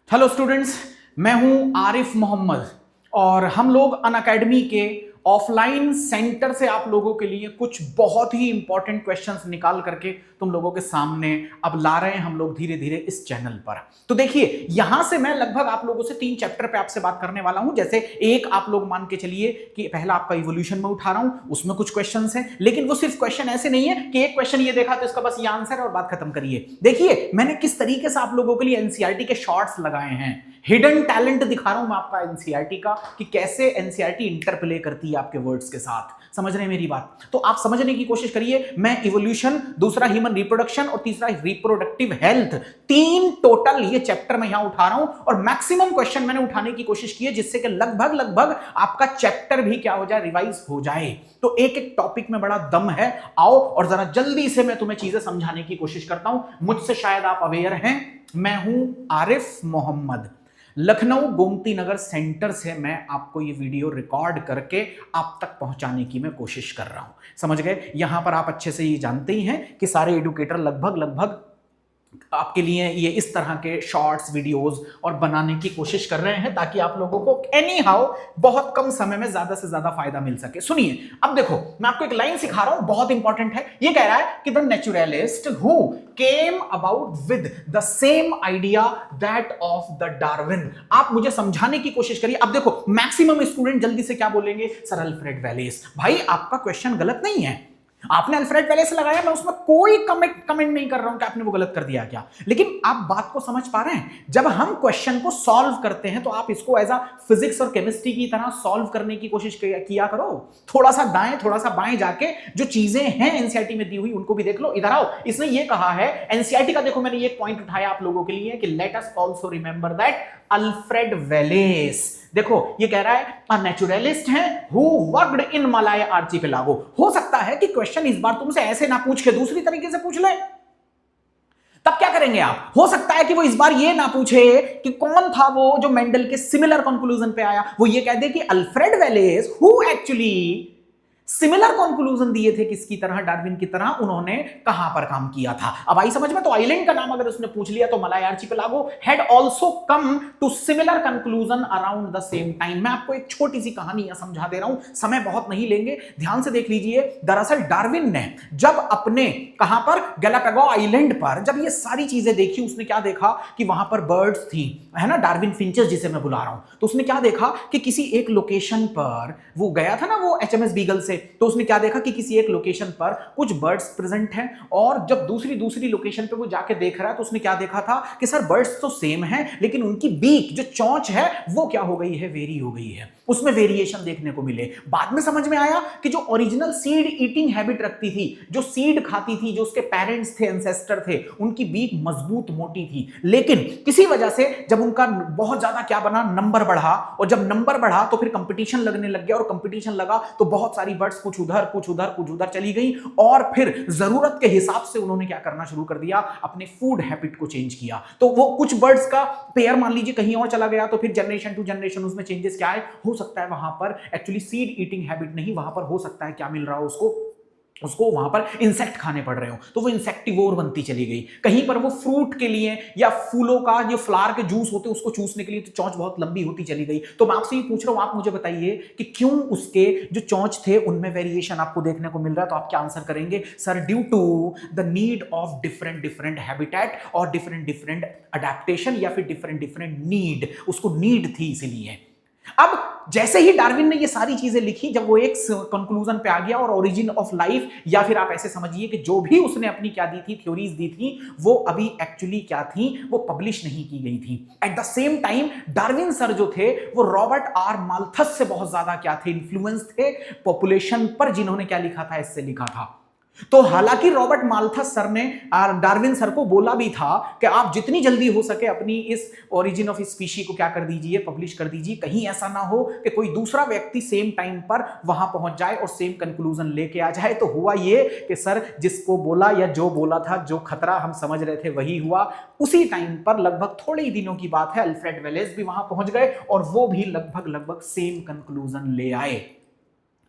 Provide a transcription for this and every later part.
Hello students, मैं हूं आरिफ मोहम्मद और हम लोग अनअकैडमी के ऑफलाइन सेंटर से आप लोगों के लिए कुछ बहुत ही इंपॉर्टेंट क्वेश्चंस निकाल करके तुम लोगों के सामने अब ला रहे हैं हम लोग धीरे धीरे इस चैनल पर। तो देखिए, यहां से मैं लगभग आप लोगों से 3 चैप्टर पे आपसे बात करने वाला हूं। जैसे एक आप लोग मान के चलिए कि पहला आपका इवोल्यूशन में उठा रहा हूं, उसमें कुछ क्वेश्चंस हैं, लेकिन वो सिर्फ क्वेश्चन ऐसे नहीं है कि एक क्वेश्चन ये देखा तो इसका बस ये आंसर है और बात खत्म करिए। देखिए मैंने किस तरीके से आप लोगों के लिए एनसीईआरटी के शॉर्ट्स लगाए हैं, हिडन टैलेंट दिखा रहा हूं मैं आपका एनसीईआरटी का कि कैसे एनसीईआरटी इंटरप्ले करती है आपके वर्ड्स के साथ। समझ रहे हैं मेरी बात? तो आप समझने की कोशिश करिए। मैं इवोल्यूशन, दूसरा ह्यूमन रिप्रोडक्शन और तीसरा रिप्रोडक्टिव हेल्थ, 3 टोटल ये चैप्टर मैं यहां उठा रहा हूं और मैक्सिमम क्वेश्चन मैंने उठाने की कोशिश की है जिससे कि लगभग लगभग आपका चैप्टर भी क्या हो जाए, रिवाइज हो जाए। तो एक एक टॉपिक में बड़ा दम है। आओ और जरा जल्दी से मैं तुम्हें चीजें समझाने की कोशिश करता हूं। मुझसे शायद आप अवेयर हैं, मैं हूं आरिफ मोहम्मद। लखनऊ गोमती नगर सेंटर से मैं आपको ये वीडियो रिकॉर्ड करके आप तक पहुंचाने की मैं कोशिश कर रहा हूं। समझ गए? यहां पर आप अच्छे से ये जानते ही हैं कि सारे एडुकेटर लगभग लगभग आपके लिए ये इस तरह के शॉर्ट्स वीडियोस और बनाने की कोशिश कर रहे हैं ताकि आप लोगों को एनी हाउ बहुत कम समय में ज्यादा से ज्यादा फायदा मिल सके। सुनिए, अब देखो मैं आपको एक लाइन सिखा रहा हूं, बहुत इंपॉर्टेंट है। ये कह रहा है कि the naturalist who came about with the same idea that of the Darwin. आप मुझे समझाने की कोशिश करिए। अब देखो मैक्सिमम स्टूडेंट जल्दी से क्या बोलेंगे, सर अल्फ्रेड वेलेस। भाई आपका क्वेश्चन गलत नहीं है, आपने अल्फ्रेड वेलेस लगाया, मैं उसमें कोई कमेंट नहीं कर रहा हूं कि आपने वो गलत कर दिया क्या, लेकिन आप बात को समझ पा रहे हैं। जब हम क्वेश्चन को सॉल्व करते हैं तो आप इसको एज अ फिजिक्स और केमिस्ट्री की तरह सॉल्व करने की कोशिश किया करो। थोड़ा सा दाएं थोड़ा सा बाएं जाके जो चीजें हैं एनसीईआरटी में दी हुई उनको भी देख लो। इधर आओ, इसने ये कहा है एनसीईआरटी का, देखो मैंने ये पॉइंट उठाया आप लोगों के लिए कि let us also remember that Alfred Wallace. देखो ये कह रहा है अ नेचुरलिस्ट है who worked in Malaya archipelago. हो सकता है कि क्वेश्चन इस बार तुमसे ऐसे ना पूछ के दूसरी तरीके से पूछ ले, तब क्या करेंगे आप? हो सकता है कि वो इस बार ये ना पूछे कि कौन था वो जो मेंडल के सिमिलर कंक्लूजन पे आया, वो ये कह दे कि Alfred Wallace who actually similar conclusion दिए थे किसकी तरह, डार्विन की तरह, उन्होंने कहां पर काम किया था। अब आई समझ में? तो आइलैंड का नाम अगर उसने पूछ लिया तो Malay archipelago had also come to similar conclusion around the same time. मैं आपको एक छोटी सी कहानी यहां समझा दे रहा हूं, समय बहुत नहीं लेंगे, ध्यान से देख लीजिए। दरअसल डार्विन ने जब अपने कहां पर गैलापागो आइलैंड पर जब ये सारी चीजें देखी, उसने क्या देखा कि वहां पर बर्ड्स थी, है ना, डार्विन फिंचेस जिसे मैं बुला रहा हूं। तो उसने क्या देखा कि किसी एक लोकेशन पर वो गया था ना, वो एचएमएस बीगल से, तो उसने क्या देखा कि किसी एक लोकेशन पर कुछ बर्ड्स प्रेजेंट हैं और जब दूसरी लोकेशन पे वो जाके देख रहा है तो उसने क्या देखा था कि सर बर्ड्स तो सेम हैं लेकिन उनकी बीक जो चोंच है वो क्या हो गई है, वेरी हो गई है, उसमें वेरिएशन देखने को मिले। बाद में समझ में आया कि जो ओरिजिनल सीड ईटिंग हैबिट रखती थी, जो सीड खाती थी, जो उसके पेरेंट्स थे, एंसेस्टर थे, उनकी बीक मजबूत मोटी थी, लेकिन किसी वजह से जब उनका बहुत ज्यादा क्या बना, नंबर बढ़ा, और जब नंबर बढ़ा तो फिर कंपटीशन लगने लग गया, और कंपटीशन लगा तो बहुत सारी बर्ड्स कुछ उधर चली गई, और फिर जरूरत के हिसाब से उन्होंने क्या करना शुरू कर दिया, अपने फूड हैबिट को चेंज किया। तो वो कुछ बर्ड्स का पेयर मान लीजिए कहीं और चला गया, तो फिर जनरेशन टू जनरेशन उसमें चेंजेस क्या है, हो सकता है वहां पर एक्चुअली सीड ईटिंग हैबिट नहीं, वहां पर हो सकता है क्या मिल रहा हो उसको वहां पर इंसेक्ट खाने पड़ रहे हो, तो वो इंसेक्टिवोर बनती चली गई। कहीं पर वो फ्रूट के लिए या फूलों का जो फ्लावर के जूस होते हैं उसको चूसने के लिए तो चोंच बहुत लंबी होती चली गई। तो मैं आपसे ये पूछ रहा हूं, आप मुझे बताइए कि क्यों उसके जो चोंच थे उनमें वेरिएशन आपको देखने को मिल रहा है। तो आप क्या आंसर करेंगे, sir due to the need of different habitat और डिफरेंट अडेप्टेशन, या फिर डिफरेंट नीड, उसको नीड थी इसीलिए। अब जैसे ही डार्विन ने ये सारी चीजें लिखी, जब वो एक कंक्लूजन पे आ गया और ओरिजिन ऑफ लाइफ, या फिर आप ऐसे समझिए कि जो भी उसने अपनी क्या दी थी, थ्योरीज दी थी, वो अभी एक्चुअली क्या थी, वो पब्लिश नहीं की गई थी। At the same time Darwin sir जो थे वो रॉबर्ट आर माल्थस से बहुत ज्यादा क्या थे, इन्फ्लुएंस थे पॉपुलेशन पर, जिन्होंने क्या लिखा था, इससे लिखा था। तो हालांकि रॉबर्ट माल्थस सर ने डार्विन सर को बोला भी था कि आप जितनी जल्दी हो सके अपनी इस ओरिजिन ऑफ स्पीशी को क्या कर दीजिए, पब्लिश कर दीजिए, कहीं ऐसा ना हो कि कोई दूसरा व्यक्ति सेम टाइम पर वहां पहुंच जाए और सेम कंक्लूजन लेके आ जाए। तो हुआ ये कि सर जिसको बोला या जो बोला था, जो खतरा हम समझ रहे थे वही हुआ। उसी टाइम पर लगभग थोड़े ही दिनों की बात है, अल्फ्रेड वेलेस भी वहां पहुंच गए और वो भी लगभग सेम कंक्लूजन ले आए।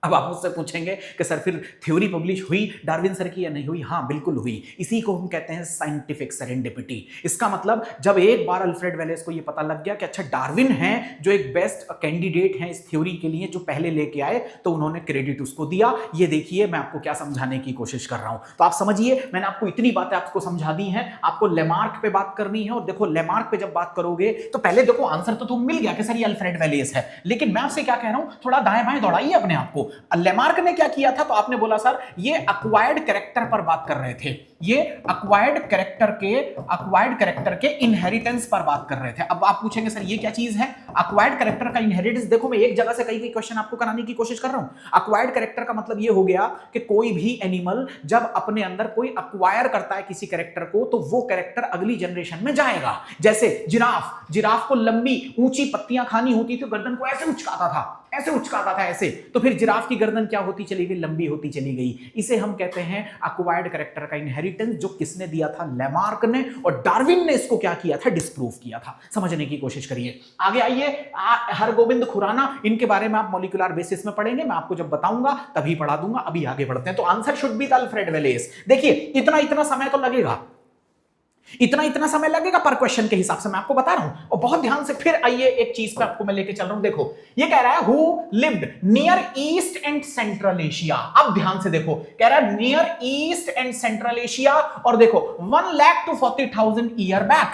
अब आप मुझसे पूछेंगे कि सर फिर थ्योरी पब्लिश हुई डार्विन सर की या नहीं हुई? हाँ बिल्कुल हुई। इसी को हम कहते हैं साइंटिफिक सेरेंडिपिटी। इसका मतलब जब एक बार अल्फ्रेड वेलेस को ये पता लग गया कि अच्छा डार्विन है जो एक बेस्ट कैंडिडेट है इस थ्योरी के लिए, जो पहले लेके आए, तो उन्होंने क्रेडिट उसको दिया। ये देखिए मैं आपको क्या समझाने की कोशिश कर रहा हूं, तो आप समझिए मैंने आपको इतनी बातें आपको समझा दी हैं। आपको लेमार्क पे बात करनी है, और देखो लेमार्क पे जब बात करोगे तो पहले देखो आंसर तो तुम मिल गया कि सर ये अल्फ्रेड वेलेस है, लेकिन मैं आपसे क्या कह रहा हूं, थोड़ा दाएं बाएं दौड़ाइए अपने आप को। लेमार्क ने क्या किया था, तो आपने बोला सर ये अक्वायर्ड कैरेक्टर पर बात कर रहे थे, ये अक्वायर्ड कैरेक्टर के इनहेरिटेंस पर बात कर रहे थे। अब आप पूछेंगे सर ये क्या चीज है अक्वायर्ड कैरेक्टर का इनहेरिटेंस? देखो मैं एक जगह से कई क्वेश्चन आपको कराने की कोशिश कर रहा हूं। अक्वायर्ड कैरेक्टर का मतलब ये हो गया कि कोई भी एनिमल जब अपने अंदर कोई अक्वायर करता है किसी कैरेक्टर को, तो वो कैरेक्टर अगली जनरेशन में जाएगा। जैसे जिराफ को लंबी ऊंची पत्तियां खानी होती थी, गर्दन को ऐसे उचकाता था ऐसे, तो फिर जिराफ की गर्दन क्या होती चली गई, लंबी होती चली गई। इसे हम कहते हैं अक्वायर्ड कैरेक्टर का इनहेरिटेंस, जो किसने दिया था, लेमार्क ने, और डार्विन ने इसको क्या किया था, डिस्प्रूव किया था। समझने की कोशिश करिए। आगे आइए, हरगोविंद खुराना, इनके बारे में आप मॉलिक्यूलर बेसिस में पढ़ेंगे, मैं आपको जब बताऊंगा तभी पढ़ा दूंगा। अभी आगे बढ़ते हैं। तो answer should be the Alfred Wallace. देखिए इतना समय तो लगेगा, इतना समय लगेगा पर क्वेश्चन के हिसाब से मैं आपको बता रहा हूं, और बहुत ध्यान से। फिर आइए एक चीज पे आपको मैं लेके चल रहा हूं। देखो ये कह रहा है who lived near East and Central Asia. अब ध्यान से देखो, कह रहा है near East and Central Asia, और देखो 1,40,000 ईयर बैक,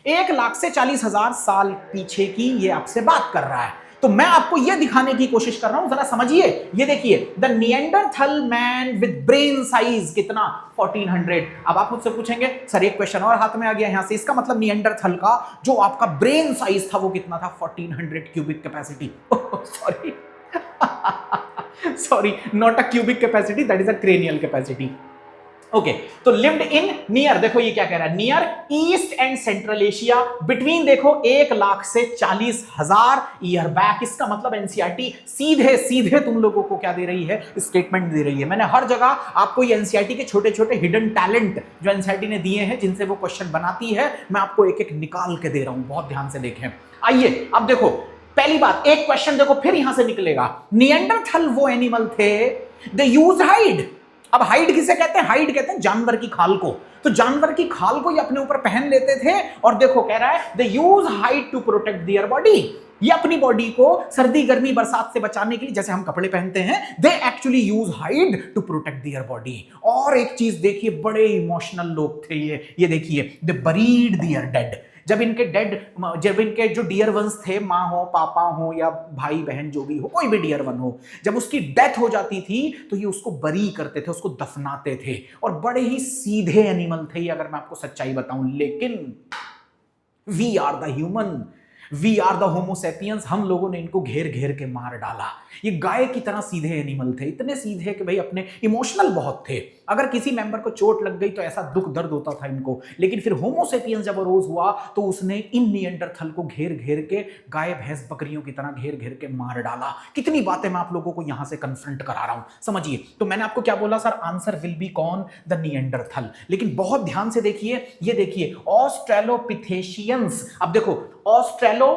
1,00,000 से 40,000 साल पीछे की ये आपसे बात कर रहा है। तो मैं आपको यह दिखाने की कोशिश कर रहा हूं, जरा समझिए। ये देखिए the Neanderthal man with brain size कितना, 1400। अब आप मुझसे पूछेंगे सर एक क्वेश्चन और हाथ में आ गया यहां से, इसका मतलब निएंडरथल का जो आपका ब्रेन साइज था वो कितना था, 1400 cubic capacity. Sorry not a cubic capacity, that is a cranial capacity. Okay, तो लिव्ड इन नियर, देखो ये क्या कह रहा है, near East and Central Asia, between देखो 1,00,000 से 40,000 ईयर बैक। इसका मतलब एनसीईआरटी सीधे तुम लोगों को क्या दे रही है, स्टेटमेंट दे रही है। मैंने हर जगह आपको ये एनसीईआरटी के छोटे छोटे हिडन टैलेंट जो एनसीईआरटी ने दिए हैं, जिनसे वो क्वेश्चन बनाती है, मैं आपको एक एक निकाल के दे रहा हूं, बहुत ध्यान से देखें। आइए अब देखो, पहली बात, एक क्वेश्चन देखो फिर यहां से निकलेगा। निएंडरथल वो एनिमल थे, दे यूज्ड हाइड। अब हाइड किसे कहते हैं, हाइड कहते हैं जानवर की खाल को। तो जानवर की खाल को ये अपने ऊपर पहन लेते थे, और देखो कह रहा है they use hide to protect their body. ये अपनी बॉडी को सर्दी गर्मी बरसात से बचाने के लिए, जैसे हम कपड़े पहनते हैं, they actually use hide to protect their body. और एक चीज देखिए, बड़े इमोशनल लोग थे ये देखिए, दे बरीड देयर डेड। जब इनके जो डियर वंस थे, माँ हो पापा हो या भाई बहन जो भी हो, कोई भी डियर वन हो, जब उसकी डेथ हो जाती थी तो ये उसको बरी करते थे, उसको दफनाते थे। और बड़े ही सीधे एनिमल थे ये, अगर मैं आपको सच्चाई बताऊं। लेकिन we are the human, we are the homo sapiens, हम लोगों ने इनको घेर घेर के मार डाला। ये गाय की तरह सीधे एनिमल थे, इतने सीधे कि भाई अपने इमोशनल बहुत थे। अगर किसी मेंबर को चोट लग गई तो ऐसा दुख दर्द होता था इनको। लेकिन फिर होमोसेपियंस जब अरोज हुआ तो उसने इन निएंडरथल को घेर घेर के, गाय भैंस बकरियों की तरह घेर घेर के मार डाला। कितनी बातें मैं आप लोगों को यहां से कन्फ्रंट करा रहा हूं, समझिए। तो मैंने आपको क्या बोला सर, आंसर विल बी कौन, द निएंडरथल। लेकिन बहुत ध्यान से देखिए, ये देखिए ऑस्ट्रेलोपिथेशियंस। अब देखो ऑस्ट्रेलोपिथेसीन,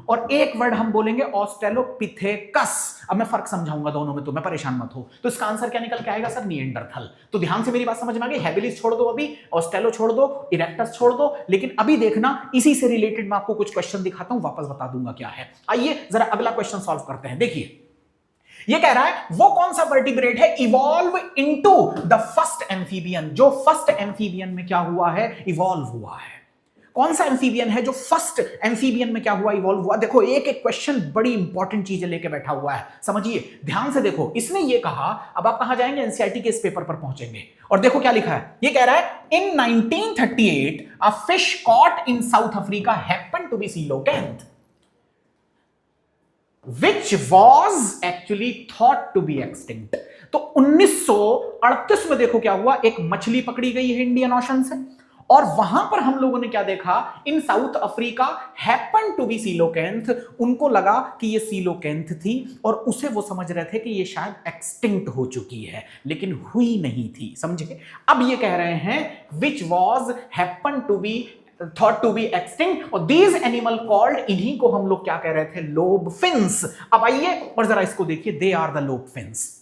और एक वर्ड हम बोलेंगे ऑस्ट्रेलोपिथेकस। अब मैं फर्क समझाऊंगा दोनों में, तो मैं परेशान मत हो। तो इसका आंसर क्या निकल के आएगा सर, निएंडरथल। तो ध्यान से मेरी बात समझ में आ गई। हैबिलिस छोड़ दो, अभी ऑस्ट्रेलो छोड़ दो, इरेक्टस छोड़ दो, लेकिन अभी देखना इसी से रिलेटेड मैं आपको कुछ क्वेश्चन दिखाता हूं, वापस बता दूंगा क्या है। आइए जरा अगला क्वेश्चन सॉल्व करते हैं। देखिए ये कह रहा है वो कौन सा वर्टिब्रेट है evolve into the first amphibian, जो फर्स्ट एम्फीबियन में क्या हुआ है, इवॉल्व हुआ है। कौन सा एम्फीबियन है जो फर्स्ट एम्फीबियन में क्या हुआ, इवॉल्व हुआ। देखो एक एक क्वेश्चन बड़ी इंपॉर्टेंट चीजें लेके बैठा हुआ है, समझिए ध्यान से देखो। इसने ये कहा, अब आप कहां जाएंगे, एनसीईआरटी के इस पेपर पर पहुंचेंगे, और देखो क्या लिखा है। ये कह रहा है in 1938 a fish caught in South Africa happened to be coelacanth which was actually thought to be extinct। तो 1938 में देखो क्या हुआ, एक मछली पकड़ी गई है इंडियन ओशन से, और वहां पर हम लोगों ने क्या देखा, in South Africa happen to be coelacanth। उनको लगा कि ये coelacanth थी, और उसे वो समझ रहे थे कि ये शायद एक्सटिंक्ट हो चुकी है, लेकिन हुई नहीं थी, समझे। अब ये कह रहे हैं which was happen to be thought to be extinct, और दीज एनिमल कॉल्ड, इन्हीं को हम लोग क्या कह रहे थे, लोब फिन्स। अब आइए और जरा इसको देखिए, they are the lobe fins.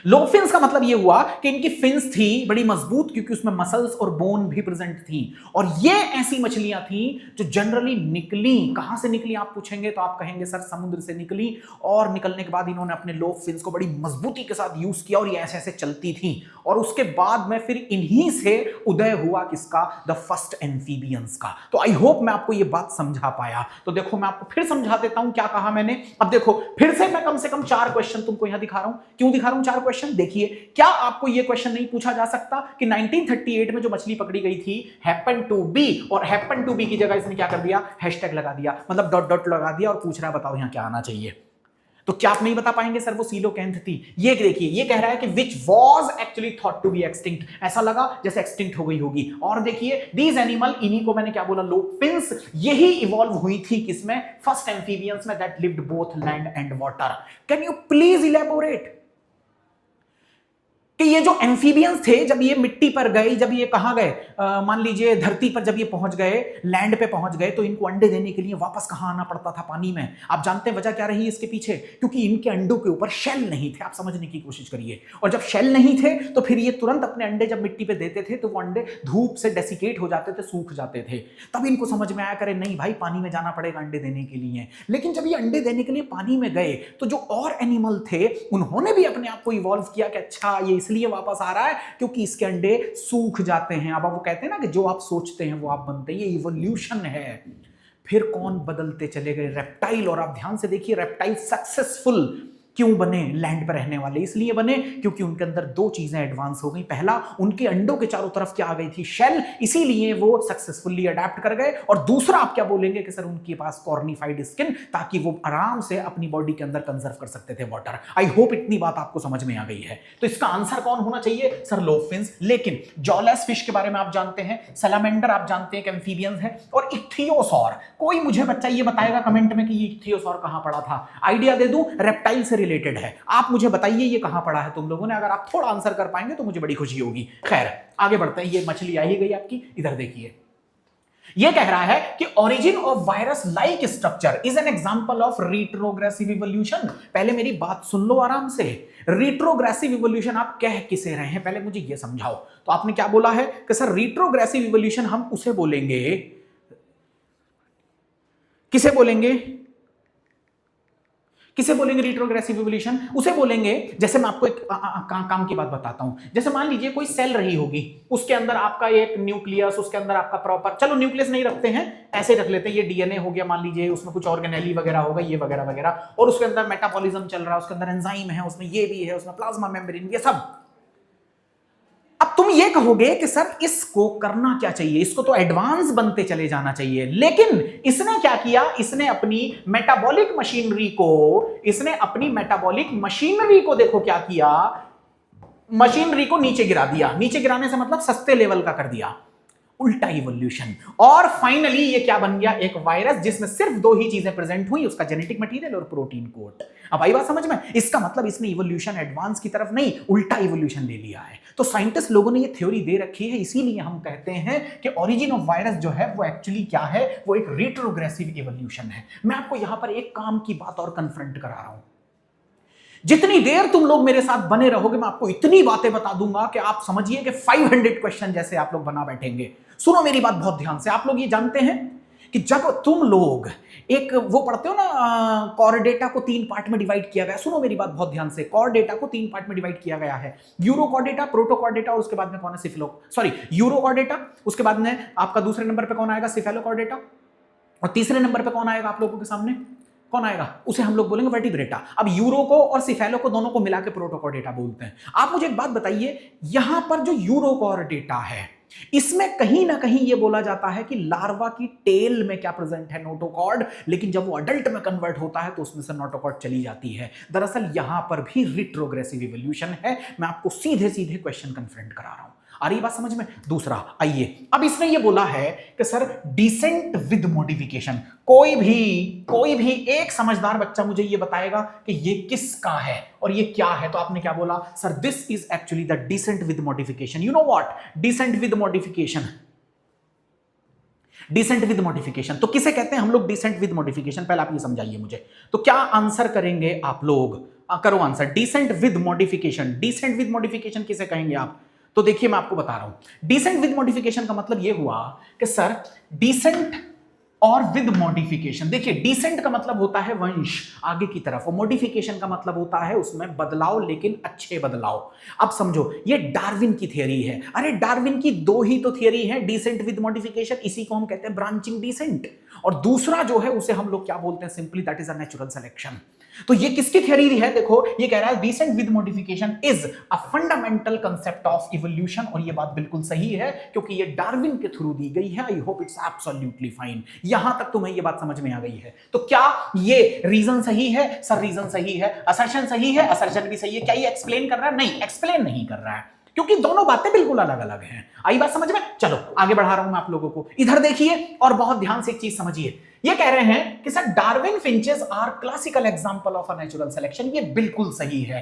Lobe fins का मतलब यह हुआ कि इनकी फिन्स थी बड़ी मजबूत, क्योंकि उसमें मसल्स और बोन भी प्रेजेंट थी, और ये ऐसी मछलियां थी जो जनरली निकली, कहां से निकली आप पूछेंगे तो आप कहेंगे सर समुद्र से निकली, और निकलने के बाद इन्होंने अपने लोब फिन्स को बड़ी मजबूती के साथ यूज किया और ये ऐसे ऐसे चलती थी, और उसके बाद में फिर इन्हीं से उदय हुआ किसका, द फर्स्ट एम्फीबियंस का। तो आई होप मैं आपको ये बात समझा पाया। तो देखो मैं आपको फिर समझा देता हूं क्या कहा मैंने। अब देखो फिर से मैं कम से कम 4 क्वेश्चन तुमको यहां दिखा रहा हूं। क्यों दिखा रहा हूं 4 क्वेश्चन? देखिए, क्या आपको यह क्वेश्चन नहीं पूछा जा सकता कि 1938 में जो मछली पकड़ी गई थी हैपन टू बी, और हैपन टू बी की जगह इसने क्या कर दिया, हैशटैग लगा दिया, मतलब डॉट डॉट लगा दिया, और पूछ रहा है बताओ यहां क्या आना चाहिए। तो क्या आप नहीं बता पाएंगे सर वो सीलोकैंथ थी? ये देखिए, ये कह रहा है कि which was actually thought to be extinct, ऐसा लगा जैसे एक्सटिंक्ट हो गई होगी। और देखिए दीज एनिमल, इन्हीं को मैंने क्या बोला, लोब फिन्स, यही इवॉल्व हुई थी किसमें, फर्स्ट एम्फीबियंस में, that lived both land and water. Can you please elaborate कि ये जो एम्फीबियंस थे जब ये मिट्टी पर गए, जब ये कहां गए, मान लीजिए धरती पर जब ये पहुंच गए, लैंड पे पहुंच गए, तो इनको अंडे देने के लिए वापस कहां आना पड़ता था, पानी में। आप जानते हैं वजह क्या रही इसके पीछे? क्योंकि इनके अंडों के ऊपर शेल नहीं थे। आप समझने की कोशिश करिए, और जब शेल नहीं थे तो फिर ये तुरंत अपने अंडे जब मिट्टी पे देते थे तो वो अंडे धूप से डेसिकेट हो जाते थे, सूख जाते थे। तब इनको समझ में आया, करे नहीं भाई पानी में जाना पड़ेगा अंडे देने के लिए। लेकिन जब ये अंडे देने के लिए पानी में गए तो जो और एनिमल थे उन्होंने भी अपने आप को इवॉल्व किया कि अच्छा ये इसलिए वापस आ रहा है क्योंकि इसके अंडे सूख जाते हैं। अब वो कहते हैं ना कि जो आप सोचते हैं वो आप बनते हैं, ये इवोल्यूशन है। फिर कौन बदलते चले गए, रेप्टाइल। और आप ध्यान से देखिए, रेप्टाइल सक्सेसफुल क्यों बने, लैंड पर रहने वाले इसलिए बने क्योंकि उनके अंदर 2 चीजें एडवांस हो गई। पहला, उनके अंडों के चारों तरफ क्या आ गई थी, शेल, इसीलिए वो सक्सेसफुली अडेप्ट कर गए। और दूसरा आप क्या बोलेंगे कि सर उनके पास कॉर्निफाइड स्किन, ताकि वो आराम से अपनी बॉडी के अंदर कंजर्व कर सकते थे वाटर। आई होप इतनी बात आपको समझ में आ गई है। तो इसका आंसर कौन होना चाहिए, सर लोब फिन्स। लेकिन जॉलेस फिश के बारे में आप जानते हैं, सैलामेंडर आप जानते हैं कि एम्फीबियंस है, और इक्थियोसॉर, कोई मुझे बच्चा ये बताएगा कमेंट में कि ये इक्थियोसॉर कहां पड़ा था? आइडिया दे दूं, रेप्टाइल से रिलेटेड है। आप मुझे बताइए ये कहां पड़ा है तुम लोगों ने। अगर आप थोड़ा आंसर कर पाएंगे तो मुझे बड़ी खुशी होगी। खैर आगे बढ़ते हैं। ये मछली आ ही गई आपकी, इधर देखिए। ये कह रहा है कि origin of virus like structure is an example of retrogressive evolution. पहले मेरी बात सुन लो आराम से। रिट्रोग्रेसिव इवोल्यूशन आप कह किसे रहे हैं, पहले मुझे ये समझाओ। तो आपने क्या बोला है कि सर रिट्रोग्रेसिव इवोल्यूशन हम उसे बोलेंगे, किसे बोलेंगे, किसे बोलेंगे रिट्रोग्रेसिव इवोल्यूशन? उसे बोलेंगे, जैसे मैं आपको एक काम की बात बताता हूं। जैसे मान लीजिए कोई सेल रही होगी, उसके अंदर आपका एक न्यूक्लियस, उसके अंदर आपका प्रॉपर, चलो न्यूक्लियस नहीं रखते हैं, ऐसे रख लेते हैं, ये डीएनए हो गया मान लीजिए, उसमें कुछ ऑर्गेनेली वगैरह होगा, ये वगैरह वगैरह, और उसके अंदर मेटाबॉलिज्म चल रहा है, उसके अंदर एंजाइम है, उसमें ये भी है, उसमें प्लाज्मा मेम्ब्रेन, ये सब। अब तुम ये कहोगे कि सर इसको करना क्या चाहिए, इसको तो एडवांस बनते चले जाना चाहिए। लेकिन इसने क्या किया, इसने अपनी मेटाबॉलिक मशीनरी को देखो क्या किया, मशीनरी को नीचे गिरा दिया। नीचे गिराने से मतलब सस्ते लेवल का कर दिया, उल्टा इवोल्यूशन। और फाइनली ये क्या बन गया, एक वायरस जिसमें सिर्फ 2 ही चीजें प्रेजेंट हुई, उसका जेनेटिक मटेरियल और प्रोटीन कोड। अब आई बात समझ में? इसका मतलब इसने इवोल्यूशन एडवांस की तरफ नहीं, उल्टा इवोल्यूशन ले लिया है। तो साइंटिस्ट लोगों ने ये थ्योरी दे रखी है, इसीलिए हम कहते हैं कि ओरिजिन ऑफ वायरस जो है वो एक्चुअली क्या है, वो एक रिट्रोग्रेसिव इवोल्यूशन है। मैं आपको यहां पर एक काम की बात और कन्फ्रंट करा रहा हूं। जितनी देर तुम लोग मेरे साथ बने रहोगे मैं आपको इतनी बातें बता दूंगा कि आप समझिए कि 500 क्वेश्चन जैसे आप लोग बना बैठेंगे। सुनो मेरी बात बहुत ध्यान से। आप लोग ये जानते हैं कि जब तुम लोग एक वो पढ़ते हो ना, कॉर डेटा को 3 पार्ट में डिवाइड किया गया। सुनो मेरी बात बहुत ध्यान से। कॉर डेटा को 3 पार्ट में डिवाइड किया गया है, यूरोकॉर डेटा, प्रोटोकॉर डेटा, और उसके बाद में कौन है, यूरोकॉर डेटा, उसके बाद में आपका दूसरे नंबर पे कौन आएगा, सिफेलोकॉर डेटा, और तीसरे नंबर पे कौन आएगा आप लोगों के सामने, कौन आएगा, उसे हम लोग बोलेंगे वर्टिब्रेटा। अब यूरो को और सिफेलो को दोनों को मिला के प्रोटोकॉर डेटा बोलते हैं। आप मुझे एक बात बताइए, यहां पर जो यूरोकॉर डेटा है इसमें कहीं ना कहीं यह बोला जाता है कि लार्वा की टेल में क्या प्रेजेंट है, नोटोकॉर्ड, लेकिन जब वो अडल्ट में कन्वर्ट होता है तो उसमें से नोटोकॉर्ड चली जाती है। दरअसल यहां पर भी रिट्रोग्रेसिव इवोल्यूशन है। मैं आपको सीधे सीधे क्वेश्चन कन्फ्रंट करा रहा हूं। आ रही बात समझ में? दूसरा, आइए, अब इसने ये बोला है कि सर डिसेंट विद मॉडिफिकेशन, कोई भी एक समझदार बच्चा मुझे ये बताएगा कि ये किसका है और ये क्या है, तो आपने क्या बोला, sir this is actually the descent with modification. You know what descent with modification, descent with modification. तो किसे कहते हैं हम लोग डिसेंट विद मॉडिफिकेशन, पहले आप ये समझाइए मुझे। तो क्या आंसर करेंगे आप लोग? करो answer. Descent with modification, descent with modification किसे कहेंगे आप? तो देखिए मैं आपको बता रहा हूं, डिसेंट विद मॉडिफिकेशन का मतलब यह हुआ कि सर डिसेंट और विद मॉडिफिकेशन। देखिए डिसेंट का मतलब होता है वंश आगे की तरफ, और मॉडिफिकेशन का मतलब होता है उसमें बदलाव, लेकिन अच्छे बदलाव। अब समझो ये डार्विन की थियरी है। अरे डार्विन की दो ही तो थियरी है, डिसेंट विद मॉडिफिकेशन, इसी को हम कहते हैं ब्रांचिंग डिसेंट, और दूसरा जो है उसे हम लोग क्या बोलते हैं? Simply that is a natural selection. तो ये किसकी थियरी है? देखो ये कह रहा है descent with modification is a fundamental concept of evolution, और ये बात बिल्कुल सही है क्योंकि ये डार्विन के थ्रू दी गई है। I hope it's absolutely fine. यहां तक तुम्हें ये बात समझ में आ गई है? तो क्या ये रीजन सही है? सर रीजन सही है, असर्शन सही है, असर्शन भी सही है। क्या ये एक्सप्लेन कर रहा है? नहीं, एक्सप्लेन नहीं कर रहा है, क्योंकि दोनों बातें बिल्कुल अलग अलग हैं। आई बात समझ में? चलो आगे बढ़ा रहा हूं मैं आप लोगों को। इधर देखिए और बहुत ध्यान से एक चीज समझिए। ये कह रहे हैं कि sir Darwin finches are classical example of a natural selection. ये बिल्कुल सही है।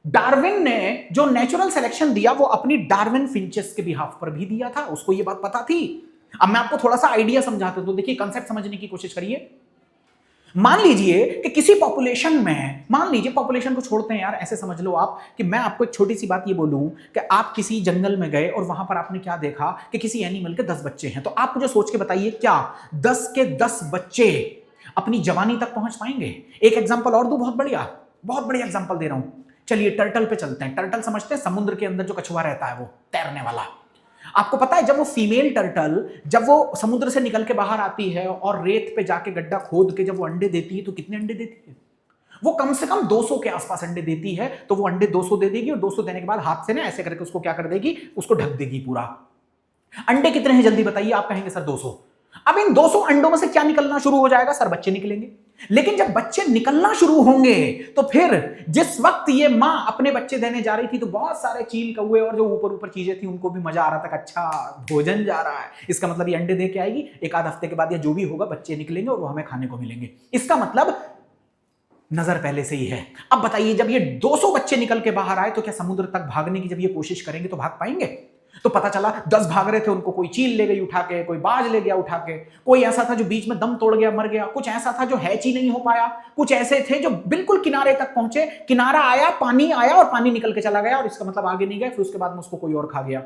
डार्विन ने जो नेचुरल सिलेक्शन दिया वो अपनी डार्विन फिंचेस के बिहाफ पर भी दिया था, उसको ये बात पता थी। अब मैं आपको थोड़ा सा आइडिया समझाता हूं, तो देखिए कंसेप्ट समझने की कोशिश करिए। मान लीजिए कि किसी पॉपुलेशन में, मान लीजिए पॉपुलेशन को छोड़ते हैं यार, ऐसे समझ लो आप कि मैं आपको एक छोटी सी बात ये बोलूं कि आप किसी जंगल में गए और वहां पर आपने क्या देखा कि किसी एनिमल के 10 बच्चे हैं। तो आप मुझे सोच के बताइए, क्या 10 के 10 बच्चे अपनी जवानी तक पहुंच पाएंगे? एक एग्जाम्पल और दूं, बहुत बढ़िया एग्जाम्पल दे रहा हूं। चलिए टर्टल पे चलते हैं। टर्टल समझते हैं, समुद्र के अंदर जो कछुआ रहता है वो तैरने वाला। आपको पता है जब वो फीमेल टर्टल जब वो समुद्र से निकल के बाहर आती है और रेत पे जाके गड्ढा खोद के जब वो अंडे देती है, तो कितने अंडे देती है? वो कम से कम 200 के आसपास अंडे देती है। तो वो अंडे 200 दे देगी और 200 देने के बाद हाथ से ना ऐसे करके उसको क्या कर देगी? उसको ढक देगी पूरा। अंडे कितने हैं जल्दी बताइए? आप कहेंगे सर 200। अब इन 200 अंडों में से क्या निकलना शुरू हो जाएगा? सर बच्चे निकलेंगे। लेकिन जब बच्चे निकलना शुरू होंगे तो फिर जिस वक्त ये मां अपने बच्चे देने जा रही थी तो बहुत सारे चील कौवे और जो ऊपर ऊपर चीजें थी उनको भी मजा आ रहा था कि अच्छा भोजन जा रहा है। इसका मतलब ये अंडे दे के आएगी, एक आध हफ्ते के बाद या जो भी होगा बच्चे निकलेंगे और वो हमें खाने को मिलेंगे। इसका मतलब नजर पहले से ही है। अब बताइए जब ये 200 बच्चे निकल के बाहर आए तो क्या समुद्र तक भागने की जब ये कोशिश करेंगे तो भाग पाएंगे? तो पता चला 10 भाग रहे थे, उनको कोई चील ले गई उठा के, कोई बाज ले गया उठा के, कोई ऐसा था जो बीच में दम तोड़ गया मर गया, कुछ ऐसा था जो हैच ही नहीं हो पाया, कुछ ऐसे थे जो बिल्कुल किनारे तक पहुंचे, किनारा आया, पानी आया और पानी निकल के चला गया और इसका मतलब आगे नहीं गए, फिर उसके बाद में उसको कोई और खा गया।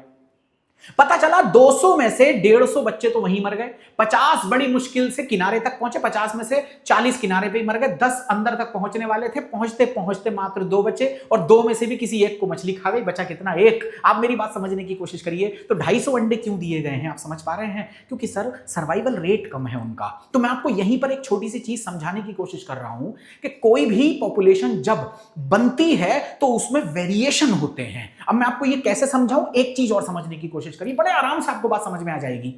पता चला 200 में से 150 बच्चे तो वहीं मर गए, 50 बड़ी मुश्किल से किनारे तक पहुंचे, 50 में से 40 किनारे पे ही मर गए, 10 अंदर तक पहुंचने वाले थे, पहुंचते पहुंचते मात्र 2 बचे और 2 में से भी किसी एक को मछली खा गई, बचा कितना? 1। आप मेरी बात समझने की कोशिश करिए। तो 250 अंडे क्यों दिए गए हैं? आप समझ पा रहे हैं? क्योंकि सर सर्वाइवल रेट कम है उनका। तो मैं आपको यहीं पर एक छोटी सी चीज समझाने की कोशिश कर रहा हूं कि कोई भी पॉपुलेशन जब बनती है तो उसमें वेरिएशन होते हैं। अब मैं आपको ये कैसे समझाऊं, एक चीज और समझने की कोशिश करिए, बड़े आराम से आपको बात समझ में आ जाएगी।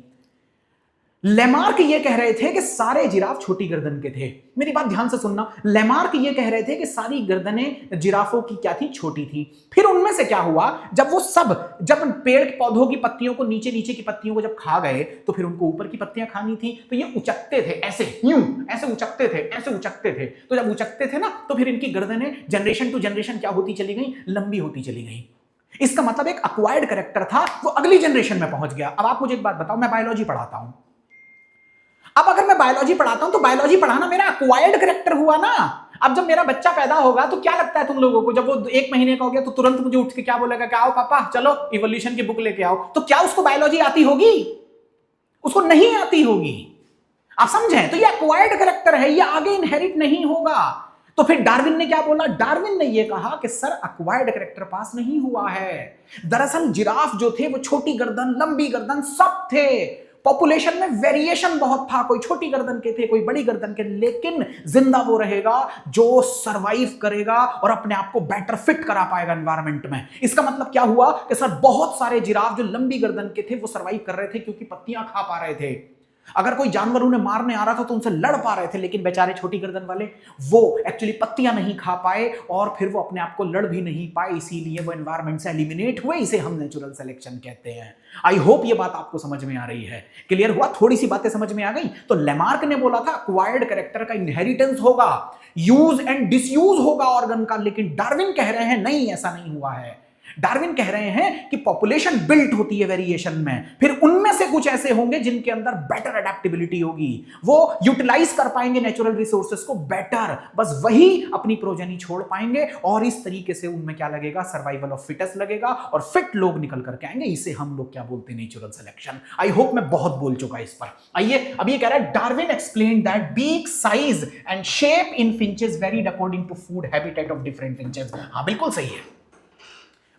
लेमार्क ये कह रहे थे कि सारे जिराफ छोटी गर्दन के थे। मेरी बात ध्यान से सुनना। लेमार्क ये कह रहे थे कि सारी गर्दनें जिराफों की क्या थी? छोटी थी। फिर उनमें से क्या हुआ, जब पेड़ के पौधों की पत्तियों को नीचे की पत्तियों को जब खा गए तो फिर उनको ऊपर की पत्तियां खानी थी, तो ये उचकते थे, ऐसे ऐसे उचकते थे। तो जब उचकते थे ना तो फिर इनकी गर्दनें जनरेशन टू जनरेशन क्या होती चली गई? लंबी होती चली गई। इसका मतलब एक अक्वायर्ड कैरेक्टर था, वो अगली जनरेशन में पहुंच गया। अब आप मुझे एक बात बताओ, मैं बायोलॉजी पढ़ाता हूं। अब अगर मैं बायोलॉजी पढ़ाता हूं तो बायोलॉजी पढ़ाना मेरा अक्वायर्ड कैरेक्टर हुआ ना। अब जब मेरा बच्चा पैदा होगा तो क्या लगता है तुम लोगों को, जब वो 1 महीने का हो गया तो तुरंत मुझे उठ के क्या बोलेगा कि आओ पापा चलो इवोल्यूशन की बुक लेके आओ? तो क्या उसको बायोलॉजी आती होगी? उसको नहीं आती होगी। आप समझें? तो ये अक्वायर्ड कैरेक्टर है, ये आगे इनहेरिट नहीं होगा। तो फिर डार्विन ने क्या बोला? डार्विन ने यह कहा कि सर अक्वायर्ड कैरेक्टर पास नहीं हुआ है। दरअसल जिराफ जो थे वो छोटी गर्दन, लंबी गर्दन सब थे। पॉपुलेशन में वेरिएशन बहुत था, कोई छोटी गर्दन के थे, कोई बड़ी गर्दन के, लेकिन जिंदा वो रहेगा जो सरवाइव करेगा और अपने आप को बेटर फिट करा पाएगा एनवायरनमेंट में। इसका मतलब क्या हुआ कि सर बहुत सारे जिराफ जो लंबी गर्दन के थे वो सरवाइव कर रहे थे क्योंकि पत्तियां खा पा रहे थे। अगर कोई जानवर उन्हें मारने आ रहा था तो उनसे लड़ पा रहे थे, लेकिन बेचारे छोटी गर्दन वाले वो एक्चुअली पत्तियां नहीं खा पाए और फिर वो अपने आप को लड़ भी नहीं पाए, इसीलिए वो एनवायरनमेंट से एलिमिनेट हुए। इसे हम नेचुरल सिलेक्शन कहते हैं। आई होप ये बात आपको समझ में आ रही है, क्लियर हुआ? थोड़ी सी बातें समझ में आ गई। तो लेमार्क ने बोला था अक्वायर्ड कैरेक्टर का इनहेरिटेंस होगा, यूज एंड डिसयूज होगा ऑर्गन का, लेकिन डार्विन कह रहे हैं नहीं, ऐसा नहीं हुआ है। डार्विन कह रहे हैं कि पॉपुलेशन बिल्ट होती है वेरिएशन में, फिर उनमें से कुछ ऐसे होंगे जिनके अंदर बेटर अडेप्टेबिलिटी होगी, वो यूटिलाइज कर पाएंगे नेचुरल रिसोर्सेज को बेटर, बस वही अपनी प्रोजेनी छोड़ पाएंगे और इस तरीके से उनमें क्या लगेगा, सर्वाइवल ऑफ फिटेस्ट लगेगा और फिट लोग निकल करके आएंगे। इसे हम लोग क्या बोलते हैं, नेचुरल सिलेक्शन। आई होप मैं बहुत बोल चुका इस पर। आइए अब ये कह रहा है Darwin explain that beak size and shape in finches varied according to food habitat of different finches. हाँ बिल्कुल सही है,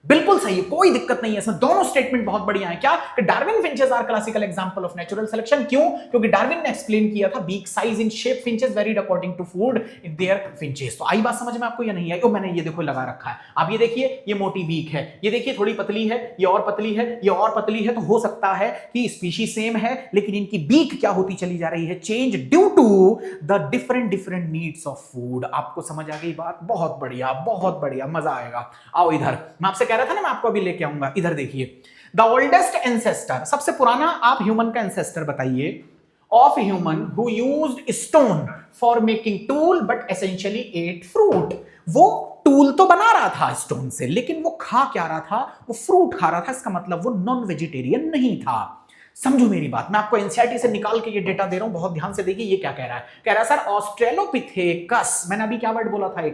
बिल्कुल सही है, कोई दिक्कत नहीं है इसमें, दोनों स्टेटमेंट बहुत बढ़िया है। क्या कि Darwin finches are classical example of natural selection. क्यों? क्योंकि डार्विन ने एक्सप्लेन किया था beak size in shape finches varied according to food in their finches. तो आई बात समझ में आपको या नहीं आई? ओ मैंने ये देखो लगा रखा है, आप ये देखिए, ये मोटी बीक है, ये देखिए थोड़ी पतली है, ये और पतली है, ये और पतली है। तो हो सकता है कि स्पीशीज सेम है लेकिन इनकी बीक क्या होती चली जा रही है, change due to the different needs of food. आपको समझ आ गई बात? बहुत बढ़िया, बहुत बढ़िया, मजा आएगा। आओ इधर, मैं आपसे कह रहा था ना मैं आपको अभी लेके आऊंगा, इधर देखिए। द ओल्डेस्ट एंसेस्टर, सबसे पुराना आप ह्यूमन का एंसेस्टर बताइए of human who used stone for making tool but essentially ate fruit. वो टूल तो बना रहा था स्टोन से, लेकिन वो खा क्या रहा था, वो फ्रूट खा रहा था। इसका मतलब वो नॉन वेजिटेरियन नहीं था। समझो मेरी बात, मैं आपको एनसीईआरटी से निकाल के ये डेटा दे रहा हूं, बहुत ध्यान से देखिए। ये क्या कह रहा है, कह रहा है सर ऑस्ट्रेलोपिथेकस, मैंने अभी क्या वर्ड बोला था,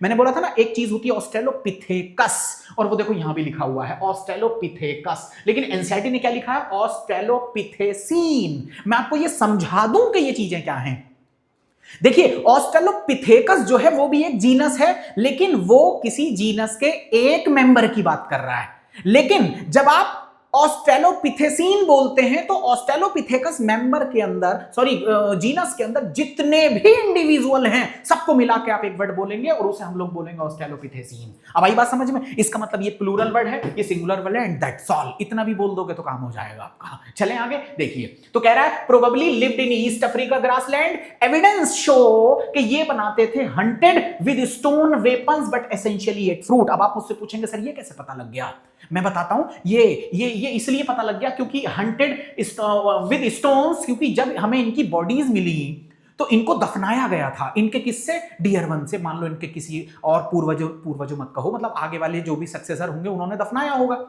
मैंने बोला था ना एक चीज होती है ऑस्ट्रेलोपिथेकस, और वो देखो यहां भी लिखा हुआ है ऑस्ट्रेलोपिथेकस, लेकिन एनसीईआरटी ने क्या लिखा है, ऑस्ट्रेलोपिथेसीन। मैं आपको ये समझा दूं कि ये चीजें क्या हैं। देखिए ऑस्ट्रेलोपिथेकस जो है वो भी एक जीनस है, लेकिन वो किसी जीनस के एक मेंबर की बात कर रहा है। लेकिन जब आप ऑस्ट्रेलोपिथेसीन बोलते हैं तो ऑस्ट्रेलोपिथेकस मेंबर के अंदर, सॉरी जीनस के अंदर जितने भी इंडिविजुअल हैं सबको मिला के आप एक वर्ड बोलेंगे और उसे हम लोग बोलेंगे ऑस्ट्रेलोपिथेसीन। अब आई बात समझ में? इसका मतलब ये प्लूरल वर्ड है, ये सिंगुलर वर्ड है, एंड दैट्स ऑल। इतना भी बोल दोगे तो काम हो जाएगा आपका। चलें आगे देखिए। तो कह रहा है probably lived in East Africa grassland, evidence show कि ये बनाते थे hunted with stone weapons but essentially ate fruit. अब आप मुझसे पूछेंगे सर ये कैसे पता लग गया? मैं बताता हूं, ये इसलिए पता लग गया क्योंकि हंटेड विद स्टोन्स, क्योंकि जब हमें इनकी बॉडीज मिली तो इनको दफनाया गया था। इनके किससे? डियर वन से। मान लो इनके किसी और पूर्वजों मत कहो, मतलब आगे वाले जो भी सक्सेसर होंगे उन्होंने दफनाया होगा,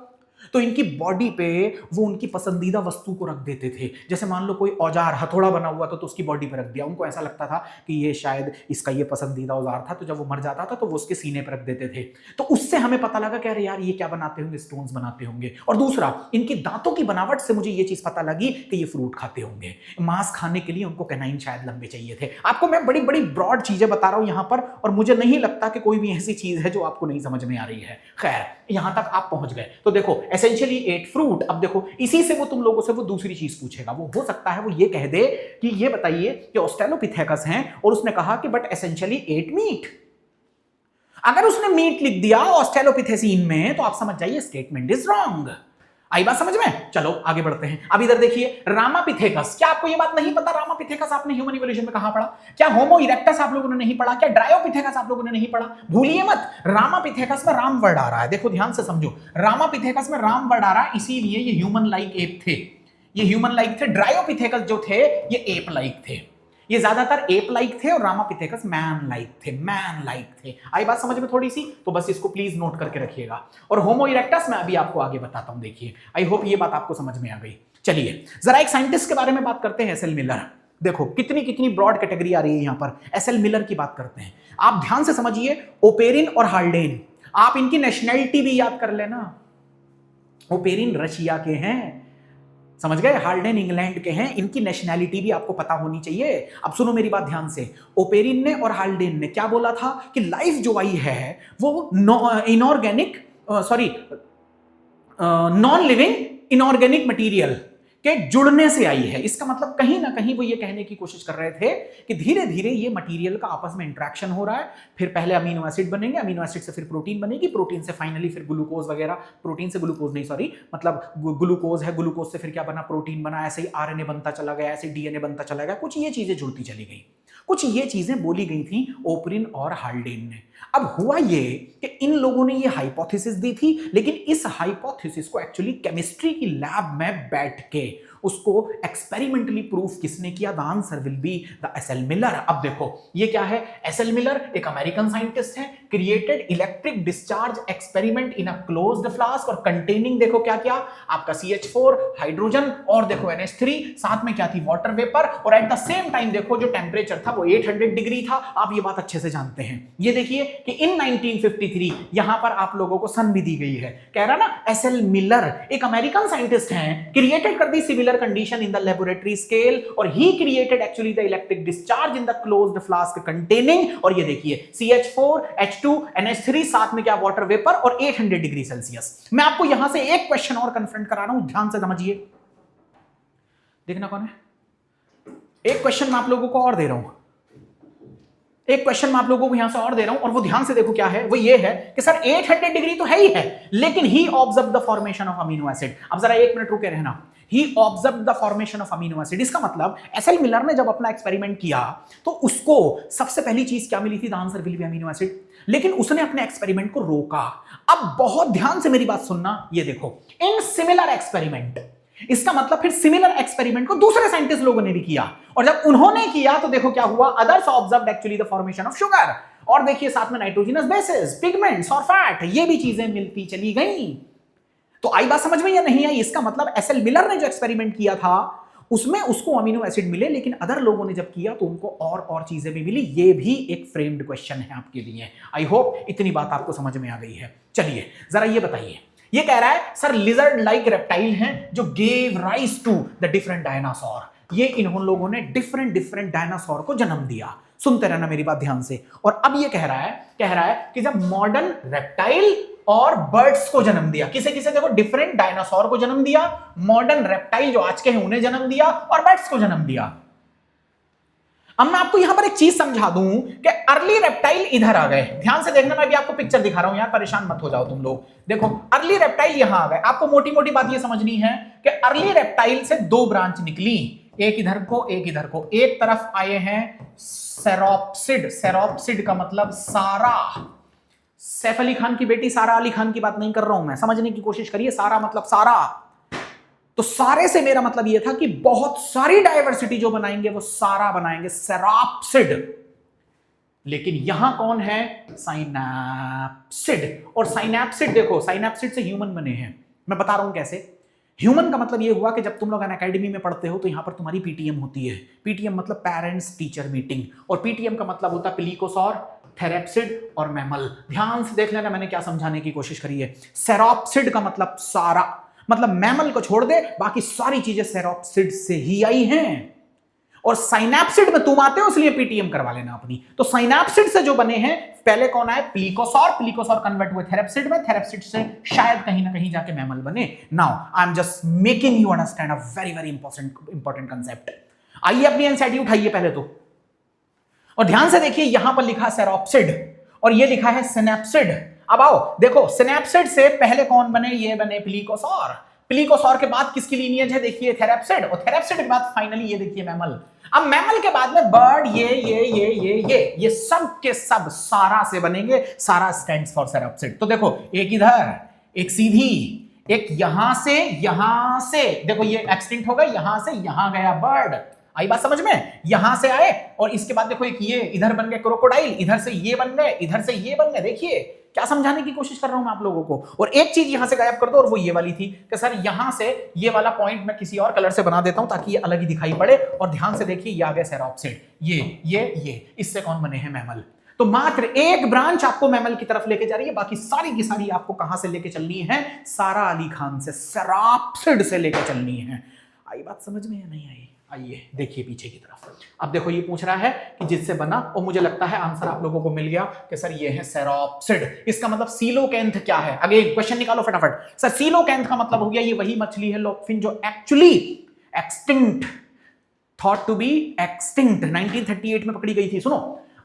तो इनकी बॉडी पे वो उनकी पसंदीदा वस्तु को रख देते थे। जैसे मान लो कोई औजार हथौड़ा बना हुआ था तो उसकी बॉडी पे रख दिया, उनको ऐसा लगता था कि ये शायद इसका ये पसंदीदा औजार था, तो जब वो मर जाता था तो वो उसके सीने पे रख देते थे। तो उससे हमें पता लगा कि अरे यार ये क्या बनाते होंगे, स्टोन्स बनाते होंगे। और दूसरा, इनकी दांतों की बनावट से मुझे ये चीज पता लगी कि ये फ्रूट खाते होंगे। मांस खाने के लिए उनको कैनाइन शायद लंबे चाहिए थे। आपको मैं बड़ी बड़ी ब्रॉड चीजें बता रहा हूं यहां पर, और मुझे नहीं लगता कि कोई भी ऐसी चीज है जो आपको नहीं समझ में आ रही है। खैर यहां तक आप पहुंच गए। तो देखो एसेंशियली एट फ्रूट। अब देखो इसी से वो तुम लोगों से वो दूसरी चीज पूछेगा। वो हो सकता है वो ये कह दे कि ये बताइए कि ऑस्ट्रेलोपिथेकस हैं और उसने कहा कि बट एसेंशियली एट मीट। अगर उसने मीट लिख दिया ऑस्ट्रेलोपिथेसीन में तो आप समझ जाइए स्टेटमेंट इज रॉन्ग। आई बात समझ में? चलो आगे बढ़ते हैं। अब इधर देखिए रामापिथेकस। क्या आपको ये बात नहीं पता? रामापिथेकस आपने ह्यूमन इवोल्यूशन में कहां पढ़ा? क्या होमो इरेक्टस आप लोगों ने नहीं पढ़ा? क्या ड्रायोपिथेकस आप लोगों ने नहीं पढ़ा? भूलिए मत, रामापिथेकस में राम वर्ड आ रहा है। देखो ध्यान से समझो, रामापिथेकस में राम वर्ड आ रहा है, इसीलिए ये ह्यूमन लाइक एप थे। ये ह्यूमन लाइक थे। ड्रायोपिथेकस जो थे ये एप लाइक थे। ये ज्यादातर एप लाइक थे और रामापिथेकस मैन लाइक थे। मैन लाइक थे। आई बात समझ में थोड़ी सी? तो बस इसको प्लीज नोट करके रखिएगा। और होमो इरेक्टस मैं अभी आपको आगे बताता हूं। देखिए आई होप ये बात आपको समझ में आ गई। चलिए जरा एक साइंटिस्ट के बारे में बात करते हैं, एसएल मिलर। देखो कितनी कितनी ब्रॉड कैटेगरी आ रही है यहां पर। एसएल मिलर की बात करते हैं। आप ध्यान से समझिए, ओपेरिन और हाल्डेन, आप इनकी नेशनैलिटी भी याद कर लेना। ओपेरिन रशिया के हैं, समझ गए? हाल्डेन इंग्लैंड के हैं। इनकी नेशनैलिटी भी आपको पता होनी चाहिए। अब सुनो मेरी बात ध्यान से। ओपेरिन ने और हाल्डेन ने क्या बोला था कि लाइफ जो आई है वो inorganic, sorry non living inorganic material के जुड़ने से आई है। इसका मतलब कहीं ना कहीं वो ये कहने की कोशिश कर रहे थे कि धीरे धीरे ये मटेरियल का आपस में इंटरेक्शन हो रहा है, फिर पहले अमीनो एसिड बनेंगे, अमीनो एसिड से फिर प्रोटीन बनेगी, प्रोटीन से फाइनली फिर ग्लूकोज वगैरह, प्रोटीन से ग्लूकोज नहीं सॉरी, मतलब ग्लूकोज है, ग्लूकोज से फिर क्या बना, प्रोटीन बना, ऐसे ही आरएनए बनता चला गया, ऐसे डीएनए बनता चला गया। कुछ ये चीजें जुड़ती चली गई, कुछ ये चीजें बोली गई थी ओपरिन और हाल्डेन ने। अब हुआ ये कि इन लोगों ने ये हाइपोथेसिस दी थी, लेकिन इस हाइपोथेसिस को एक्चुअली केमिस्ट्री की लैब में बैठ के उसको एक्सपेरिमेंटली प्रूफ किसने किया? The answer will be the S L Miller. अब देखो ये क्या है? एसएल मिलर एक अमेरिकन साइंटिस्ट है, created electric discharge experiment in a closed flask और कंटेनिंग देखो क्या क्या आपका CH4 हाइड्रोजन और देखो NH3, साथ में क्या थी? वाटर वेपर, और एट द सेम टाइम देखो जो टेम्परेचर था वो 800 डिग्री था। आप ये बात अच्छे से जानते हैं। ये देखिए कि इन 1953 यहां पर आप लोगों को सन भी दी गई है। कह रहा ना एसएल मिलर एक अमेरिकन साइंटिस्ट हैं, क्रिएटेड कर दी similar condition in the laboratory scale और he created actually the electric discharge in the closed flask containing, और ये देखिए CH4 H2 NH3 साथ में क्या? वाटर वेपर और 800 डिग्री सेल्सियस। मैं आपको यहां से एक क्वेश्चन और कंफ्रंट करा रहा हूं, ध्यान से समझिए। देखना कौन है? एक क्वेश्चन मैं आप लोगों को और दे रहा हूं, एक क्वेश्चन मैं आप लोगों को यहां से और दे रहा हूं, और वो ध्यान से देखो क्या है। वो ये है कि सर 800 डिग्री तो है ही है, लेकिन he observe the formation of amino acid. अब जरा एक मिनट रुके रहना। He observe the formation of amino acid, इसका मतलब एसएल मिलर ने जब अपना एक्सपेरिमेंट किया तो उसको सबसे पहली चीज क्या मिली थी? The answer will B amino acid. लेकिन उसने अपने एक्सपेरिमेंट को रोका। अब बहुत ध्यान से मेरी बात सुनना, ये देखो इन सिमिलर एक्सपेरिमेंट, इसका मतलब फिर सिमिलर एक्सपेरिमेंट को दूसरे साइंटिस्ट लोगों ने भी किया, और जब उन्होंने किया तो देखो क्या हुआ? Others observed actually the formation of sugar, और देखिए साथ में नाइट्रोजनस बेसेस, पिगमेंट्स और फैट, ये भी चीजें मिलती चली गई। तो आई बात समझ में या नहीं आई? इसका मतलब एसएल मिलर ने जो एक्सपेरिमेंट किया था उसमें उसको अमीनो एसिड मिले, लेकिन अदर लोगों ने जब किया तो उनको और चीजें भी मिली। ये भी एक फ्रेम्ड क्वेश्चन है आपके लिए। आई होप इतनी बात आपको समझ में आ गई है। चलिए जरा ये बताइए, ये कह रहा है सर लिजर्ड लाइक रेप्टाइल हैं जो gave rise to the different dinosaur, ये इन्होंने लोगों ने डिफरेंट डायनासोर को जन्म दिया। सुनते रहना मेरी बात ध्यान से। और अब ये कह रहा है कि जब मॉडर्न रेप्टाइल और बर्ड्स को जन्म दिया, किसे किसे? देखो डिफरेंट डायनासोर को जन्म दिया, मॉडर्न रेप्टाइल जो आज के हैं उन्हें जन्म दिया, और बर्ड्स को जन्म दिया। अब मैं आपको यहां पर एक चीज समझा दूं कि अर्ली रेप्टाइल इधर आ गए। ध्यान से देखना, मैं भी आपको पिक्चर दिखा रहा हूं यार, परेशान मत हो जाओ तुम लोग। देखो अर्ली रेप्टाइल यहां आ गए। आपको मोटी मोटी बात ये समझनी है कि अर्ली रेप्टाइल से दो ब्रांच निकली, एक इधर को एक इधर को। एक तरफ आए हैं सेरोप्सिड, सेरोप्सिड का मतलब सारा। सैफ अली खान की बेटी सारा अली खान की बात नहीं कर रहा हूं मैं, समझने की कोशिश करिए। सारा मतलब सारा, तो सारे से मेरा मतलब यह था कि बहुत सारी डायवर्सिटी जो बनाएंगे वो सारा बनाएंगे, सेरोप्सिड। लेकिन यहां कौन है? साइनैप्सिड। और साइनैप्सिड देखो, साइनैप्सिड से ह्यूमन बने हैं। मैं बता रहा हूं कैसे। ह्यूमन का मतलब यह हुआ कि जब तुम लोग अनअकैडमी में पढ़ते हो तो यहां पर तुम्हारी पीटीएम होती है। पीटीएम मतलब पेरेंट्स टीचर मीटिंग, और पीटीएम का मतलब होता है प्लीकोसॉर, थेरेप्सिड और मैमल। ध्यान से देख लेना मैंने क्या समझाने की कोशिश करी है। सेरोप्सिड का मतलब सारा, मतलब मैमल को छोड़ दे बाकी सारी चीजें सेरोप्सिड से ही आई हैं। और साइनैप्सिड में तुम आते हो इसलिए पीटीएम करवा लेना अपनी। तो साइनैप्सिड से जो बने हैं, पहले कौन आए? प्लीकोसॉर, प्लीकोसॉर कन्वर्ट हुए थेरेप्सिड में, थेरेप्सिड से शायद कहीं ना कहीं जाके मैमल बने। Now I am just making you understand a very very important concept. आइए अपनी एनसीईआरटी उठाइए पहले तो, और ध्यान से देखिए यहां पर लिखा सेरोप्सिड और ये लिखा है सिनैप्सिड। अब आओ देखो, सिनैप्सिड से पहले कौन बने? ये बने प्लीकोसॉर। प्लीकोसॉर के बाद किसकी लीनियज है? देखिए थेरेप्सिड, और थेरेप्सिड के बाद फाइनली ये देखिए मैमल। अब मैमल के बाद में बर्ड, ये सब के सब सारा से बनेंगे। सारा स्टैंड्स फॉर सेरोप्सिड। तो देखो एक इधर, एक सीधी, एक यहां से देखो ये एक्सटिंक्ट हो गए, यहां से यहां गया बर्ड। आई बात समझ में? यहां से आए और इसके बाद देखो एक ये इधर बन गए क्रोकोडाइल, इधर से ये बन गए, इधर से ये बन गए। देखिए क्या समझाने की कोशिश कर रहा हूं मैं आप लोगों को। और एक चीज यहां से गायब कर दो, और वो ये वाली थी कि सर यहां से ये वाला पॉइंट मैं किसी और कलर से बना देता हूं ताकि ये अलग ही दिखाई पड़े। और ध्यान से देखिए ये आ गया सेरोप्सिड, ये इससे कौन बने हैं? मैमल। तो मात्र एक ब्रांच आपको मैमल की तरफ लेके जा रही है, बाकी सारी की सारी आपको कहां से लेके चलनी है? सारा अली खान से, सेरोप्सिड से लेके चलनी है। आई बात समझ में या नहीं आई? आइए देखिए पीछे की तरफ। अब देखो ये पूछ रहा है कि जिससे बना, और मुझे लगता है आंसर आप लोगों को मिल गया कि सर ये है सेरोप्सिड। इसका मतलब सीलोकैंथ क्या है? अगेन क्वेश्चन निकालो फटाफट। सर सीलोकैंथ का मतलब हो गया ये वही मछली है लोबफिन जो actually extinct, thought to be extinct 1938 में पकड़ी गई थी। सुनो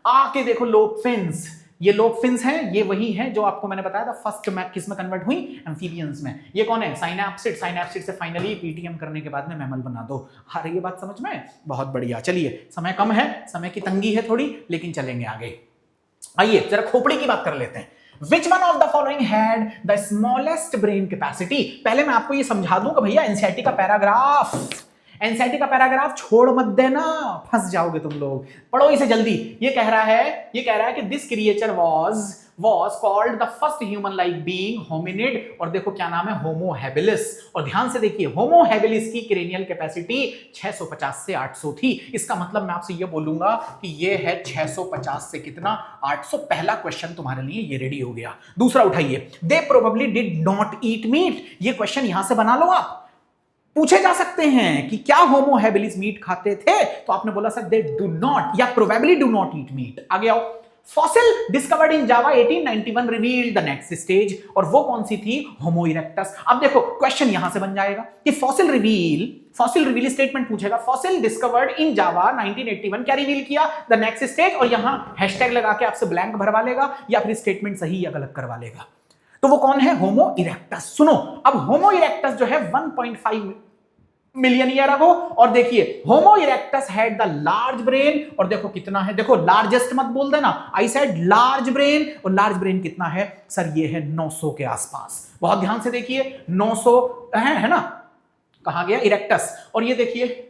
आके देखो लोबफिन्स, ये लोबफिन्स हैं, ये वही हैं जो आपको मैंने बताया था फर्स्ट में किस में कन्वर्ट हुई? एम्फीबियंस में। ये कौन है? साइनैप्सिड। साइनैप्सिड से फाइनली पीटीएम करने के बाद में मैमल बना दो। हर ये बात समझ में? बहुत बढ़िया। चलिए समय कम है, समय की तंगी है थोड़ी, लेकिन चलेंगे आगे। आइए जरा खोपड़ी की बात कर लेते हैं। Which one of the following had the smallest brain capacity? पहले मैं आपको ये समझा दूं कि भैया एनसीईआरटी का पैराग्राफ एनसीईआरटी का पैराग्राफ छोड़ मत देना, फंस जाओगे तुम लोग, पढ़ो इसे जल्दी। ये कह रहा है कि this creature was called the first human like being hominid, और देखो क्या नाम है, होमो हैबिलिस। और ध्यान से देखिए, होमो हैबिलिस की क्रेनियल कैपेसिटी 650 से 800 थी। इसका मतलब मैं आपसे ये बोलूंगा कि ये है 650 से कितना, 800। पहला क्वेश्चन तुम्हारे लिए ये रेडी हो गया। दूसरा उठाइए, they probably did not eat meat. ये क्वेश्चन यहां से बना लो आप, पूछे जा सकते हैं कि क्या होमो हैबिलिस मीट खाते थे, तो आपने बोला सर दे डू नॉट या probably do not eat meat. आगे आओ, fossil discovered in Java 1891 revealed the next stage, और वो कौन सी थी, होमो इरेक्टस। अब देखो क्वेश्चन यहां से बन जाएगा कि फॉसिल रिवील स्टेटमेंट पूछेगा, फॉसिल डिस्कवर्ड इन जावा 1981, क्या रिवील किया, द नेक्स्ट स्टेज, और यहां हैशटैग लगा के आपसे ब्लैंक भरवा लेगा या फिर स्टेटमेंट सही या गलत करवा लेगा। तो वो कौन है, होमो इरेक्टस। सुनो, अब होमो इरेक्टस जो है 1.5 मिलियन ईयर अगो, और देखिए homo erectus had the large brain, और देखो कितना है, देखो लार्जेस्ट मत बोल देना, आई सेड लार्ज ब्रेन, और लार्ज ब्रेन कितना है सर, ये है 900 के आसपास। बहुत ध्यान से देखिए, 900 है ना, कहां गया इरेक्टस, और ये देखिए,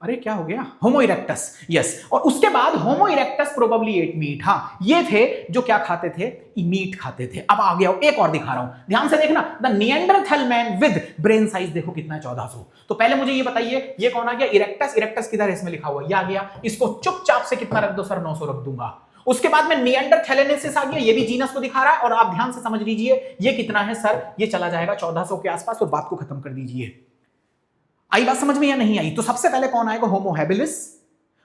अरे क्या हो गया, होमो इरेक्टस, यस। और उसके बाद होमो इरेक्टस प्रोबेबली एट मीट, हाँ ये थे जो क्या खाते थे, मीट खाते थे। अब आ गया एक और दिखा रहा हूं, ध्यान से देखना, the Neanderthal man with brain size देखो कितना है, 1400। तो पहले मुझे ये बताइए, ये कौन आ गया, इरेक्टस। इरेक्टस किधर है, इसमें लिखा हुआ, ये आ गया, इसको चुपचाप से कितना रख दो सर, 900 रख दूंगा। उसके बाद में निएंडरथैलेनेसिस आ गया, ये भी जीनस को दिखा रहा है, और आप ध्यान से समझ लीजिए ये कितना है सर, ये चला जाएगा 1400 के आसपास, और बात को खत्म कर दीजिए। आई बात समझ में या नहीं आई? तो सबसे पहले कौन आएगा, होमो हैबिलिस,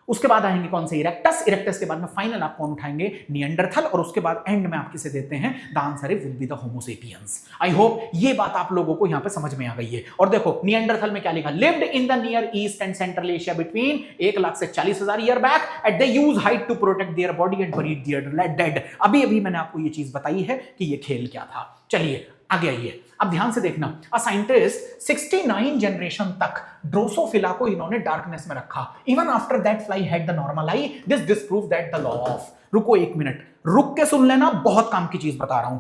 उसके बाद आएंगे कौन से, इरेक्टस, इरेक्टस के बाद में फाइनल आप कौन उठाएंगे, निएंडरथल, और उसके बाद एंड में आप किसे देते हैं, the answer will be the homo sapiens. I hope ये बात आप लोगों को यहां पे समझ में आ गई है। और देखो निएंडरथल में क्या लिखा, lived in the Near East and Central Asia between 1 lakh से 40,000 year back, at they use hide to protect their body and buried their dead. अभी अभी मैंने आपको ये चीज बताई है कि ये खेल क्या था। चलिए आगे आइए, अब ध्यान से देखना, अ साइंटिस्ट 69 जनरेशन तक ड्रोसोफिला को इन्होंने डार्कनेस में रखा। Even after that fly had the normal I, this disprove that the law of. रुको एक मिनट, रुक के सुन लेना, बहुत काम की चीज बता रहा हूं।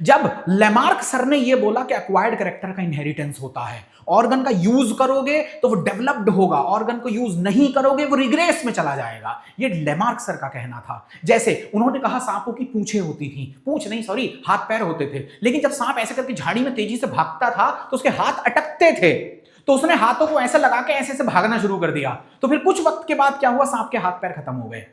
जब लेमार्क सर ने यह बोला कि एक्वायर्ड कैरेक्टर का इनहेरिटेंस होता है, ऑर्गन का यूज करोगे तो वो डेवलप्ड होगा, ऑर्गन को यूज नहीं करोगे वो रिग्रेस में चला जाएगा, ये लेमार्क सर का कहना था। जैसे उन्होंने कहा सांपों की पूंछें होती थी, पूंछ नहीं सॉरी हाथ पैर होते थे, लेकिन जब सांप ऐसे करके झाड़ी में तेजी से भागता था तो उसके हाथ अटकते थे, तो उसने हाथों को ऐसे लगा के ऐसे भागना शुरू कर दिया, तो फिर कुछ वक्त के बाद क्या हुआ, सांप के हाथ पैर खत्म हो गए।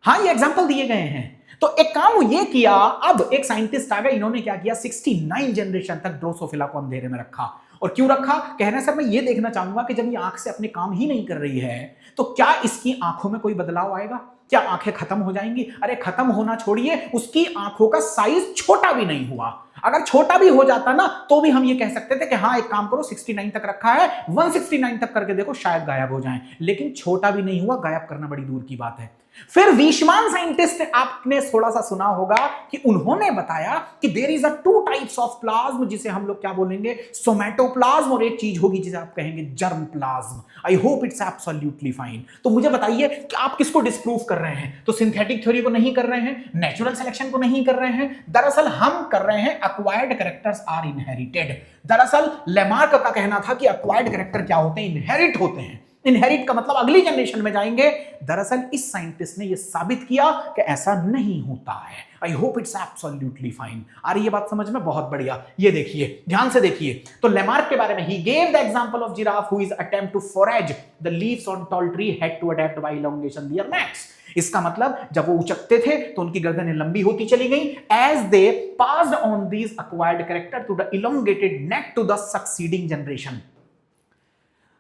हाँ ये एग्जाम्पल दिए गए हैं। तो एक काम ये किया, अब एक साइंटिस्ट आ गए, इन्होंने क्या किया, 69 जनरेशन तक ड्रोसोफिला को अंधेरे में रखा। और क्यों रखा, कह रहे हैं सर मैं ये देखना चाहूंगा कि जब ये आंख से अपने काम ही नहीं कर रही है तो क्या इसकी आंखों में कोई बदलाव आएगा, क्या आंखें खत्म हो जाएंगी। अरे खत्म होना छोड़िए, उसकी आंखों का साइज छोटा भी नहीं हुआ। अगर छोटा भी हो जाता ना तो भी हम ये कह सकते थे कि हाँ एक काम करो 69 तक रखा है, 169 तक करके देखो शायद गायब हो जाएं, लेकिन छोटा भी नहीं हुआ, गायब करना बड़ी दूर की बात है। फिर वीशमान साइंटिस्ट, आपने थोड़ा सा सुना होगा कि उन्होंने बताया कि there is a 2 types of plasm, जिसे हम लोग क्या बोलेंगे, सोमैटोप्लाज्म, और एक चीज होगी जिसे आप कहेंगे germ plasm. I hope it's absolutely fine. तो मुझे बताइए कि आप किसको डिस्प्रूव कर रहे हैं, तो सिंथेटिक थ्योरी को नहीं कर रहे हैं, नेचुरल सिलेक्शन को नहीं कर रहे हैं, दरअसल हम कर रहे हैं एक्वायर्ड कैरेक्टर्स आर इनहेरिटेड। दरअसल लेमार्क का कहना था कि एक्वायर्ड कैरेक्टर क्या होते हैं, इनहेरिट होते हैं। इनहेरिट का मतलब अगली जनरेशन में जाएंगे। दरअसल इस साइंटिस्ट ने यह साबित किया कि ऐसा नहीं होता है। I hope it's absolutely fine. आ रही है बात समझ में, बहुत बढ़िया। ये देखिए ध्यान से देखिए, तो लेमार्क के बारे में, he gave the example of giraffe who is attempt to forage the leaves on tall tree had to adapt by elongation their necks. इसका मतलब जब वो उचकते थे तो उनकी गर्दनें लंबी होती चली गई, as they passed on these acquired character to the elongated neck to the succeeding generation.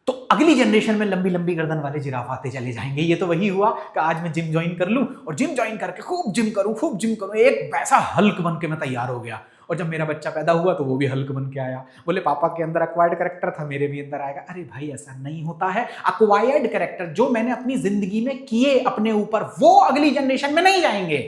तो अगली जनरेशन में लंबी लंबी गर्दन वाले जिराफ आते चले जाएंगे। ये तो वही हुआ कि आज मैं जिम ज्वाइन कर लूं और जिम ज्वाइन करके खूब जिम करूं, एक वैसा हल्क बन के मैं तैयार हो गया। और जब मेरा बच्चा पैदा हुआ तो वो भी हल्क बन के आया। बोले पापा के अंदर एक्वायर्ड कैरेक्टर था, मेरे भी अंदर आएगा। अरे भाई ऐसा नहीं होता है। एक्वायर्ड कैरेक्टर जो मैंने अपनी जिंदगी में किए अपने ऊपर, वो अगली जनरेशन में नहीं जाएंगे।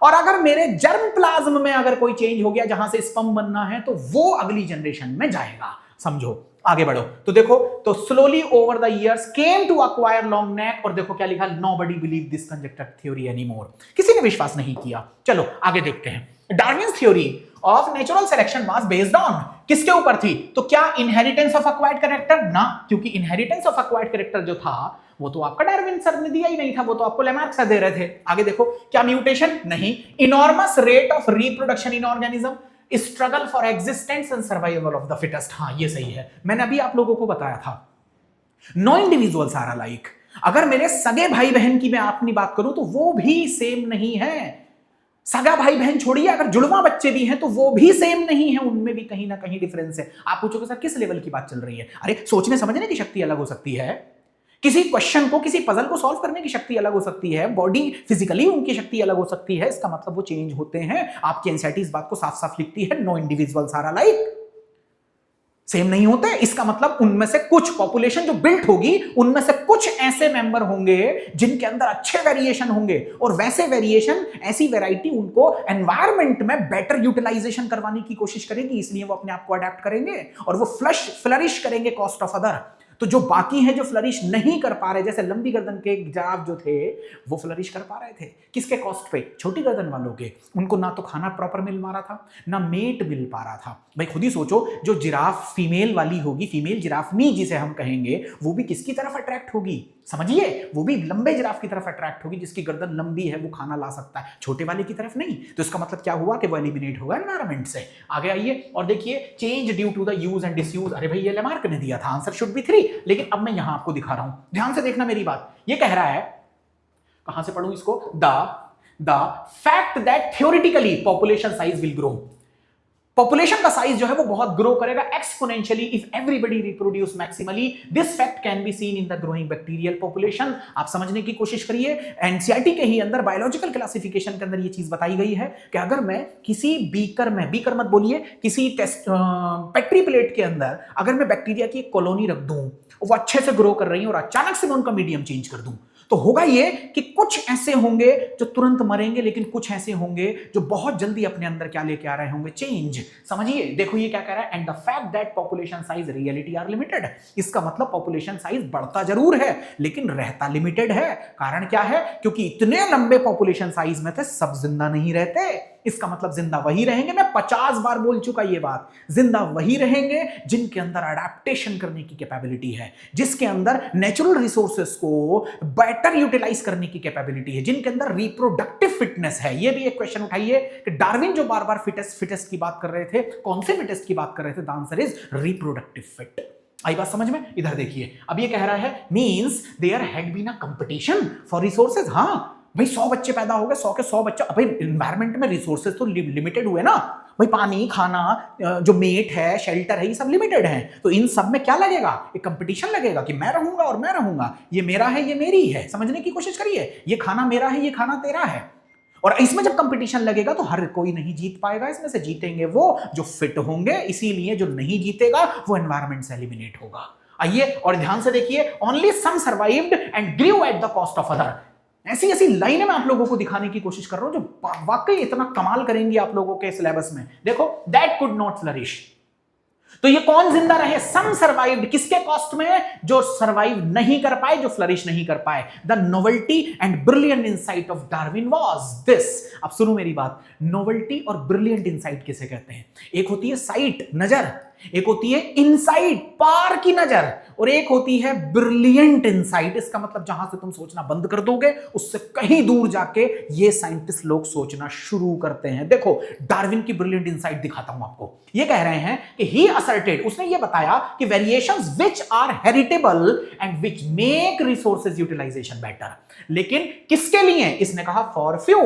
और अगर मेरे जर्म प्लाज्म में अगर कोई चेंज हो गया जहां से स्पर्म बनना है तो वो अगली जनरेशन में जाएगा। समझो, आगे बढ़ो। तो देखो, तो slowly over the years came to acquire long neck, और देखो क्या लिखा, nobody believe this conjecture theory anymore. किसी ने विश्वास नहीं किया। चलो आगे देखते हैं। Darwin's theory of natural selection was based on किसके ऊपर थी? तो क्या इनहेरिटेंस ऑफ एक्वायर्ड कैरेक्टर? ना, क्योंकि इनहेरिटेंस ऑफ एक्वायर्ड कैरेक्टर जो था वो तो आपका डार्विन सर ने दिया ही नहीं था, वो तो आपको लेमार्क सर दे रहे थे। आगे देखो, क्या म्यूटेशन? नहीं। Enormous rate of reproduction in organism, struggle for existence and survival of the fittest. हाँ, ये सही है, मैंने अभी आप लोगों को बताया था। No individuals are alike. अगर मेरे सगे भाई बहन की मैं अपनी बात करूं तो वो भी सेम नहीं है। सगा भाई बहन छोड़िए, अगर जुड़वा बच्चे भी हैं तो वो भी सेम नहीं है, उनमें भी कहीं ना कहीं डिफरेंस है। आप पूछोगे सर किस लेवल की बात चल रही है? अरे सोचने समझने की शक्ति अलग हो सकती है, किसी क्वेश्चन को, किसी पजल को सॉल्व करने की शक्ति अलग हो सकती है, बॉडी फिजिकली उनकी शक्ति अलग हो सकती है। इसका मतलब वो चेंज होते हैं। आपकी एनसीईआरटी इस बात को साफ साफ लिखती है, no individuals are alike, same नहीं होते। इसका मतलब उनमें से कुछ पॉपुलेशन जो बिल्ट होगी, उनमें से कुछ ऐसे मेंबर होंगे जिनके अंदर अच्छे वेरिएशन होंगे, और वैसे वेरिएशन, ऐसी वैरायटी उनको एनवायरमेंट में बेटर यूटिलाइजेशन करवाने की कोशिश करेगी, इसलिए वो अपने आप को अडेप्ट करेंगे और वो फ्लरिश करेंगे कॉस्ट ऑफ अदर। तो जो बाकी हैं, जो फ्लरिश नहीं कर पा रहे, जैसे लंबी गर्दन के जिराफ जो थे वो फ्लरिश कर पा रहे थे, किसके कॉस्ट पे? छोटी गर्दन वालों के। उनको ना तो खाना प्रॉपर मिल पा रहा था, ना मेट मिल पा रहा था। भाई खुद ही सोचो, जो जिराफ फीमेल वाली होगी, फीमेल जिराफनी जिसे हम कहेंगे, वो भी किसकी तरफ अट्रैक्ट होगी? समझिए, वो भी लंबे जिराफ की तरफ अट्रैक्ट होगी, जिसकी गर्दन लंबी है, वो खाना ला सकता है, छोटे वाले की तरफ नहीं। तो इसका मतलब क्या हुआ कि वो एलिमिनेट होगा एनवायरमेंट से। आगे आइए और देखिए, change due to the use and disuse. अरे भाई ये लेमार्क ने दिया था, आंसर शुड बी 3, लेकिन अब मैं यहां आपको दिखा रहा हूं, ध्यान से देखना मेरी बात। ये कह रहा है, कहां से पढ़ूं इसको? The fact that theoretically population size will grow. Population का साइज जो है वो बहुत ग्रो करेगा exponentially if everybody reproduce maximally. This fact can be seen in the growing bacterial population. आप समझने की कोशिश करिए, एनसीईआरटी के ही अंदर बायोलॉजिकल क्लासिफिकेशन के अंदर ये चीज बताई गई है कि अगर मैं किसी बीकर में, बीकर मत बोलिए, किसी पेट्री प्लेट के अंदर अगर मैं बैक्टीरिया की एक कॉलोनी रख दूं, वो अच्छे से ग्रो कर रही है, और अचानक से मैं उनका मीडियम चेंज कर दूं, तो होगा ये कि कुछ ऐसे होंगे जो तुरंत मरेंगे, लेकिन कुछ ऐसे होंगे जो बहुत जल्दी अपने अंदर क्या लेके आ रहे होंगे? चेंज। समझिए, देखो ये क्या कह रहा है, and the fact that population size reality are limited. इसका मतलब पॉपुलेशन साइज बढ़ता जरूर है लेकिन रहता लिमिटेड है। कारण क्या है? क्योंकि इतने लंबे पॉपुलेशन साइज में थे, सब जिंदा नहीं रहते। इसका मतलब जिंदा वही रहेंगे, मैं 50 बार बोल चुका ये बात, जिंदा वही रहेंगे जिनके अंदर अडेप्टेशन करने की कैपेबिलिटी है, जिसके अंदर नेचुरल रिसोर्सेस को बेटर यूटिलाइज करने की कैपेबिलिटी है, जिनके अंदर रिप्रोडक्टिव फिटनेस है। ये भी एक क्वेश्चन उठाइए कि डार्विन जो बार बार फिटेस्ट की बात कर रहे थे, कौन से फिटेस्ट की बात कर रहे थे? The answer is reproductive fit. आई बात समझ में? इधर देखिए, अब ये कह रहा है means there had been a competition for resources. हाँ भाई, 100 बच्चे पैदा हो गए, 100 के 100 बच्चे। भाई एनवायरमेंट में रिसोर्सेज तो लिमिटेड हुए ना भाई, पानी, खाना, जो मेट है, शेल्टर है, ये सब लिमिटेड है। तो इन सब में क्या लगेगा? एक कंपटीशन लगेगा कि मैं रहूंगा और मैं रहूंगा, ये मेरा है, ये मेरी है। समझने की कोशिश करिए, ये खाना मेरा है, ये खाना तेरा है। और इसमें जब कंपटीशन लगेगा तो हर कोई नहीं जीत पाएगा, इसमें से जीतेंगे वो जो फिट होंगे, इसीलिए जो नहीं जीतेगा वो एनवायरमेंट से एलिमिनेट होगा। आइए और ध्यान से देखिए, only some survived and grew at the cost of other. ऐसी ऐसी लाइनें मैं आप लोगों को दिखाने की कोशिश कर रहा हूं जो वाकई इतना कमाल करेंगी आप लोगों के सिलेबस में। देखो, दैट कुड नॉट फ्लरिश, तो ये कौन जिंदा रहे? सम सर्वाइव्ड, किसके कॉस्ट में? जो सर्वाइव नहीं कर पाए, जो फ्लरिश नहीं कर पाए। The novelty and brilliant insight of Darwin was this. अब सुनो मेरी बात, नोवेल्टी और ब्रिलियंट इनसाइट किसे कहते हैं? एक होती है साइट, नजर, एक होती है इनसाइट, पार की नजर, और एक होती है ब्रिलियंट इनसाइट। इसका मतलब जहां से तुम सोचना बंद कर दोगे, उससे कहीं दूर जाके ये साइंटिस्ट लोग सोचना शुरू करते हैं। देखो, डार्विन की ब्रिलियंट इनसाइट दिखाता हूं आपको। ये कह रहे हैं कि ही असर्टेड, उसने ये बताया कि variations which are heritable and which make resources utilization better. लेकिन किसके लिए? इसने कहा फॉर फ्यू।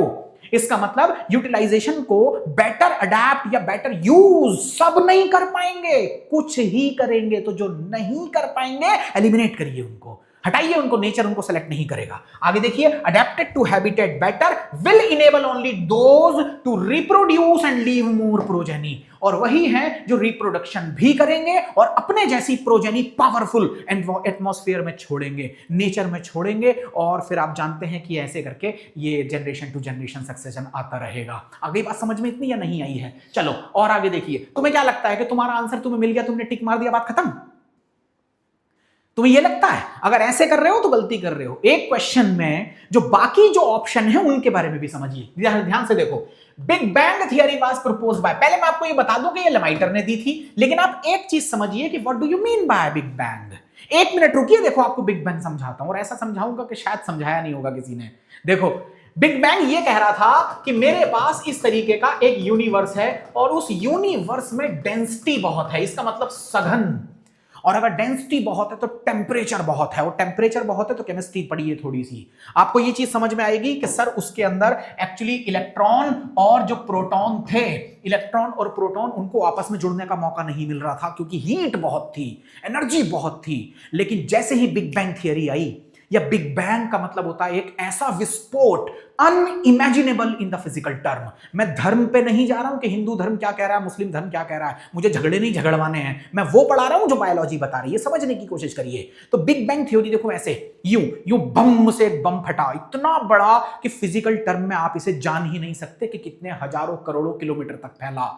इसका मतलब यूटिलाइजेशन को बेटर अडेप्ट या बेटर यूज सब नहीं कर पाएंगे, कुछ ही करेंगे। तो जो नहीं कर पाएंगे एलिमिनेट करिए उनको, हटाइए उनको, नेचर उनको सेलेक्ट नहीं करेगा। आगे देखिए, adapted to habitat better will enable only those to reproduce and leave more progeny. और वही हैं जो रिप्रोडक्शन भी करेंगे और अपने जैसी प्रोजेनी पावरफुल एटमॉस्फेयर में छोड़ेंगे, नेचर में छोड़ेंगे, और फिर आप जानते हैं कि ऐसे करके ये जनरेशन टू जनरेशन सक्सेशन आता रहेगा। आगे बात समझ में इतनी या नहीं आई है? चलो और आगे देखिए, तुम्हें क्या लगता है कि तुम्हारा आंसर तुम्हें मिल गया, तुमने टिक मार दिया, बात खत्म? तुम्हें यह लगता है? अगर ऐसे कर रहे हो तो गलती कर रहे हो। एक क्वेश्चन में जो बाकी जो ऑप्शन है उनके बारे में भी समझिए, ध्यान से देखो। Big bang theory was proposed by, पहले मैं आपको ये बता दूं कि ये लेमाइटर ने दी थी, लेकिन आप एक चीज समझिए कि what do you mean by big bang. एक मिनट रुकिए, देखो आपको बिग बैंग समझाता हूं, और ऐसा समझाऊंगा कि शायद समझाया नहीं होगा किसी ने। देखो बिग बैंग ये कह रहा था कि मेरे पास इस तरीके का एक यूनिवर्स है और उस यूनिवर्स में डेंसिटी बहुत है, इसका मतलब सघन, और अगर डेंसिटी बहुत है तो टेम्परेचर बहुत है, और टेम्परेचर बहुत है तो केमिस्ट्री पढ़िए थोड़ी सी, आपको ये चीज समझ में आएगी कि सर उसके अंदर एक्चुअली इलेक्ट्रॉन और जो प्रोटॉन थे, इलेक्ट्रॉन और प्रोटॉन उनको आपस में जुड़ने का मौका नहीं मिल रहा था क्योंकि हीट बहुत थी, एनर्जी बहुत थी। लेकिन जैसे ही बिग बैंग थियरी आई, या बिग बैंग का मतलब होता है एक ऐसा विस्फोट unimaginable in the physical term. मैं धर्म पे नहीं जा रहा हूं कि हिंदू धर्म क्या कह रहा है, मुस्लिम धर्म क्या कह रहा है, मुझे झगड़े नहीं झगड़वाने हैं, मैं वो पढ़ा रहा हूं जो बायोलॉजी बता रही है, समझने की कोशिश करिए। तो बिग बैंग थ्योरी देखो ऐसे, यूं यूं बम से बम फटा, इतना बड़ा कि फिजिकल टर्म में आप इसे जान ही नहीं सकते कि कितने हजारों करोड़ों किलोमीटर तक फैला।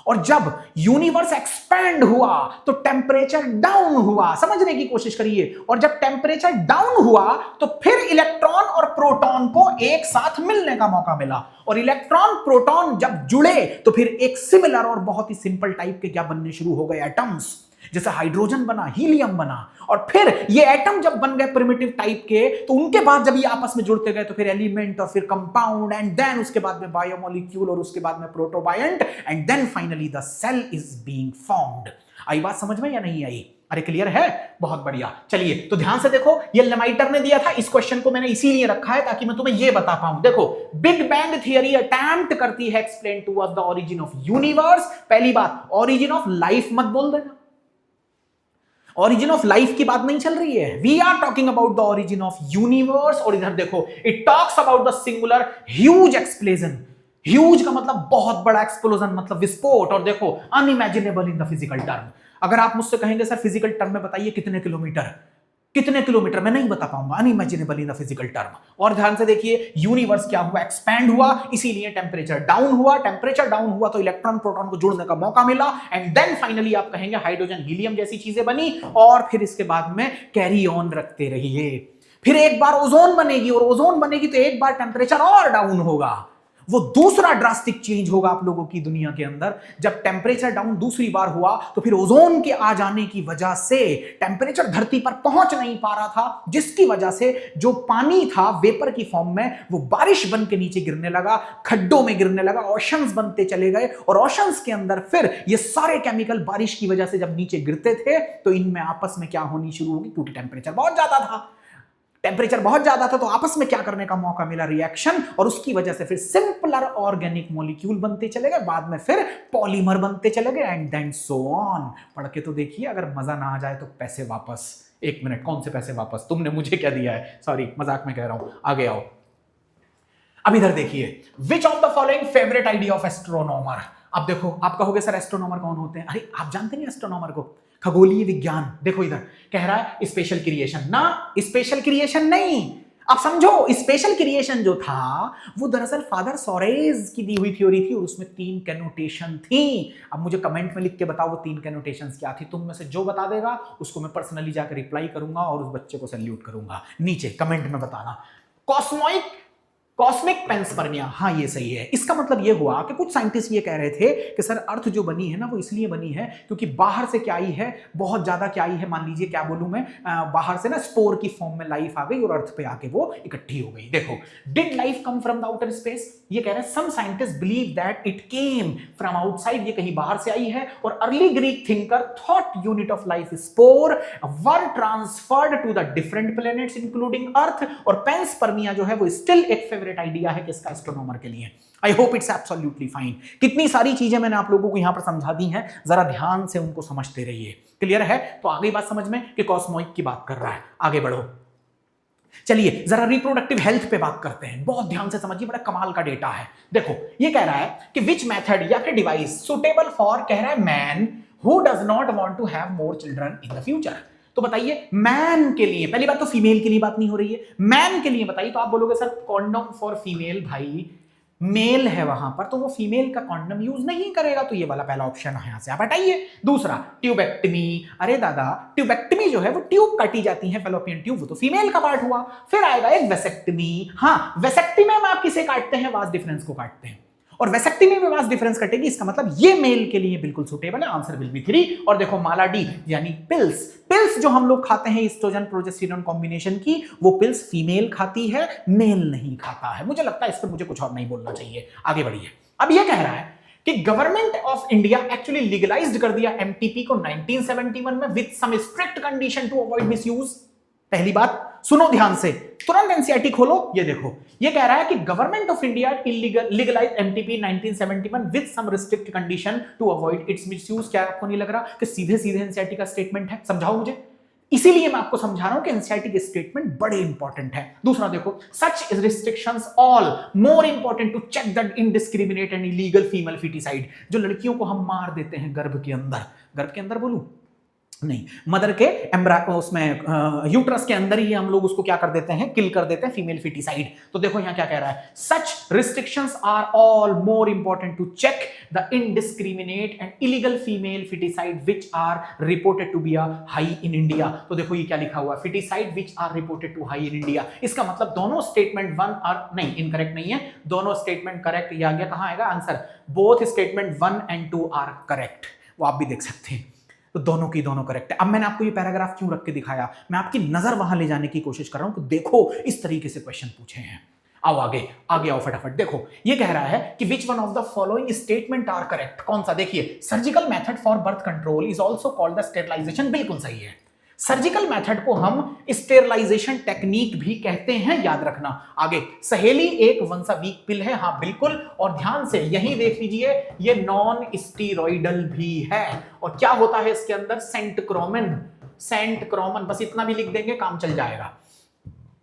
और जब यूनिवर्स एक्सपैंड हुआ तो टेम्परेचर डाउन हुआ, समझने की कोशिश करिए, और जब टेम्परेचर डाउन हुआ तो फिर इलेक्ट्रॉन और प्रोटॉन को एक साथ मिलने का मौका मिला, और इलेक्ट्रॉन प्रोटॉन जब जुड़े तो फिर एक सिमिलर और बहुत ही सिंपल टाइप के क्या बनने शुरू हो गए, एटम्स, जैसे हाइड्रोजन बना, हीलियम बना, और फिर ये एटम जब बन गए प्रिमिटिव टाइप के, तो उनके बाद जब ये आपस में जुड़ते गए तो फिर एलिमेंट, और फिर कंपाउंड, एंड देन उसके बाद में बायोमोलिक्यूल, और उसके बाद में protobiont, and then finally the cell is being formed. आई बात समझ में या नहीं आई? अरे क्लियर है? बहुत बढ़िया। चलिए तो ध्यान से देखो, ये लेमाइटर ने दिया था, इस क्वेश्चन को मैंने इसीलिए रखा है ताकि मैं तुम्हें ये बता पाऊं। देखो बिग बैंग थियरी अटेम्प्ट करती है explain to us the origin of universe. पहली बात, ओरिजिन ऑफ लाइफ मत बोल देना, ओरिजिन ऑफ लाइफ की बात नहीं चल रही है, we are talking about the origin of universe. और इधर देखो, it talks about the singular huge explosion, huge का मतलब बहुत बड़ा, एक्सप्लोजन मतलब विस्फोट, और देखो unimaginable in the physical term. अगर आप मुझसे कहेंगे सर फिजिकल टर्म में बताइए कितने किलोमीटर, कितने किलोमीटर, मैं नहीं बता पाऊंगा, unimaginable in the physical term. और ध्यान से देखिए, यूनिवर्स क्या हुआ, एक्सपैंड हुआ, इसीलिए टेम्परेचर डाउन हुआ, टेम्परेचर डाउन हुआ तो इलेक्ट्रॉन प्रोटॉन को जुड़ने का मौका मिला, एंड देन फाइनली आप कहेंगे हाइड्रोजन हीलियम जैसी चीजें बनी, और फिर इसके बाद में कैरी ऑन रखते रहिए। फिर एक बार ओजोन बनेगी, और ओजोन बनेगी तो एक बार टेम्परेचर और डाउन होगा, वो दूसरा ड्रास्टिक चेंज होगा आप लोगों की दुनिया के अंदर। जब टेम्परेचर डाउन दूसरी बार हुआ तो फिर ओजोन के आ जाने की वजह से टेम्परेचर धरती पर पहुंच नहीं पा रहा था, जिसकी वजह से जो पानी था वेपर की फॉर्म में वो बारिश बन के नीचे गिरने लगा, खड्डों में गिरने लगा, ओशंस बनते चले गए, और ओशंस के अंदर फिर ये सारे केमिकल बारिश की वजह से जब नीचे गिरते थे तो इनमें आपस में क्या होनी शुरू होगी, क्योंकि टेम्परेचर बहुत ज्यादा था, टेम्परेचर बहुत ज्यादा था तो आपस में क्या करने का मौका मिला, रिएक्शन, और उसकी वजह से फिर सिंपलर ऑर्गेनिक मॉलिक्यूल बनते चले गए, बाद में फिर पॉलीमर बनते चले गए, एंड देन सो ऑन। पढ़ के तो देखिए, अगर मजा ना आ जाए तो पैसे वापस। एक मिनट, कौन से पैसे वापस? तुमने मुझे क्या दिया है, सॉरी मजाक में कह रहा हूं, आगे आओ। अब इधर देखिए, which of the following favourite idea of astronomer. अब देखो, आप कहोगे सर एस्ट्रोनॉमर कौन होते हैं, अरे आप जानते नहीं एस्ट्रोनॉमर को, खगोलीय विज्ञान। देखो इधर कह रहा है स्पेशल क्रिएशन, ना स्पेशल क्रिएशन नहीं, आप समझो, स्पेशल क्रिएशन जो था वो दरअसल फादर सोरेज की दी हुई थ्योरी थी, और उसमें 3 कैनोटेशन थी। अब मुझे कमेंट में लिख के बताओ वो 3 कैनोटेशंस क्या थी, तुम में से जो बता देगा उसको मैं पर्सनली जाकर रिप्लाई करूंगा और उस बच्चे को सैल्यूट करूंगा, नीचे कमेंट में बताना। कॉस्मिक पेंसपर्मिया, हाँ ये सही है। इसका मतलब ये हुआ कि कुछ साइंटिस्ट ये कह रहे थे कि सर अर्थ जो बनी है ना वो इसलिए बनी है क्योंकि बाहर से क्या आई है, बहुत ज्यादा क्या आई है, मान लीजिए क्या बोलूं मैं, बाहर से ना स्पोर की फॉर्म में लाइफ आ गई और अर्थ पे आके वो इकट्ठी हो गई। देखो, did life come from the outer space, ये कह रहे हैं some scientist believe that it came from outside, ये कहीं बाहर से आई है, और early Greek thinker thought unit of life spore were transferred to the different planets including earth, और पेंसपर्मिया जो है वो स्टिल एक फेवरेट आइडिया है किसका, एस्ट्रोनॉमर के लिए। आई होप इट्स एब्सोल्युटली फाइन। कितनी सारी चीजें मैंने आप लोगों को यहां पर समझा दी हैं, जरा ध्यान से उनको समझते रहिए। क्लियर है? तो आ गई बात समझ में कि कॉस्मोइक की बात कर रहा है। आगे बढ़ो, चलिए जरा रिप्रोडक्टिव हेल्थ पे बात करते हैं, बहुत ध्यान से समझिए, बड़ा कमाल का डेटा है। देखो ये कह रहा है कि विच मेथड या फिर डिवाइस सुटेबल फॉर, कह रहा है man who does not want to have more children in the future. तो बताइए मैन के लिए, पहली बात तो फीमेल के लिए बात नहीं हो रही है, मैन के लिए बताइए। तो आप बोलोगे सर कॉन्डोम फॉर फीमेल, भाई मेल है वहां पर तो वो फीमेल का कॉन्डोम यूज नहीं करेगा, तो ये वाला पहला ऑप्शन है, यहां से आप हटाइए। दूसरा ट्यूबेक्टमी, अरे दादा ट्यूबेक्टमी जो है वो ट्यूब काटी जाती है, फेलोपियन ट्यूब, वो तो फीमेल का पार्ट हुआ। फिर आएगा एक वेसेक्टमी, हाँ वेसेक्टमी में आप किसे काटते हैं, वास डिफरेंस को काटते हैं, और वेसेक्टमी में वास्ट डिफरेंस कटेगी, इसका मतलब ये मेल के लिए बिल्कुल सुटेबल है, आंसर विल बी 3। और देखो माला डी यानी पिल्स, पिल्स जो हम लोग खाते हैं ईस्ट्रोजन प्रोजेस्टेरोन कॉम्बिनेशन की, वो पिल्स फीमेल खाती है, मेल नहीं खाता है। मुझे लगता है इस पर मुझे कुछ और नहीं बोलना चाहिए, आगे बढ़िए। अब ये कह रहा है कि government of India actually legalized कर दिया एमटीपी को 1971 में with some strict condition to avoid misuse. पहली बात सुनो ध्यान से, तुरंत एनसीईआरटी खोलो, ये देखो ये कह रहा है कि government of India legalize MTP 1971 with some restrict condition to avoid its misuse. क्या आपको नहीं लग रहा कि सीधे सीधे एनसीईआरटी का स्टेटमेंट है? समझाओ मुझे, इसीलिए मैं आपको समझा रहा हूं कि एनसीईआरटी के स्टेटमेंट बड़े इंपॉर्टेंट है। दूसरा देखो, such restrictions all more important to check that indiscriminate and illegal female foeticide. जो लड़कियों को हम मार देते हैं गर्भ के अंदर बोलूं नहीं, मदर के उसमें यूट्रस के अंदर ही हम लोग उसको क्या कर देते हैं, किल कर देते हैं, फीमेल फीटिसाइड। तो देखो यहां क्या कह रहा है, such restrictions are all more important to check the indiscriminate and illegal female foeticide which are reported to be high in India. तो देखो ये क्या लिखा हुआ है, foeticide which are reported to high in India. इसका मतलब दोनों स्टेटमेंट वन आर नहीं, इनकरेक्ट नहीं है, दोनों स्टेटमेंट करेक्ट। ये आ गया, कहां आएगा answer, both statement 1 and 2 are correct. वो आप भी देख सकते हैं, तो दोनों की दोनों करेक्ट है। अब मैंने आपको ये पैराग्राफ क्यों रख के दिखाया, मैं आपकी नजर वहां ले जाने की कोशिश कर रहा हूं कि देखो इस तरीके से क्वेश्चन पूछे हैं। आओ आगे आओ फटाफट। देखो ये कह रहा है कि which one of the following statement are correct. कौन सा, देखिए, surgical method for birth control is also called the sterilization, बिल्कुल सही है। सर्जिकल मेथड को हम स्टेरिलाइजेशन टेक्निक भी कहते हैं, याद रखना। आगे, सहेली एक वंसा वीक पिल है, हाँ बिल्कुल। और ध्यान से यही देख लीजिए, ये नॉन स्टीरॉइडल भी है। और क्या होता है इसके अंदर, सेंट क्रोमन, बस इतना भी लिख देंगे काम चल जाएगा।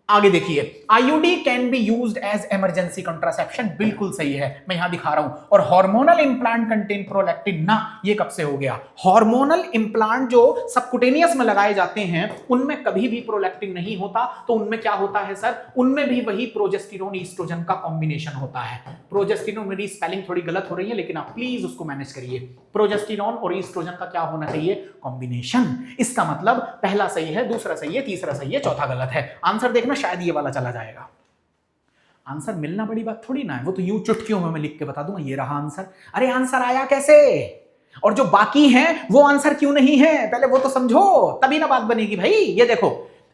आगे देखिए, IUD can be used as emergency contraception, बिल्कुल सही है, मैं यहां दिखा रहा हूं। और हार्मोनल इंप्लांट कंटेन प्रोलैक्टिन, ना ये कब से हो गया, हार्मोनल इंप्लांट जो सबकुटेनियस में लगाए जाते हैं उनमें कभी भी प्रोलैक्टिन नहीं होता। तो उनमें क्या होता है सर, उनमें भी वही प्रोजेस्टेरोन ईस्ट्रोजन का कॉम्बिनेशन होता है। प्रोजेस्टेरोन, मेरी स्पेलिंग थोड़ी गलत हो रही है लेकिन आप प्लीज उसको मैनेज करिए। प्रोजेस्टेरोन और ईस्ट्रोजन का क्या होना चाहिए, कॉम्बिनेशन। इसका मतलब पहला सही है, दूसरा सही है, तीसरा सही है, चौथा गलत है। आंसर देखना, शायद ये वाला चला जाएगा। आंसर मिलना बड़ी बात थोड़ी ना है, वो तो यूं चुटकियों में मैं लिख के बता दूंगा, ये रहा आंसर। अरे आंसर आया कैसे, और जो बाकी हैं वो आंसर क्यों नहीं है, पहले वो तो समझो, तभी ना बात बनेगी भाई। ये देखो,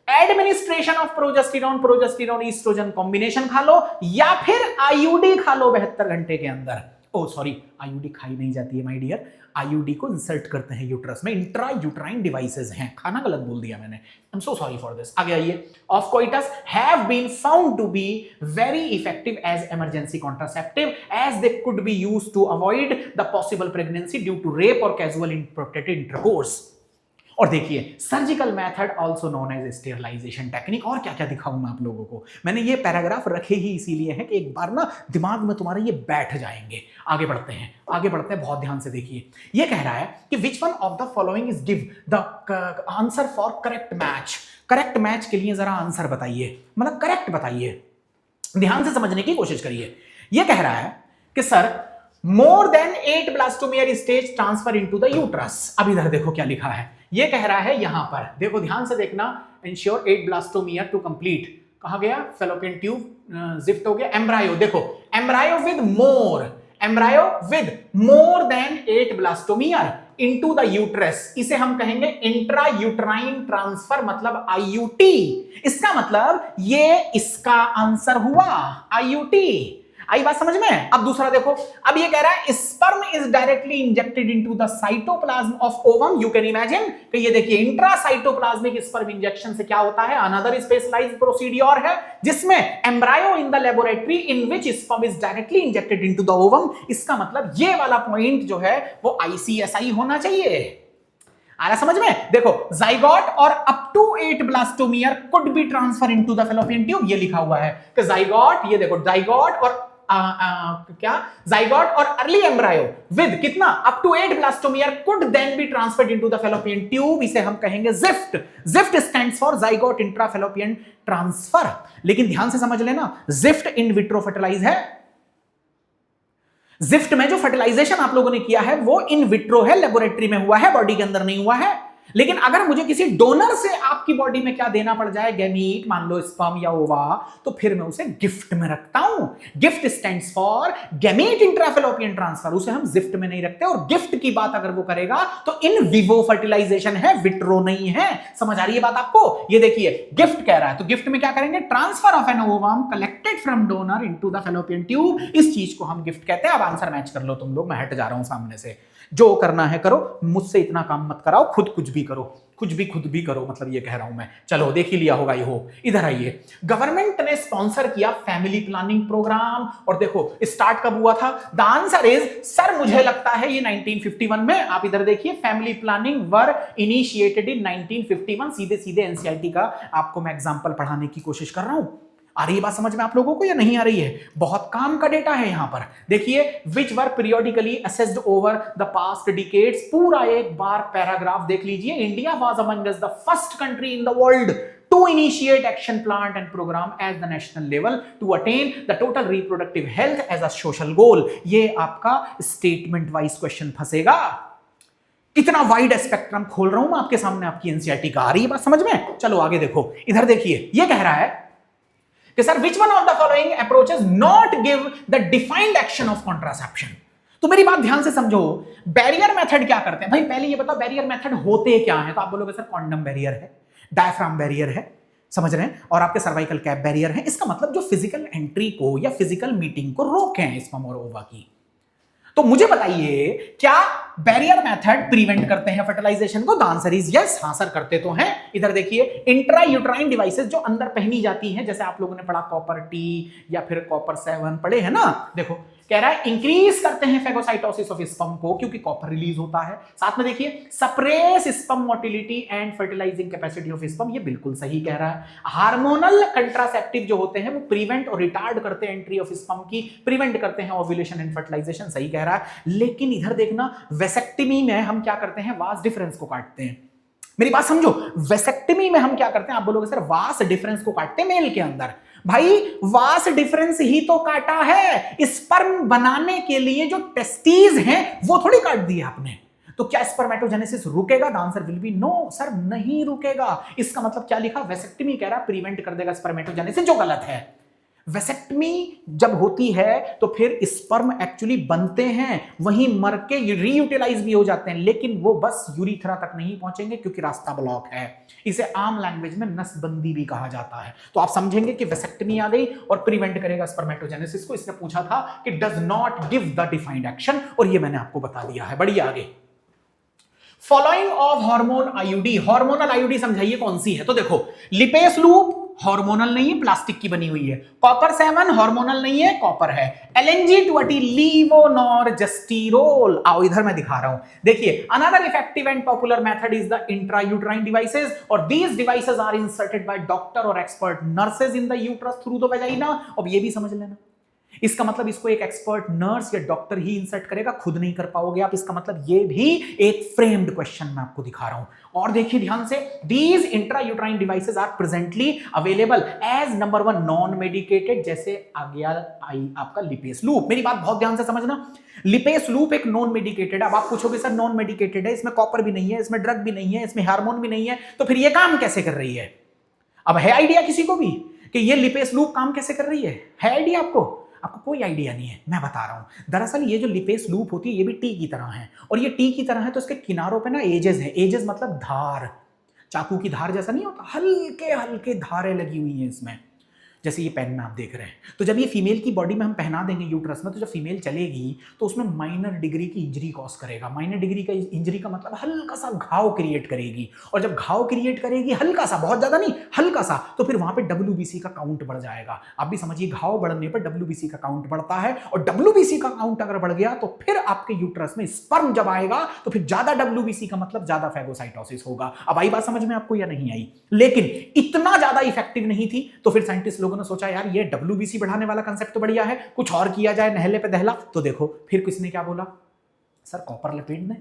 administration of progesterone estrogen combination खा लो, या फिर आईयूडी खा लो 72 घंटे के अंदर। ओ सॉरी, आईयूडी खाई नहीं जाती है माय डियर, आईयूडी को इंसर्ट करते हैं यूट्रस में, इंट्रा यूट्राइन डिवाइसेस हैं, खाना गलत बोल दिया मैंने, I am so sorry for this. आगे आइए, of coitus have been found to be very effective as emergency contraceptive as they could be used to avoid the possible pregnancy due to rape और casual unprotected intercourse. और देखिए, surgical method also known as sterilization technique. और क्या क्या दिखाऊं मैं आप लोगों को, मैंने ये पैराग्राफ रखे ही इसीलिए है कि एक बार ना दिमाग में तुम्हारे ये बैठ जाएंगे। आगे बढ़ते हैं, बहुत ध्यान से देखिए। ये कह रहा है कि which one of the following is give the answer for correct match. Correct match के लिए जरा आंसर बताइए, मतलब करेक्ट बताइए, ध्यान से समझने की कोशिश करिए। ये कह रहा है कि sir more than 8 blastomere stage transfer into the uterus. अब इधर देखो क्या लिखा है, ये कह रहा है यहां पर, देखो ध्यान से देखना, इंश्योर 8 ब्लास्टोमियर टू कंप्लीट, कहा गया, फेलोपियन ट्यूब जिफ्ट हो गया, एम्ब्रायो, देखो embryo with more than 8 blastomere into the uterus, इसे हम कहेंगे इंट्रा यूट्राइन ट्रांसफर, मतलब आईयूटी। इसका मतलब ये इसका आंसर हुआ आईयूटी। आई बात समझ में? अब दूसरा देखो, अब ये कह रहा है sperm is directly injected into the cytoplasm of ovum. You can imagine कि ये देखिए, इंट्रासाइटोप्लाज्मिक स्पर्म इंजेक्शन से क्या होता है, अनदर स्पेशलाइज्ड प्रोसीड्योर है जिसमें embryo in the laboratory in which sperm is directly injected into the ovum. इसका मतलब ये वाला पॉइंट जो है वो आईसीएसआई होना चाहिए। आ रहा समझ में? देखो, जाइगोट और up to 8 blastomere could be transfer into the fallopian tube, ये लिखा हुआ है कि जाइगोट, ये देखो जाइगोट और क्या, जाइगोट और अर्ली एम्ब्रायो विद कितना, up to 8 blastomere could then be transferred into the fallopian tube, इसे हम कहेंगे ZIFT. ZIFT stands for zygote intrafallopian transfer. लेकिन ध्यान से समझ लेना, जिफ्ट इन विट्रो फर्टिलाइज है, जिफ्ट में जो फर्टिलाइजेशन आप लोगों ने किया है वो इन विट्रो है, लेबोरेटरी में हुआ है, बॉडी के अंदर नहीं हुआ है। लेकिन अगर मुझे किसी डोनर से आपकी बॉडी में क्या देना पड़ जाए, गैमीट, मान लो स्पर्म या ओवा, तो फिर मैं उसे गिफ्ट में रखता हूं। GIFT stands for gamete intrafallopian transfer, उसे हम गिफ्ट में नहीं रखते। और गिफ्ट की बात अगर वो करेगा तो इन विवो फर्टिलाइजेशन है, विट्रो नहीं है। समझ आ रही है बात आपको? ये देखिए गिफ्ट कह रहा है, तो गिफ्ट में क्या करेंगे, transfer of an ovum collected from donor into the fallopian tube, इस चीज को हम गिफ्ट कहते हैं। अब आंसर मैच कर लो तुम लोग, मैं हट जा रहा हूं सामने से। जो करना है करो, मुझसे इतना काम मत कराओ, खुद कुछ भी करो, कुछ भी खुद भी करो, मतलब ये कह रहा हूं मैं। चलो देख ही लिया होगा ये हो। इधर आइए, गवर्नमेंट ने स्पॉन्सर किया फैमिली प्लानिंग प्रोग्राम, और देखो स्टार्ट कब हुआ था? द आंसर इज, सर मुझे लगता है ये 1951 में। आप इधर देखिए, family planning were initiated in 1951। सीधे सीधे एनसीईआरटी का आपको मैं एग्जांपल पढ़ाने की कोशिश कर रहा हूं। आ रही है बात समझ में आप लोगों को या नहीं आ रही है? बहुत काम का डेटा है यहां पर। देखिए, which were periodically assessed over the past decades, पूरा एक बार पैराग्राफ देख लीजिए। India was among the first country in the world to initiate action plan and program at the national level to attain the total reproductive health as a social goal। ये आपका statement wise question फंसेगा। कितना wide spectrum खोल रहा हूं मैं आपके सामने, आपकी एनसीईआरटी का। आ रही है बात समझ में? चलो आगे देखो, इधर देखिए, ये कह रहा है कि sir which one of the following approaches not give the defined action of contraception. तो मेरी बात ध्यान से समझो, बैरियर मेथड क्या करते हैं भाई? पहले ये बताओ बैरियर मेथड होते क्या है? तो आप बोलोगे सर कॉन्डम बैरियर है, डायफ्राम बैरियर है, समझ रहे हैं, और आपके सर्वाइकल कैप बैरियर है। इसका मतलब जो फिजिकल एंट्री को या फिजिकल मीटिंग को रोकें स्पर्म और ओवा की। तो मुझे बताइए, क्या बैरियर मेथड प्रिवेंट करते हैं फर्टिलाइजेशन को? The answer is yes. हाँ सर करते तो हैं। इधर देखिए, इंट्रा यूट्राइन डिवाइसेस जो अंदर पहनी जाती हैं, जैसे आप लोगों ने पढ़ा कॉपर टी या फिर कॉपर 7 पढ़े हैं ना। देखो कह रहा है इंक्रीज करते हैं फेगोसाइटोसिस ऑफ स्पर्म को, क्योंकि कॉपर रिलीज होता है। साथ में देखिए, suppress sperm motility and fertilising capacity of sperm, ये बिल्कुल सही कह रहा है। हार्मोनल कंट्रासेप्टिव जो होते हैं वो प्रिवेंट और रिटार्ड करते हैं एंट्री ऑफ स्पर्म की, प्रिवेंट करते हैं ओव्यूलेशन एंड फर्टिलाइजेशन, सही कह रहा है। लेकिन इधर देखना, वेसेक्टमी में हम क्या करते हैं? वास डिफरेंस को काटते हैं। मेरी बात समझो, वेसेक्टमी में हम क्या करते हैं? आप बोलोगे सर वास डिफरेंस को काटते हैं मेल के अंदर। भाई वास डिफरेंस ही तो काटा है, स्पर्म बनाने के लिए जो टेस्टीज हैं वो थोड़ी काट दिए आपने। तो क्या स्पर्मेटोजेनेसिस रुकेगा? The answer will be no sir, नहीं रुकेगा। इसका मतलब क्या लिखा? वेसेक्टमी कह रहा है प्रिवेंट कर देगा स्पर्मेटोजेनेसिस, जो गलत है। वेसेक्टमी जब होती है तो फिर स्पर्म एक्चुअली बनते हैं, वहीं मर के रीयूटिलाइज भी हो जाते हैं, लेकिन वो बस यूरिथ्रा तक नहीं पहुंचेंगे क्योंकि रास्ता ब्लॉक है। इसे आम लैंग्वेज में नसबंदी भी कहा जाता है। तो आप समझेंगे कि वेसेक्टमी आ गई और प्रिवेंट करेगा स्पर्मेटोजेनेसिस को। इसने पूछा था कि does not give the defined action, और ये मैंने आपको बता दिया है। बढ़िया आगे, following of hormone IUD. Hormonal IUD समझाइए कौन सी है? तो देखो, लिपेस लूप हार्मोनल नहीं है, प्लास्टिक की बनी हुई है। कॉपर 7 हार्मोनल नहीं है, कॉपर है। LNG-20 लीवोनॉर्जेस्टिरोल। आओ इधर मैं दिखा रहा हूं, देखिए, another effective and popular method is the intrauterine devices, और these devices are inserted by doctor और expert nurses in the uterus through the vagina. अब ये भी समझ लेना, इसका मतलब इसको एक एक्सपर्ट नर्स या डॉक्टर ही इंसर्ट करेगा, खुद नहीं कर पाओगे आप। इसका मतलब ये भी एक फ्रेम्ड क्वेश्चन मैं आपको दिखा रहा हूं। और देखिए ध्यान से, these intrauterine devices are presently available as number 1 non medicated, जैसे आ गया आपका लिपेस लूप। मेरी बात बहुत ध्यान से समझना, लिपेस लूप एक नॉन मेडिकेटेड। अब आप पूछोगे सर नॉन मेडिकेटेड है, इसमें कॉपर भी नहीं है, इसमें ड्रग भी नहीं है, इसमें हार्मोन भी नहीं है, तो फिर ये काम कैसे कर रही है? अब है आइडिया किसी को भी कि ये लिपेस लूप काम कैसे कर रही है आइडिया आपको? आपको कोई आइडिया नहीं है, मैं बता रहा हूं। दरअसल ये जो लिपेस लूप होती है ये भी टी की तरह है, और ये टी की तरह है तो इसके किनारों पे ना एजेस है। एजेस मतलब धार, चाकू की धार जैसा नहीं होता, हल्के हल्के धारें लगी हुई हैं इसमें, जैसे ये पेन में आप देख रहे हैं। तो जब ये फीमेल की बॉडी में हम पहना देंगे यूट्रस में, तो जब फीमेल चलेगी तो उसमें माइनर डिग्री की इंजरी कॉज करेगा। माइनर डिग्री का इंजरी का मतलब हल्का सा घाव क्रिएट करेगी, और जब घाव क्रिएट करेगी हल्का सा, बहुत ज्यादा नहीं, हल्का सा, तो फिर वहां पे WBC का काउंट बढ़ जाएगा। आप भी समझिए, घाव बढ़ने पर WBC का काउंट बढ़ता है, और WBC का काउंट अगर बढ़ गया तो फिर आपके यूट्रस में स्पर्म जब आएगा तो फिर ज्यादा WBC का मतलब ज्यादा फेगोसाइटोसिस होगा। अब आई बात समझ में आपको या नहीं आई? लेकिन इतना ज्यादा इफेक्टिव नहीं थी, तो फिर साइंटिस्ट लोगों ने सोचा यार ये WBC बढ़ाने वाला कंसेप्ट तो बढ़िया है, कुछ और किया जाए, नहले पे दहला। तो देखो फिर किसने क्या बोला, सर कॉपर लपेट दें।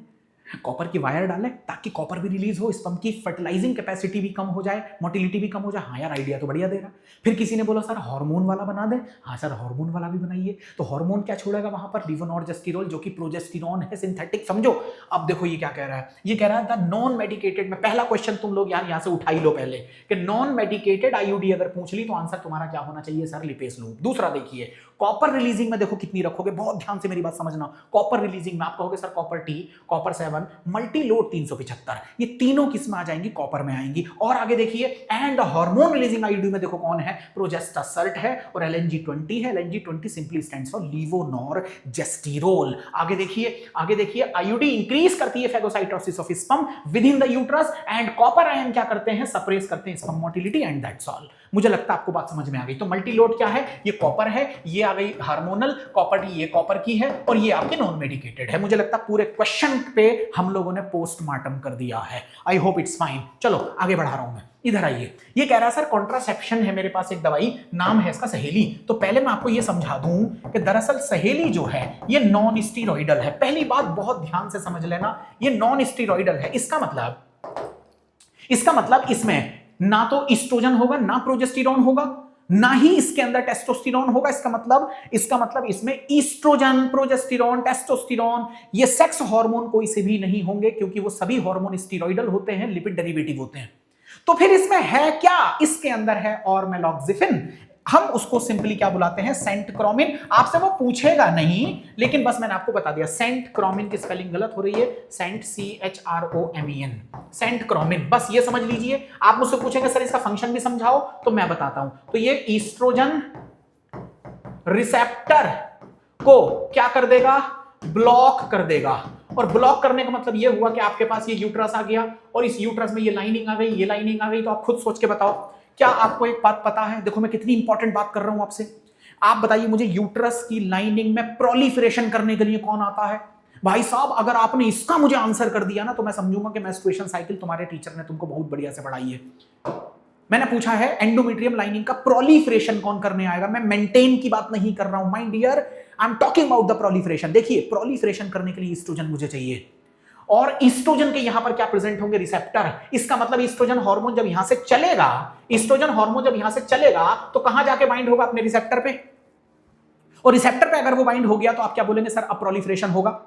कॉपर की वायर डालें ताकि कॉपर भी रिलीज हो, स्पर्म की फर्टिलाइजिंग कैपेसिटी भी कम हो जाए, मोटिलिटी भी कम हो जाए। हाँ यार, आइडिया तो बढ़िया दे रहा। फिर किसी ने बोला सर हार्मोन वाला बना दें। हाँ सर, हार्मोन वाला भी बनाइए। तो हार्मोन क्या छोड़ेगा वहां पर? लीवोनॉर्जेस्टेरोल, जो कि प्रोजेस्टेरॉन है, सिंथेटिक। समझो। अब देखो ये क्या कह रहा है, ये कह रहा है द नॉन मेडिकेटेड में। पहला क्वेश्चन तुम लोग यार यहां से उठा ही लो पहले कि नॉन मेडिकेटेड आईयूडी अगर पूछ ली तो आंसर तुम्हारा क्या होना चाहिए? Sir lipase loop. दूसरा देखिए, कॉपर रिलीजिंग में देखो कितनी रखोगे, बहुत ध्यान से मेरी बात समझना। कॉपर रिलीजिंग में आप कहोगे sir copper T, copper 7, multi load 375, ये तीनों किस्म आ जाएंगी, कॉपर में आएंगी। और आगे देखिए, एंड हार्मोन रिलीजिंग आईयूडी में देखो कौन है? प्रोजेस्टासर्ट है और LNG20 है। LNG20 simply stands for लीवोनॉर्जेस्टेरोल। आगे देखिए आईयूडी इंक्रीज करती है phagocytosis of sperm with in the uterus, and copper ion क्या करते हैं? सप्रेस करते हैं sperm motility, and that's all. मुझे लगता है आपको बात समझ में आ गई। तो मल्टी लोड क्या है? ये कॉपर है, ये आ गई हार्मोनल कॉपर टी, ये कॉपर की है, और ये आपके नॉन मेडिकेटेड है। मुझे लगता है पूरे क्वेश्चन पे हम लोगों ने पोस्टमार्टम कर दिया है। I hope it's fine. चलो आगे बढ़ा रहा हूं मैं, इधर आइए। ये कह रहा है सर कॉन्ट्रासेप्शन है मेरे पास एक दवाई, नाम है इसका सहेली। तो पहले मैं आपको ये समझा दूं कि दरअसल सहेली जो है ये नॉन स्टीरॉइडल है। पहली बात बहुत ध्यान से समझ लेना, ये नॉन स्टीरॉइडल है। इसका मतलब इसमें ना तो ईस्ट्रोजन होगा, ना प्रोजेस्टेरॉन होगा, ना ही इसके अंदर टेस्टोस्टेरॉन होगा। इसका मतलब इसमें ईस्ट्रोजन, प्रोजेस्टेरॉन, टेस्टोस्टेरॉन, ये सेक्स हार्मोन कोई से भी नहीं होंगे, क्योंकि वो सभी हार्मोन स्टीरॉइडल होते हैं, लिपिड डेरिवेटिव होते हैं। तो फिर इसमें है क्या? इसके अंदर है ऑर्मेलॉक्सिफिन। हम उसको सिंपली क्या बुलाते हैं? सेंट क्रोमिन। आपसे वो पूछेगा नहीं, लेकिन बस मैंने आपको बता दिया। सेंट क्रोमिन की स्पेलिंग गलत हो रही है, सेंट CHROMEN, सेंट क्रोमिन। बस ये समझ लीजिए। आप मुझसे पूछेंगे सर इसका फंक्शन भी समझाओ, तो मैं बताता हूं। तो ये ईस्ट्रोजन रिसेप्टर को क्या कर देगा? ब्लॉक कर देगा। और ब्लॉक करने का मतलब ये हुआ कि आपके पास ये यूट्रस आ गया, और इस यूट्रस में ये लाइनिंग आ गई, ये लाइनिंग आ गई। तो आप खुद सोच के बताओ, क्या आपको एक बात पता है? देखो मैं कितनी इंपॉर्टेंट बात कर रहा हूं आपसे। आप बताइए मुझे, यूट्रस की लाइनिंग में प्रोलिफरेशन करने के लिए कौन आता है? भाई साहब, अगर आपने इसका मुझे आंसर कर दिया ना, तो मैं समझूंगा कि मेंस्ट्रुएशन साइकिल तुम्हारे टीचर ने तुमको बहुत बढ़िया से पढ़ाई है। मैंने पूछा है एंडोमेट्रियम लाइनिंग का प्रोलिफरेशन कौन करने आएगा। मैं मेंटेन की बात नहीं कर रहा हूं my dear, I am talking about the proliferation. देखिए, प्रोलिफरेशन करने के लिए ईस्ट्रोजन मुझे चाहिए, और ईस्ट्रोजन के यहां पर क्या प्रेजेंट होंगे? रिसेप्टर। इसका मतलब ईस्ट्रोजन हार्मोन जब यहां से चलेगा, तो कहां जाके बाइंड होगा? अपने रिसेप्टर पे। और रिसेप्टर पे अगर वो बाइंड हो गया तो आप क्या बोलेंगे? सर अब प्रोलिफरेशन होगा।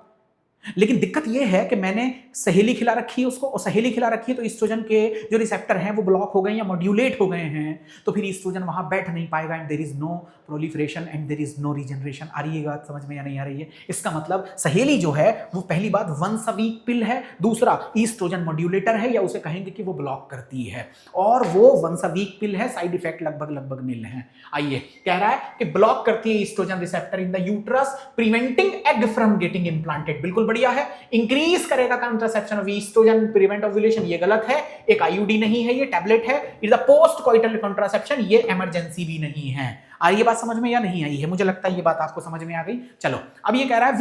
लेकिन दिक्कत यह है कि मैंने सहेली खिला रखी है उसको, और सहेली खिला रखी है तो ईस्ट्रोजन के जो रिसेप्टर हैं वो ब्लॉक हो गए या मॉड्यूलेट हो गए हैं, तो फिर ईस्ट्रोजन वहां बैठ नहीं पाएगा, and there is no proliferation and there is no regeneration. आ रही है बात समझ में या नहीं आ रही है? इसका मतलब सहेली जो है वो पहली बात वंस अ वीक पिल है, दूसरा ईस्ट्रोजन मॉड्यूलेटर है, या उसे कहेंगे कि वो ब्लॉक करती है, और वो वंस अ वीक पिल है। साइड इफेक्ट लगभग नील है। आइए, कह रहा है कि ब्लॉक करती है estrogen receptor in the uterus, preventing egg from getting implanted. बिल्कुल बढ़िया है। इंक्रीज करेगा contraception of estrogen, prevent ovulation, ये गलत है। एक आईयूडी नहीं है, ये टैबलेट है। It is the post coital contraception, ये इमरजेंसी भी नहीं है। आ रही है बात समझ में या नहीं आई है? मुझे लगता है ये बात आपको समझ में आ गई। चलो अब ये कह रहा है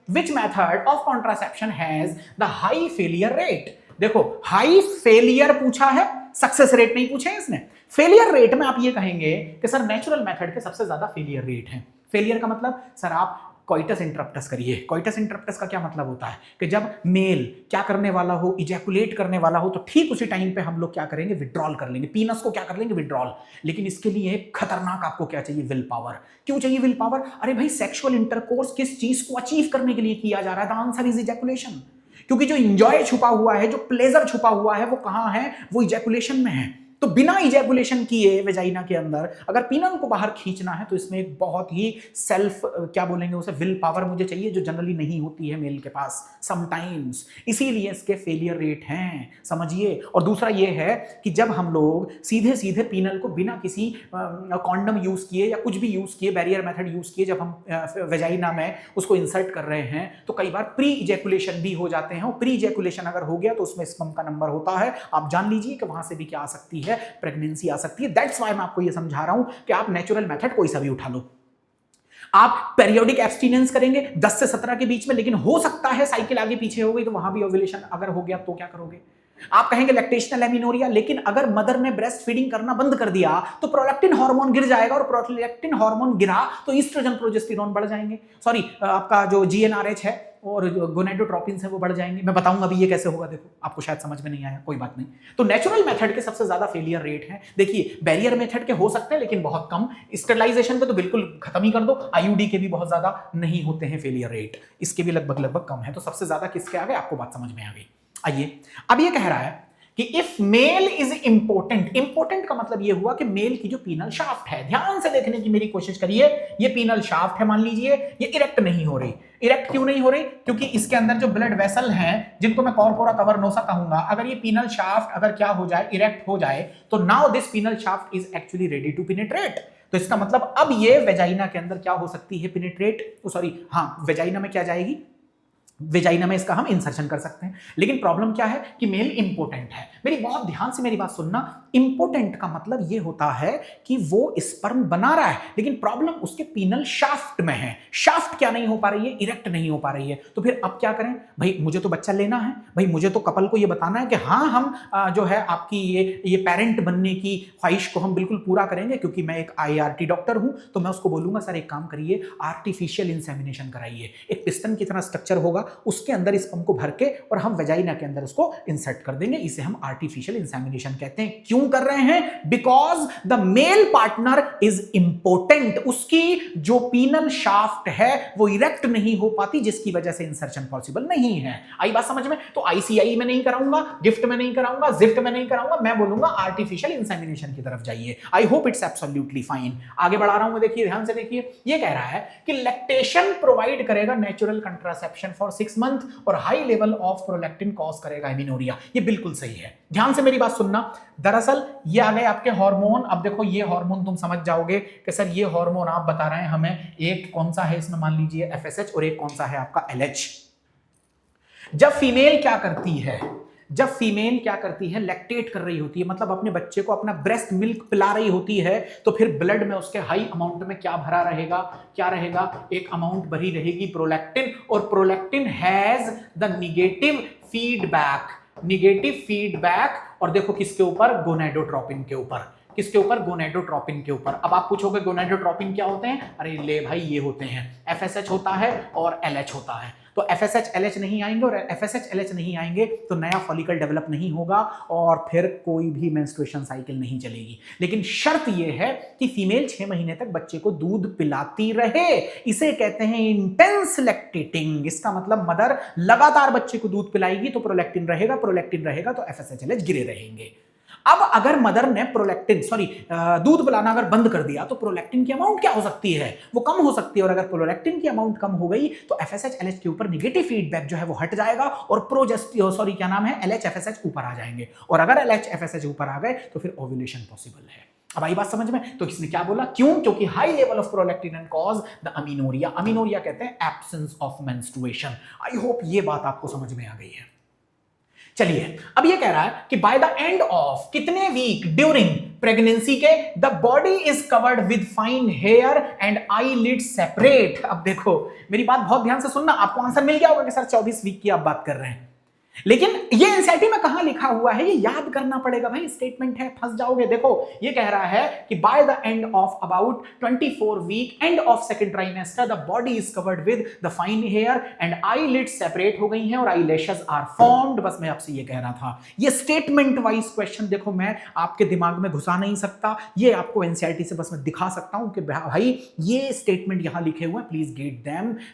which method of contraception has the high failure rate। देखो, हाई फेलियर पूछा है, सक्सेस रेट नहीं पूछे इसने। फेलियर रेट में आप ये कहेंगे कि सर नेचुरल मेथड के सबसे ज्यादा फेलियर रेट है। फेलियर का मतलब सर आप कोइटस इंटरप्टस करिए। कोइटस इंटरप्टस का क्या मतलब होता है कि जब मेल क्या करने वाला हो, इजैकुलेट करने वाला हो, तो ठीक उसी टाइम पे हम लोग क्या करेंगे? विड्रॉल कर लेंगे, पीनस को क्या कर लेंगे? विड्रॉल। लेकिन इसके लिए खतरनाक आपको क्या चाहिए? Will power. क्यों चाहिए विल पावर? अरे भाई, सेक्सुअल इंटरकोर्स किस चीज को अचीव करने के लिए किया जा रहा है? The answer is ejaculation. क्योंकि जो इंजॉय छुपा हुआ है, जो प्लेजर छुपा हुआ है, वो कहां है? वो इजैकुलेशन में है। तो बिना इजैकुलेशन किए वेजाइना के अंदर अगर पीनल को बाहर खींचना है, तो इसमें एक बहुत ही सेल्फ क्या बोलेंगे उसे, विल पावर मुझे चाहिए, जो जनरली नहीं होती है मेल के पास समटाइम्स। इसीलिए इसके फेलियर रेट हैं, समझिए। और दूसरा ये है कि जब हम लोग सीधे सीधे पीनल को बिना किसी कॉन्डम यूज किए या कुछ भी यूज किए, बैरियर मेथड यूज किए, जब हम वेजाइना में उसको इंसर्ट कर रहे हैं, तो कई बार प्री इजैकुलेशन भी हो जाते हैं। और प्री इजैकुलेशन अगर हो गया तो उसमें स्पर्म का नंबर होता है। आप जान लीजिए कि वहां से भी क्या आ सकती है? प्रेगनेंसी आ सकती है। दैट्स व्हाई मैं आपको यह समझा रहा हूं कि आप नेचुरल मेथड कोई सा भी उठा लो। आप पेरियोडिक एब्स्टिनेंस करेंगे 10 से 17 के बीच में, लेकिन हो सकता है साइकिल आगे पीछे हो गई, तो वहां भी ओव्यूलेशन अगर हो गया तो क्या करोगे? आप कहेंगे लैक्टेशनल एमिनोरिया, लेकिन अगर मदर ने ब्रेस्ट फीडिंग करना बंद कर दिया तो प्रोलैक्टिन हार्मोन गिर जाएगा, और प्रोलैक्टिन हार्मोन गिरा तो ईस्ट्रोजन प्रोजेस्टेरोन बढ़ जाएंगे, सॉरी आपका जो जीएनआरएच है और जो गोनेडोट्रोपिन्स है वो बढ़ जाएंगे। मैं बताऊंगा अभी ये कैसे होगा, देखो आपको शायद समझ में नहीं आया, कोई बात नहीं। तो नेचुरल मेथड के सबसे ज्यादा फेलियर रेट है। देखिए बैरियर मेथड के हो सकते हैं लेकिन बहुत कम, स्टेरिलाइजेशन पे तो बिल्कुल खत्म ही कर दो, आईयूडी के भी बहुत ज्यादा नहीं होते हैं फेलियर रेट, इसके भी लगभग कम है। तो सबसे ज्यादा किसके आ गए, आपको बात समझ में आ गई। आइए अब ये कह रहा है कि if male is important, important का मतलब ये हुआ कि मेल की जो पीनल शाफ्ट है, ध्यान से देखने की मेरी कोशिश करिए, ये पीनल शाफ्ट है, मान लीजिए ये इरेक्ट नहीं हो रही। इरेक्ट क्यों नहीं हो रही? क्योंकि इसके अंदर जो ब्लड वेसल हैं जिनको मैं कॉर्पोरा कवर्नोसा कहूंगा, अगर ये पीनल शाफ्ट अगर क्या हो जाए, इरेक्ट हो जाए, तो now this penile shaft is actually ready to penetrate. तो इसका मतलब अब ये वेजाइना के अंदर क्या हो सकती है, पेनिट्रेट, सॉरी हाँ वेजाइना में क्या जाएगी, वेजाइना में इसका हम इंसर्शन कर सकते हैं। लेकिन प्रॉब्लम क्या है कि मेल इंपोर्टेंट है। मेरी बहुत ध्यान से मेरी बात सुनना, इंपोर्टेंट का मतलब ये होता है कि वो स्पर्म बना रहा है, लेकिन प्रॉब्लम उसके पीनल शाफ्ट में है। शाफ्ट क्या नहीं हो पा रही है, इरेक्ट नहीं हो पा रही है। तो फिर अब क्या करें भाई, मुझे तो बच्चा लेना है भाई, मुझे तो कपल को ये बताना है कि हाँ हम जो है आपकी ये पेरेंट बनने की ख्वाहिश को हम बिल्कुल पूरा करेंगे, क्योंकि मैं एक IRT डॉक्टर हूं। तो मैं उसको बोलूंगा सर एक काम करिए, आर्टिफिशियल इंसेमिनेशन कराइए, एक पिस्टन की तरह स्ट्रक्चर होगा, उसके अंदर स्पर्म को भर के और हम वेजाइना के अंदर उसको इंसर्ट कर देंगे। इसे हम आर्टिफिशियल इंसेमिनेशन कहते हैं। क्यों कर रहे हैं? Because the male partner is important, उसकी जो पीनल शाफ्ट है वो इरेक्ट नहीं हो पाती, जिसकी वजह से इंसर्शन पॉसिबल नहीं है। आई बात समझ में? तो ICI में नहीं कराऊंगा, गिफ्ट में नहीं कराऊंगा, जिफ्ट में नहीं कराऊंगा, मैं बोलूंगा आर्टिफिशियल इंसेमिनेशन की तरफ जाइए। आई होप इट्स एब्सोल्युटली फाइन। आगे बढ़ा रहा हूं, देखिए ध्यान से देखिए, ये कह रहा है कि लैक्टेशन प्रोवाइड करेगा नेचुरल कंट्रासेप्शन फॉर 6 मंथ और high level of prolactin cause करेगा एमिनोरिया। ये बिल्कुल सही है, ध्यान से मेरी बात सुनना। दरअसल ये आ गए आपके हार्मोन। अब देखो ये हार्मोन तुम समझ जाओगे कि सर ये हार्मोन आप बता रहे हैं हमें, एक कौन सा है इसमें, मान लीजिए FSH, और एक कौन सा है आपका LH। जब फीमेल क्या करती है, जब फीमेल क्या करती है, लैक्टेट कर रही होती है, मतलब अपने बच्चे को अपना ब्रेस्ट मिल्क पिला रही होती है, तो फिर ब्लड में उसके हाई अमाउंट में क्या भरा रहेगा, क्या रहेगा, एक अमाउंट भरी रहेगी प्रोलैक्टिन, और prolactin has the negative feedback, negative feedback, और देखो किसके ऊपर, गोनेडोट्रोपिन के ऊपर। किसके ऊपर? गोनेडोट्रोपिन के ऊपर। अब आप पूछोगे गोनेडोट्रोपिन क्या होते हैं? अरे ले भाई ये होते हैं, FSH होता है और LH होता है। तो FSH LH नहीं आएंगे, और FSH LH नहीं आएंगे तो नया फॉलिकल डेवलप नहीं होगा और फिर कोई भी मेंस्ट्रुएशन साइकिल नहीं चलेगी। लेकिन शर्त यह है कि फीमेल 6 महीने तक बच्चे को दूध पिलाती रहे। इसे कहते हैं इंटेंस लैक्टेटिंग। इसका मतलब मदर लगातार बच्चे को दूध पिलाएगी तो प्रोलैक्टिन रहेगा, प्रोलैक्टिन रहेगा तो FSH LH गिरे रहेंगे। अब अगर मदर ने प्रोलैक्टिन दूध पिलाना अगर बंद कर दिया तो प्रोलैक्टिन की अमाउंट क्या हो सकती है, वो कम हो सकती है, और अगर प्रोलैक्टिन की अमाउंट कम हो गई तो FSH LH के ऊपर नेगेटिव फीडबैक जो है वो हट जाएगा और क्या नाम है, LH FSH ऊपर आ जाएंगे। और अगर LH FSH ऊपर आ गए तो फिर ओव्यूलेशन पॉसिबल है। अब आई बात समझ में? तो इसने क्या बोला, क्यों? क्योंकि high level of prolactin and cause the amenorrhea. Amenorrhea कहते हैं absence of menstruation. I hope ये बात आपको समझ में आ गई है। चलिए अब ये कह रहा है कि बाय द एंड ऑफ कितने वीक ड्यूरिंग प्रेगनेंसी के the body is covered with fine hair and eyelid separate. अब देखो मेरी बात बहुत ध्यान से सुनना, आपको आंसर मिल गया होगा कि सर 24 वीक की आप बात कर रहे हैं, लेकिन ये एनसीईआरटी में कहां लिखा हुआ है ये याद करना पड़ेगा भाई, स्टेटमेंट है, फंस जाओगे। देखो ये कह रहा है कि by the end of about 24 week end of second trimester the body is covered with the fine hair and eyelids separate हो गई हैं और आईलैशेस आर फॉर्म्ड। बस मैं आपसे ये कह रहा था, ये स्टेटमेंट वाइज क्वेश्चन देखो मैं आपके दिमाग में घुसा नहीं सकता, ये आपको एनसीईआरटी से बस मैं दिखा सकता हूं कि भाई ये स्टेटमेंट यहां लिखे हुए हैं, please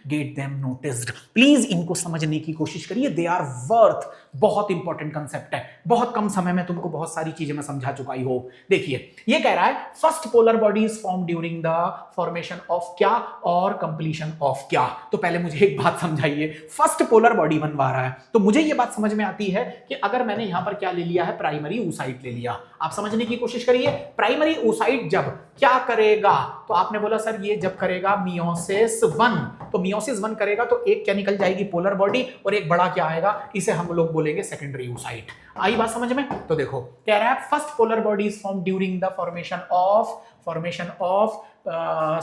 get them noticed, please इनको समझने की कोशिश करिए, दे आर वर्थ। बहुत इंपॉर्टेंट कंसेप्ट है, बहुत कम समय में तुमको बहुत सारी चीजें मैं समझा चुका ही हो। देखिए ये कह रहा है first polar body is form during the formation of क्या और कंप्लीशन ऑफ क्या। तो पहले मुझे एक बात समझाइए, फर्स्ट पोलर बॉडी बनवा रहा है तो मुझे ये बात समझ में आती है कि अगर मैंने यहां पर क्या ले लिया है, प्राइमरी oocyte ले लिया। आप समझने की कोशिश करिए, प्राइमरी oocyte जब क्या करेगा, तो आपने बोला सर ये जब करेगा मियोसिस 1, तो मियोसिस 1 करेगा तो एक क्या निकल जाएगी, पोलर बॉडी, और एक बड़ा क्या आएगा, इसे हम लोग बोलेंगे सेकेंडरी oocyte। आई बात समझ में? तो देखो कह रहा है first polar body is form during the formation of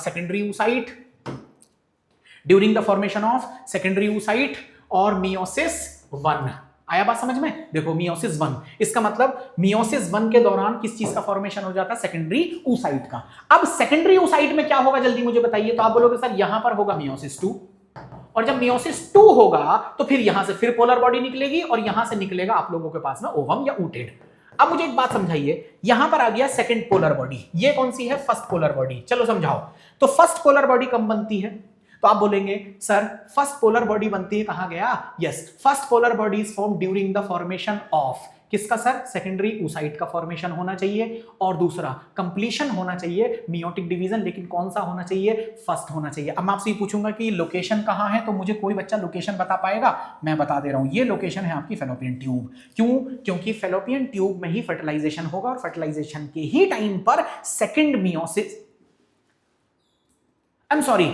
secondary oocyte, during the formation of secondary oocyte और मियोसिस 1। आया बात समझ में? देखो मियोसिस 1, इसका मतलब मियोसिस 1 के दौरान किस चीज का फॉर्मेशन हो जाता है? सेकेंडरी oocyte का। अब सेकेंडरी oocyte में क्या होगा जल्दी मुझे बताइए। तो आप बोलोगे सर यहां पर होगा मियोसिस 2, और जब मियोसिस 2 होगा तो फिर यहां से फिर पोलर बॉडी निकलेगी और यहां से निकलेगा आप लोगों के पास में ओवम या ooted। अब मुझे एक बात समझाइए, यहां पर आ गया सेकंड पोलर बॉडी, ये कौन सी है? First polar body. चलो समझाओ। तो फर्स्ट पोलर बॉडी कब बनती है? तो आप बोलेंगे सर फर्स्ट पोलर बॉडी बनती है, कहां गया? Yes, first polar body is form during the formation of किसका सर? सेकेंडरी oocyte का फॉर्मेशन होना चाहिए, और दूसरा कंप्लीशन होना चाहिए मियोटिक डिवीजन, लेकिन कौन सा होना चाहिए? फर्स्ट होना चाहिए। अब मैं आपसे ये पूछूंगा कि लोकेशन कहां है, तो मुझे कोई बच्चा लोकेशन बता पाएगा? मैं बता दे रहा हूं, ये लोकेशन है आपकी फेलोपियन ट्यूब। क्यों? क्योंकि फेलोपियन ट्यूब में ही फर्टिलाइजेशन होगा, और फर्टिलाइजेशन के ही टाइम पर second meiosis, I am sorry,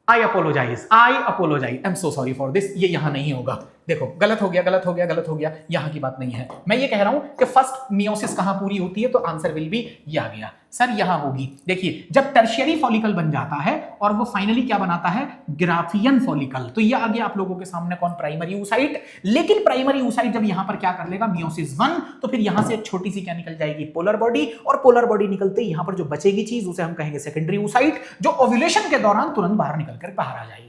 I apologize, I am so sorry for this, ये यहां नहीं होगा। देखो गलत हो गया, यहां की बात नहीं है। मैं ये कह रहा हूं कि फर्स्ट मियोसिस कहां पूरी होती है, तो आंसर विल बी ये आ गया सर, यहां होगी। देखिए जब टर्शियरी फॉलिकल बन जाता है और वो फाइनली क्या बनाता है? Graafian follicle. तो ये आ गया आप लोगों के सामने कौन? Primary oocyte। लेकिन प्राइमरी oocyte जब यहां पर क्या कर लेगा? मियोसिस 1, तो फिर यहां से एक छोटी सी क्या निकल जाएगी? Polar body. और पोलर बॉडी निकलते यहां पर जो बचेगी चीज उसे हम कहेंगे सेकेंडरी oocyte, जो ओव्यूलेशन के दौरान तुरंत बाहर निकल कर बाहर आ जाएगी।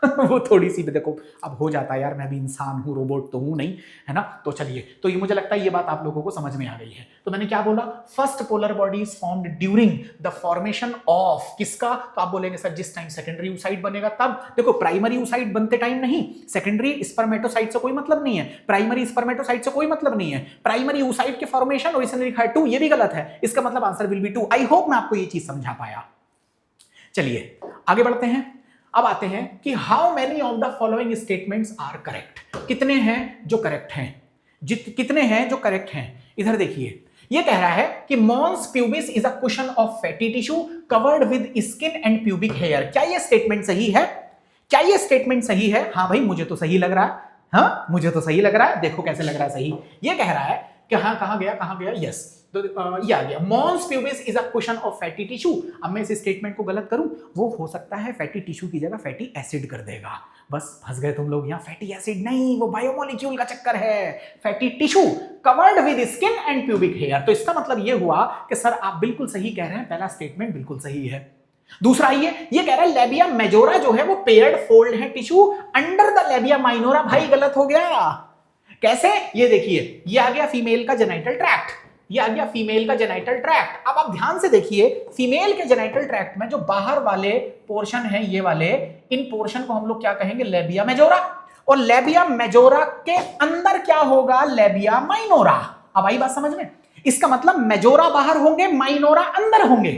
वो थोड़ी सी देखो अब हो जाता है यार, मैं भी इंसान हूं, रोबोट तो हूं नहीं, है ना? तो चलिए, तो ये मुझे लगता है ये बात आप लोगों को समझ में आ गई है। तो मैंने क्या बोला? First polar body is formed during the formation of किसका? तो आप बोलेंगे सर जिस टाइम सेकेंडरी oocyte बनेगा तब। देखो प्राइमरी oocyte बनते टाइम नहीं, सेकेंडरी स्पर्मेटोसाइट से कोई मतलब नहीं है, प्राइमरी स्पर्मेटोसाइट से कोई मतलब नहीं है। प्राइमरी oocyte के फॉर्मेशन और इसने लिखा है 2, ये भी गलत है। इसका मतलब answer will B 2। I hope मैं आपको ये चीज समझा पाया। चलिए आगे बढ़ते हैं। अब आते हैं कि how many of the following statements are correct, कितने हैं जो करेक्ट हैं, कितने हैं जो करेक्ट हैं। इधर देखिए, ये कह रहा है कि mons pubis is a cushion of fatty tissue covered with skin and pubic hair. क्या ये स्टेटमेंट सही है? क्या ये स्टेटमेंट सही है? हाँ भाई मुझे तो सही लग रहा है, हाँ मुझे तो सही लग रहा है। देखो कैसे लग रहा है सही। ये कह रहा है कि हाँ कहां गया? यस, तो ये आ गया, mons pubis is a cushion of fatty tissue. अब मैं इस स्टेटमेंट को गलत करूं, वो हो सकता है फैटी टिश्यू की जगह फैटी एसिड कर देगा। बस फंस गए तुम लोग यहाँ। फैटी एसिड नहीं, वो बायोमोलिक्यूल का चक्कर है। Fatty tissue covered with skin and pubic hair. तो इसका मतलब ये हुआ कि सर आप बिल्कुल सही कह रहे हैं, पहला स्टेटमेंट बिल्कुल सही है। दूसरा ये कह रहा है लेबिया मेजोरा जो है वो पेयर्ड फोल्ड है tissue under the labia minora. भाई गलत हो गया। कैसे? ये देखिए, ये आ गया फीमेल का जेनाइटल ट्रैक्ट, ये आ गया फीमेल का जेनाइटल ट्रैक्ट। अब आप ध्यान से देखिए, फीमेल के जेनाइटल ट्रैक्ट में जो बाहर वाले पोर्शन है, ये वाले, इन पोर्शन को हम लोग क्या कहेंगे? Labia majora. और लेबिया मेजोरा के अंदर क्या होगा? Labia minora. अब आई बात समझ में? इसका मतलब मेजोरा बाहर होंगे, माइनोरा अंदर होंगे।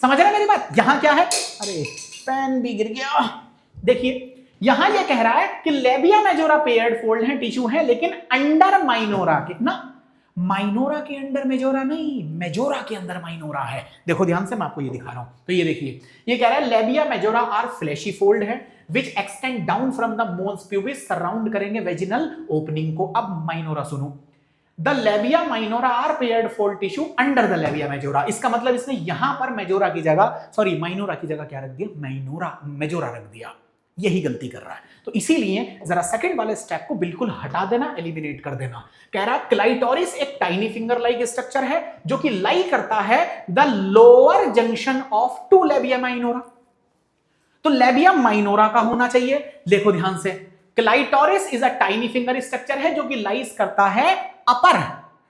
समझ रहे हैं मेरी बात? यहां क्या है? अरे पेन भी गिर गया। देखिए यहां ये कह रहा है कि लेबिया मेजोरा पेयर्ड फोल्ड है, टिश्यू है, लेकिन अंडर माइनोरा के ना, माइनोरा के अंडर मेजोरा नहीं, मेजोरा के अंदर माइनोरा है। देखो ध्यान से, मैं आपको ये दिखा रहा हूं। तो ये देखिए, ये कह रहा है labia majora are fleshy fold है which extend down from the mons pubis, surround करेंगे वेजिनल ओपनिंग को। अब माइनोरा सुनो, the labia minora are paired fold tissue under the labia majora. इसका मतलब इसने यहां पर मेजोरा की जगह, सॉरी माइनोरा की जगह क्या रख दिया? मेजोरा रख दिया। यही गलती कर रहा है। तो इसीलिए जरा सेकंड वाले स्टेप को बिल्कुल हटा देना, एलिमिनेट कर देना। कह रहा है क्लाइटोरिस एक टाइनी फिंगर लाइक स्ट्रक्चर है जो कि लाई करता है the lower junction of 2 labia minora. तो लेबिया माइनोरा का होना चाहिए। देखो ध्यान से, clitoris is a tiny finger structure है जो कि लाइज करता है अपर।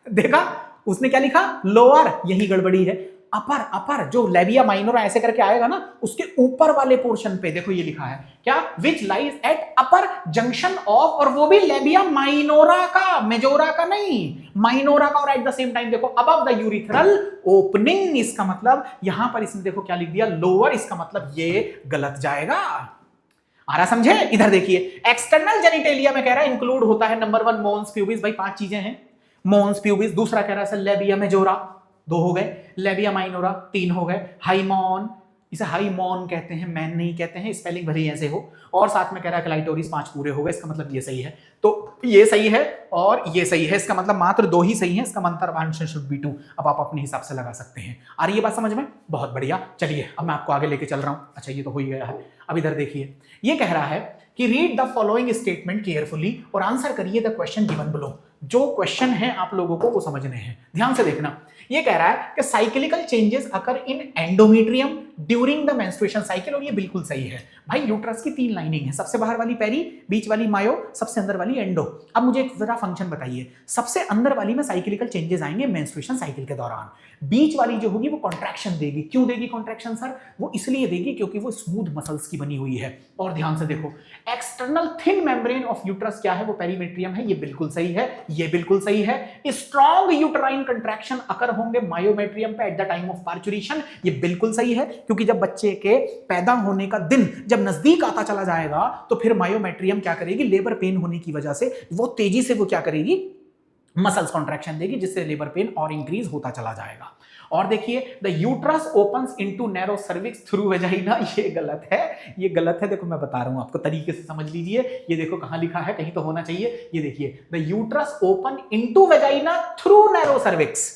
देखा उसने क्या लिखा? लोअर। यही गड़बड़ी है। अपर जो लेबिया माइनोरा ऐसे करके आएगा ना, उसके ऊपर वाले पोर्शन पे देखो ये लिखा है क्या? Which lies at upper junction of, और वो भी लेबिया माइनोरा का, मेजोरा का नहीं, माइनोरा का। और एट द सेम टाइम देखो अबव द यूरिथ्रल ओपनिंग। इसका मतलब यहां पर इसने देखो क्या लिख दिया? लोअर। इसका मतलब ये गलत जाएगा। आ रहा समझे? इधर देखिए, एक्सटर्नल जेनिटेलिया में कह रहा है इंक्लूड होता है नंबर 1 मोन्स प्यूबिस। भाई 5 चीजें हैं, मोन्स प्यूबिस। दूसरा कह रहा है लेबिया मेजोरा, 2 हो गए। लेबिया माइनोरा 3 हो गए। हाइमॉन, इसे हाइमॉन कहते हैं, मैन नहीं कहते हैं, स्पेलिंग भले ऐसे हो। और साथ में कह रहा है क्लाइटोरिस 5 पूरे हो गए। इसका मतलब ये सही है, तो ये सही है और ये सही है। इसका मतलब मात्र 2 ही सही है। इसका मतलब आंसर शुड बी 2। अब आप अपने हिसाब से लगा सकते हैं। आ रही है बात समझ में? बहुत बढ़िया। चलिए अब मैं आपको आगे लेके चल रहा हूं। अच्छा ये तो हो ही गया है। अब इधर देखिए, ये कह रहा है कि read the following statement carefully और आंसर करिए द क्वेश्चन गिवन बिलो। जो क्वेश्चन है आप लोगों को वो समझने हैं, ध्यान से देखना। ये कह रहा है कि cyclical changes occur in endometrium during the menstruation cycle, और ये बिल्कुल सही है भाई। यूट्रस की 3 लाइनिंग है, सबसे बाहर वाली पेरी, बीच वाली मायो, सबसे अंदर वाली एंडो। अब मुझे एक जरा फंक्शन बताइए, सबसे अंदर वाली में साइक्लिकल चेंजेस आएंगे मेंस्ट्रुएशन साइकिल के दौरान, बीच वाली जो होगी वो कॉन्ट्रैक्शन देगी। क्यों देगी कॉन्ट्रैक्शन सर? वो इसलिए देगी क्योंकि वो स्मूथ मसल्स की बनी हुई है। और ध्यान से देखो, external thin membrane of uterus क्या है? वो पेरीमेट्रियम है, ये बिल्कुल सही है, ये बिल्कुल सही है। स्ट्रॉन्ग यूट्राइन कंट्रैक्शन अकर होंगे मायोमेट्रियम पे at the time of parturition, ये बिल्कुल सही है, क्योंकि जब बच्चे के पैदा होने का दिन जब नजदीक आता चला जाएगा तो फिर मायोमेट्रियम क्या करेगी? लेबर पेन होने की वजह से वो तेजी से वो क्या करेगी? मसल्स कॉन्ट्रैक्शन देगी, जिससे लेबर पेन और इंक्रीज होता चला जाएगा। और देखिए, the uterus opens into narrow cervix through vagina, ये गलत है, ये गलत है। देखो मैं बता रहा हूं आपको, तरीके से समझ लीजिए। ये देखो कहां लिखा है, कहीं तो होना चाहिए। ये देखिए, the uterus open into vagina through narrow cervix.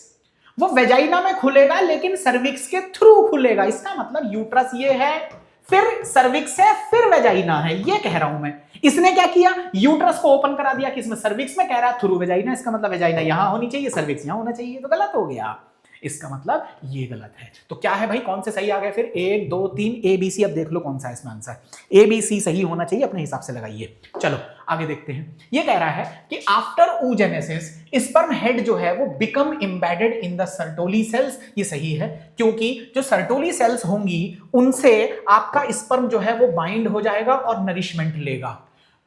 वो वेजाइना में खुलेगा लेकिन सर्विक्स के थ्रू खुलेगा। इसका मतलब यूट्रस ये है, फिर सर्विक्स है, फिर वेजाइना है, ये कह रहा हूं मैं। इसने क्या किया? यूट्रस को ओपन करा दिया, किसमें? सर्विक्स में। कह रहा है थ्रू वेजाइना, इसका मतलब वेजाइना यहां होनी चाहिए, सर्विक्स यहां होना चाहिए, तो गलत हो गया। इसका मतलब ये गलत है। तो क्या है भाई, कौन से सही आ गए फिर? 1 2 3 ए बी सी। अब देख लो कौन सा है इसमें आंसर। ए बी सी सही होना चाहिए, अपने हिसाब से लगाइए। चलो आगे देखते हैं। ये कह रहा है कि आफ्टर oogenesis स्पर्म हेड जो है वो become embedded in the Sertoli cells. ये सही है, क्योंकि जो सर्टोली सेल्स होंगी उनसे आपका स्पर्म जो है वो बाइंड हो जाएगा और नरिशमेंट लेगा।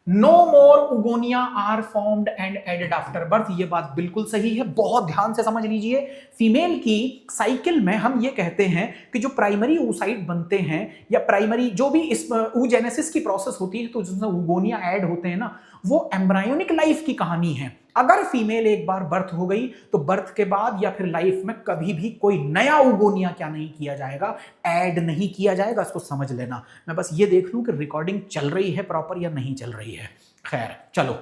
No more oogonia are formed and added after birth, ये बात बिल्कुल सही है, बहुत ध्यान से समझ लीजिए। फीमेल की साइकिल में हम ये कहते हैं कि जो प्राइमरी oocyte बनते हैं या प्राइमरी जो भी इस oogenesis की प्रोसेस होती है, तो जिसमें उगोनिया ऐड होते हैं ना, वो एम्ब्रायोनिक लाइफ की कहानी है। अगर फीमेल एक बार बर्थ हो गई तो बर्थ के बाद या फिर लाइफ में कभी भी कोई नया उगोनिया क्या नहीं किया जाएगा? ऐड नहीं किया जाएगा। इसको समझ लेना। मैं बस ये देख लूं कि रिकॉर्डिंग चल रही है प्रॉपर या नहीं चल रही है। खैर चलो,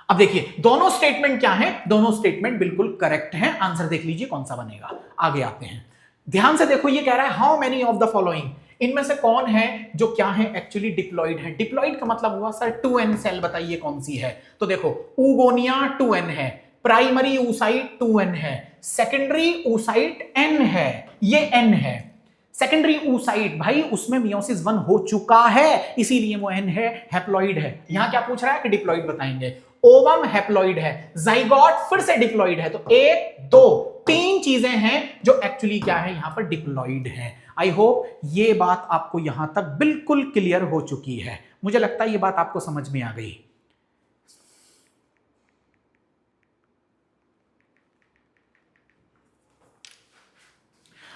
अब देखिए दोनों स्टेटमेंट क्या है? दोनों स्टेटमेंट बिल्कुल करेक्ट हैं। आंसर देख लीजिए कौन सा बनेगा। आगे आते हैं, ध्यान से देखो। ये कह रहा है how many of the following, इनमें से कौन है जो क्या है? एक्चुअली डिप्लॉइड है। डिप्लॉइड का मतलब हुआ सर 2n सेल, बताइए कौन सी है? तो देखो, उगोनिया 2n है, प्राइमरी oocyte 2n है, सेकेंडरी oocyte n है, ये n है। सेकेंडरी oocyte भाई उसमें मियोसिस 1 हो चुका है, इसीलिए वो n है, हैप्लॉइड है। यहां क्या पूछ रहा है कि डिप्लॉइड बताएंगे। ओवम हैप्लॉइड है, जाइगोट फिर से डिप्लॉइड है। तो 1 2 3 चीजें हैं जो एक्चुअली क्या है? यहां पर डिप्लॉइड है। आई होप ये बात आपको यहां तक बिल्कुल क्लियर हो चुकी है। मुझे लगता है ये बात आपको समझ में आ गई।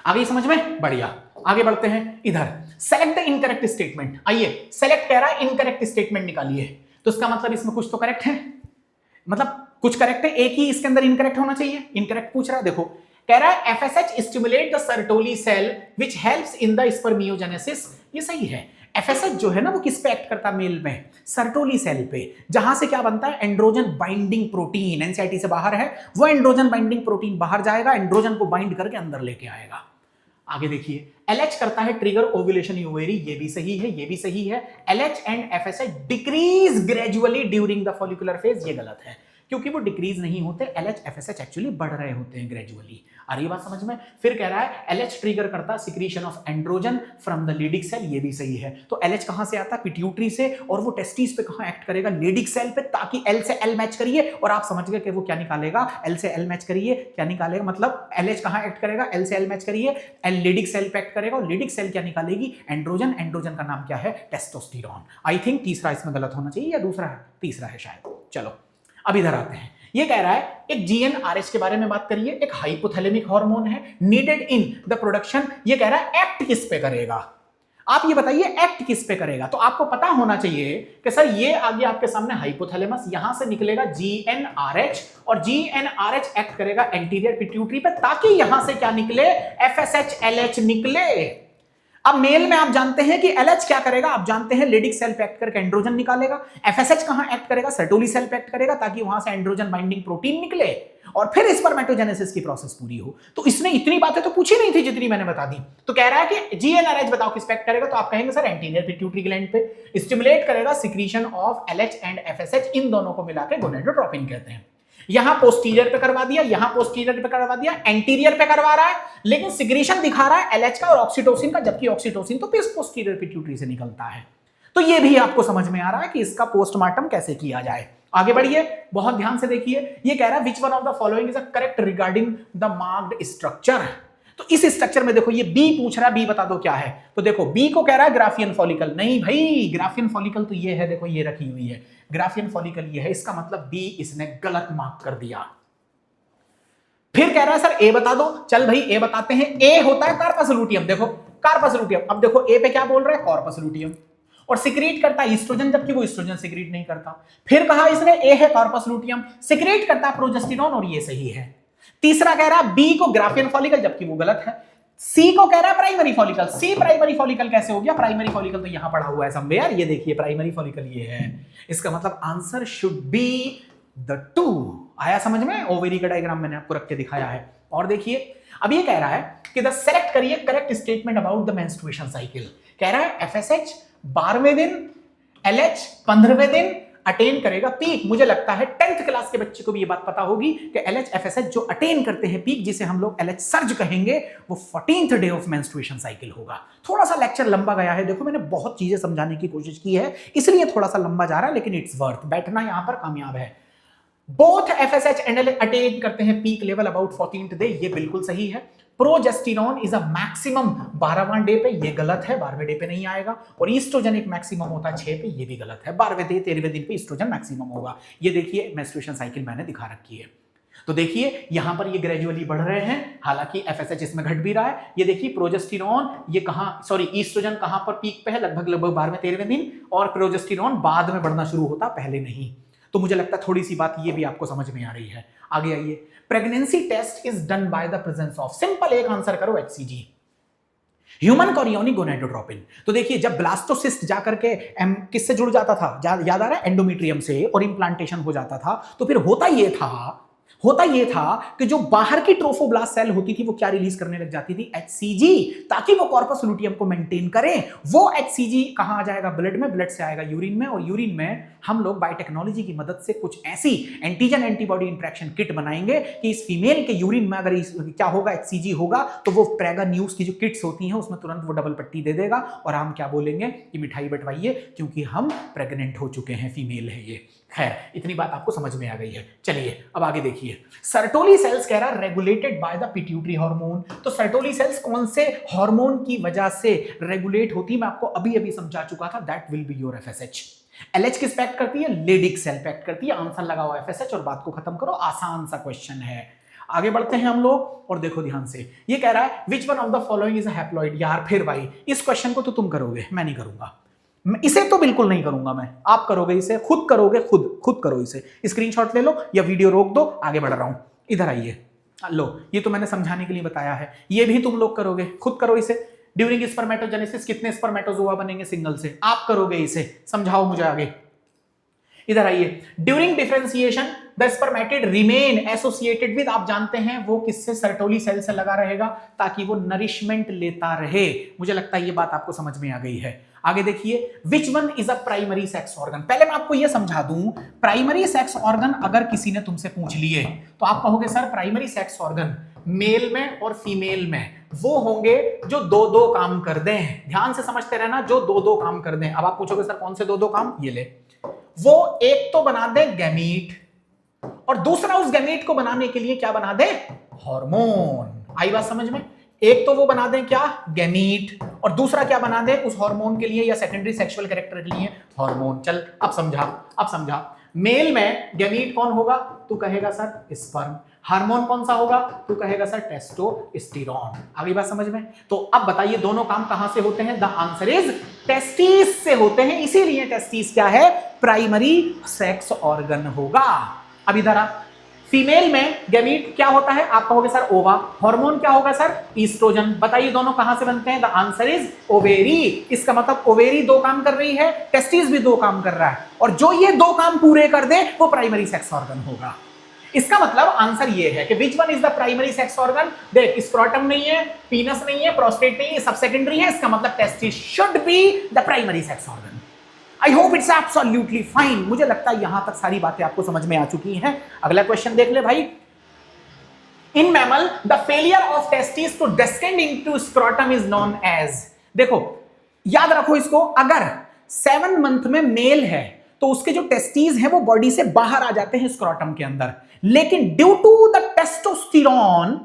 आ गई समझ में? बढ़िया, आगे बढ़ते हैं। इधर सेलेक्ट द इनकरेक्ट स्टेटमेंट। आइए, सेलेक्ट कह रहा है इनकरेक्ट स्टेटमेंट निकालिए। तो इसका मतलब इसमें कुछ तो करेक्ट है, मतलब कुछ करेक्ट है, एक ही इसके अंदर इनकरेक्ट होना चाहिए। इनकरेक्ट पूछ रहा है, देखो कह रहा है FSH stimulate the Sertoli cell which helps in the spermiogenesis. ये सही है। FSH जो है ना वो किस पे एक्ट करता है मेल में? सर्टोली सेल पे, जहां से क्या बनता है? Androgen binding protein. एनसीईआरटी से बाहर है वो, एंड्रोजन बाइंडिंग प्रोटीन बाहर जाएगा, एंड्रोजन को बाइंड करके अंदर लेके आएगा। आगे देखिए, LH करता है ट्रिगर ओव्यूलेशन ओवेरी, ये भी सही है, ये भी सही है। LH and FSH decrease gradually during the follicular phase, ये गलत है, क्योंकि वो डिक्रीज नहीं होते। LH FSH एक्चुअली बढ़ रहे होते हैं ग्रेजुअली। आ रही बात समझ में? फिर कह रहा है LH ट्रिगर करता है secretion of androgen from the Leydig cell, ये भी सही है। तो LH कहां से आता है? पिट्यूटरी से, और वो टेस्टिस पे कहां एक्ट करेगा? लेडिक सेल पे, ताकि L से L मैच करिए। और आप समझ गए कि वो क्या निकालेगा? L से L मैच करिए, क्या निकालेगा? मतलब LH कहां एक्ट करेगा? L से L मैच करिए, L लेडिक सेल पे एक्ट करेगा, और लेडिक सेल क्या निकालेगी? एंड्रोजन। एंड्रोजन का नाम क्या है? टेस्टोस्टेरोन। आई थिंक तीसरा इसमें गलत होना चाहिए, या दूसरा है? तीसरा है शायद। चलो अब इधर आते हैं। ये कह रहा है एक GnRH के बारे में बात करिए। एक हाइपोथैलेमिक हार्मोन है, नीडेड इन द प्रोडक्शन। ये कह रहा है एक्ट किस पे करेगा? आप ये बताइए एक्ट किस पे करेगा? तो आपको पता होना चाहिए कि सर ये आगे आपके सामने हाइपोथैलेमस, यहां से निकलेगा GnRH, और GnRH एक्ट करेगा एंटीरियर पिट्यूटरी पे, ताकि यहां से क्या निकले? FSH LH निकले। अब मेल में आप जानते हैं कि LH क्या करेगा, आप जानते हैं लेडिक सेल पे एक्ट करके एंड्रोजन निकालेगा। FSH कहां एक्ट करेगा, सर्टोली सेल पे एक्ट करेगा ताकि वहां से एंड्रोजन बाइंडिंग प्रोटीन निकले और फिर स्पर्मेटोजेनेसिस की प्रोसेस पूरी हो। तो इसने इतनी बातें तो पूछी नहीं थी जितनी मैंने बता दी। तो कह रहा है कि GnRH बताओ किस पे एक्ट करेगा, तो आप कहेंगे सर एंटीरियर पिट्यूटरी ग्लैंड पे। स्टिमुलेट करेगा secretion of LH and FSH, इन दोनों को मिलाकर गोनेडोट्रोपिन कहते हैं। यहां पोस्टीरियर पे करवा दिया, यहां पोस्टीरियर पे करवा दिया, एंटीरियर पे करवा रहा है, लेकिन सिक्रीशन दिखा रहा है LH का और ऑक्सीटोसिन का, जबकि ऑक्सीटोसिन तो पोस्टीरियर पिट्यूटरी से निकलता है। तो ये भी आपको समझ में आ रहा है कि इसका पोस्टमार्टम कैसे किया जाए। आगे बढ़िए, बहुत ध्यान से देखिए। ये कह रहा है विच one of the following is a correct regarding the marked structure. तो इस स्ट्रक्चर में देखो, ये बी पूछ रहा है, बी बता दो क्या है। तो देखो बी को कह रहा है ग्राफियन फॉलिकल। नहीं भाई, ग्राफियन फॉलिकल तो ये है, देखो ये रखी हुई है, ग्राफियन फॉलिकल ये है। इसका मतलब बी इसने गलत मार्क कर दिया। फिर कह रहा है सर ए बता दो। चल भाई ए बताते हैं। ए होता है कार्पस लूटियम। देखो कार्पस लूटियम, अब देखो ए पे क्या बोल रहा है, कॉर्पस लूटियम, और सिक्रीट करता है ईस्ट्रोजन, जबकि वो ईस्ट्रोजन सिक्रीट नहीं करता। फिर कहा इसने ए है कॉर्पस लूटियम, सिक्रीट करता है प्रोजेस्टेरोन, और ये सही है। तीसरा कह रहा है बी को ग्राफियन फॉलिकल, जबकि वो गलत है। सी को कह रहा है प्राइमरी फॉलिकल। सी प्राइमरी फॉलिकल कैसे हो गया, प्राइमरी फॉलिकल तो यहां पड़ा हुआ है समवेयर, ये देखिए प्राइमरी फॉलिकल ये है। इसका मतलब आंसर शुड बी द 2। आया समझ में? ओवेरी का डायग्राम मैंने आपको रख के दिखाया है। और देखिए अब ये कह रहा है कि द सेलेक्ट करिए correct statement about the menstruation cycle. कह रहा है FSH 12वें दिन, LH 15वें दिन अटेन करेगा पीक। मुझे लगता है 10th क्लास के बच्चे को भी ये बात पता होगी कि LH FSH जो अटेन करते हैं पीक, जिसे हम लोग LH सर्ज कहेंगे, वो 14th day of menstruation cycle होगा। थोड़ा सा लेक्चर लंबा गया है, देखो मैंने बहुत चीजें समझाने की कोशिश की है, इसलिए थोड़ा सा लंबा जा रहा है, लेकिन इट्स वर्थ, बैठना यहां पर कामयाब है। Both FSH and LH attain करते हैं peak level about 14th day, ये बिल्कुल सही है। प्रोजेस्टेरोन इज अ मैक्सिमम 12वां डे पे, ये गलत है, 12वें डे पे नहीं आएगा। और ईस्ट्रोजन एक मैक्सिमम होता है 6 पे, ये भी गलत है। 12वें डे 13वें दिन पे ईस्ट्रोजन मैक्सिमम होगा। ये देखिए मेंस्ट्रुएशन साइकिल मैंने दिखा रखी है। तो देखिए यहां पर ये ग्रेजुअली बढ़ रहे हैं, हालांकि FSH इसमें घट भी रहा है। ये देखिए प्रोजेस्टेरोन ये कहां, सॉरी ईस्ट्रोजन कहां पर पीक पे है, लगभग 12वें 13वें दिन, और प्रोजेस्टेरोन बाद में बढ़ना शुरू होता, पहले नहीं। तो मुझे लगता है थोड़ी सी बात ये भी आपको समझ में आ रही है। आगे आइए, pregnancy test is done by the presence of, simple एक आंसर करो, HCG, ह्यूमन कोरियोनिक गोनेडोट्रोपिन। तो देखिए जब ब्लास्टोसिस्ट जाकर के किससे जुड़ जाता था, याद आ रहा है, एंडोमेट्रियम से, और इंप्लांटेशन हो जाता था, तो फिर होता ये था कि जो बाहर की ट्रोफोब्लास्ट सेल होती थी वो क्या रिलीज करने लग जाती थी, HCG, ताकि वो कॉर्पस लूटियम को मेंटेन करें। वो HCG कहां आ जाएगा, ब्लड में, ब्लड से आएगा यूरिन में, और यूरिन में हम लोग बायोटेक्नोलॉजी की मदद से कुछ ऐसी एंटीजन एंटीबॉडी इंटरेक्शन किट बनाएंगे कि इस फीमेल के यूरिन में अगर क्या होगा, HCG होगा, तो वो प्रेगा न्यूज की जो किट्स होती हैं उसमें तुरंत वो डबल पट्टी दे देगा, और हम क्या बोलेंगे कि मिठाई बंटवाइए क्योंकि हम प्रेग्नेंट हो चुके हैं, फीमेल है ये। खैर इतनी बात आपको समझ में आ गई है। चलिए अब आगे देखिए, सर्टोली सेल्स कह रहा है regulated by the pituitary hormone. तो सर्टोली सेल्स कौन से हार्मोन की वजह से रेगुलेट होती है, मैं आपको अभी अभी समझा चुका था, that will be your FSH। LH किस पे एक्ट करती है, लेडिक सेल पे एक्ट करती है। आंसर लगाओ FSH और बात को खत्म करो, आसान सा क्वेश्चन है। आगे बढ़ते हैं हम लोग, और देखो ध्यान से, ये कह रहा है विच one of the following is a haploid. यार फिर भाई इस क्वेश्चन को तो तुम करोगे, मैं नहीं करूंगा, इसे तो बिल्कुल नहीं करूंगा मैं, आप करोगे इसे, खुद करोगे, खुद करो इसे। स्क्रीनशॉट ले लो या वीडियो रोक दो, आगे बढ़ रहा हूं, इधर आइए। लो ये तो मैंने समझाने के लिए बताया है, ये भी तुम लोग करोगे, खुद करो इसे। ड्यूरिंग स्पर्मेटोजेनेसिस कितने स्पर्मेटोजोआ बनेंगे सिंगल से, आप करोगे इसे, समझाओ मुझे आगे। इधर आइए, during differentiation the spermatid remain associated with, आप जानते हैं वो किससे, सर्टोली सेल से लगा रहेगा ताकि वो नरिशमेंट लेता रहे। मुझे लगता है ये बात आपको समझ में आ गई है। आगे देखिए, which one is a primary sex organ. पहले मैं आपको ये समझा दूं, प्राइमरी सेक्स ऑर्गन अगर किसी ने तुमसे पूछ लिए तो आप कहोगे sir primary sex organ male में और फीमेल में वो होंगे जो दो दो काम कर दें। ध्यान से समझते रहना, जो दो दो काम कर दें। अब आप पूछोगे सर कौन से दो दो काम, ये ले, वो एक तो बना दे गैमीट, और दूसरा उस गैमीट को बनाने के लिए क्या बना दे, हार्मोन। आई बात समझ में? एक तो वो बना दें क्या, गैमीट, और दूसरा क्या बना दे उस हार्मोन के लिए या सेकेंडरी सेक्सुअल कैरेक्टर के लिए, हार्मोन। चल अब समझा। मेल में गैमीट कौन होगा, तू कहेगा सर स्पर्म। हार्मोन कौन सा होगा, तू कहेगा सर टेस्टोस्टेरोन। आगे बात समझ में? तो अब बताइए दोनों काम कहां से होते हैं, द आंसर इज टेस्टिस से होते हैं, इसीलिए टेस्टिस क्या है, प्राइमरी सेक्स ऑर्गन होगा। अब इधर आ, फीमेल में गैमीट क्या होता है? आप कहोगे सर ओवा। हार्मोन क्या होगा सर? ईस्ट्रोजन। बताइए दोनों कहां से बनते हैं? The answer is ovary. इसका मतलब ओवेरी दो काम कर रही है, टेस्टिस भी दो काम कर रहा है, और जो ये दो काम पूरे कर दे वो प्राइमरी सेक्स ऑर्गन होगा। इसका मतलब आंसर ये है कि which one is the primary sex organ? देख, स्क्रोटम नहीं है, पीनस नहीं है, प्रोस्टेट नहीं है, सब सेकेंडरी है। इसका मतलब testis should be the primary sex organ. I hope it's absolutely fine. मुझे लगता है यहां तक सारी बातें आपको समझ में आ चुकी हैं। अगला क्वेश्चन देख ले भाई। In mammal the failure of testis to descend into scrotum is known as. देखो याद रखो इसको, अगर 7 मंथ में मेल है तो उसके जो टेस्टीज हैं वो बॉडी से बाहर आ जाते हैं स्क्रोटम के अंदर, लेकिन ड्यू टू द टेस्टोस्टेरोन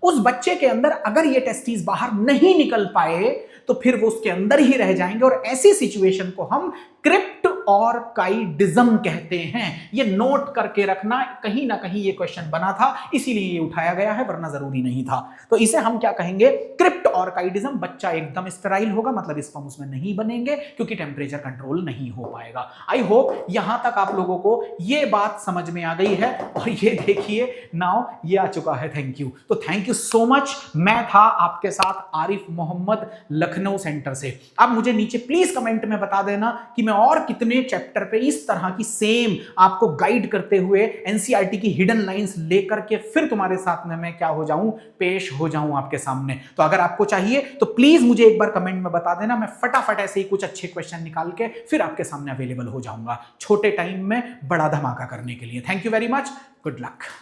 उस बच्चे के अंदर अगर ये टेस्टीज बाहर नहीं निकल पाए तो फिर वो उसके अंदर ही रह जाएंगे, और ऐसी सिचुएशन को हम क्रिप्ट ऑर्काइडिज्म कहते हैं। ये नोट करके रखना, कहीं ना कहीं ये क्वेश्चन बना था इसीलिए ये उठाया गया है, वरना जरूरी नहीं था। तो इसे हम क्या कहेंगे? क्रिप्ट ऑर्काइडिज्म। बच्चा एकदम स्टेराइल होगा, मतलब स्पर्म उसमें नहीं बनेंगे क्योंकि टेम्परेचर कंट्रोल नहीं हो पाएगा। आई होप यहां तक आप लोगों को ये बात समझ में आ गई है, और ये देखिए नाउ ये आ चुका है। Thank you. तो थैंक यू सो मच। मैं था आपके साथ आरिफ मोहम्मद, लखनऊ सेंटर से। अब मुझे नीचे प्लीज कमेंट में बता देना कि मैं और कितने चैप्टर पे इस तरह की सेम आपको गाइड करते हुए एनसीईआरटी की हिडन लाइंस लेकर के फिर तुम्हारे साथ में मैं क्या हो जाऊं, पेश हो जाऊं आपके सामने। तो अगर आपको चाहिए तो प्लीज मुझे एक बार कमेंट में बता देना, मैं फटाफट ऐसे ही कुछ अच्छे क्वेश्चन निकाल के फिर आपके सामने अवेलेबल हो जाऊंगा, छोटे टाइम में बड़ा धमाका करने के लिए। Thank you very much. Good luck.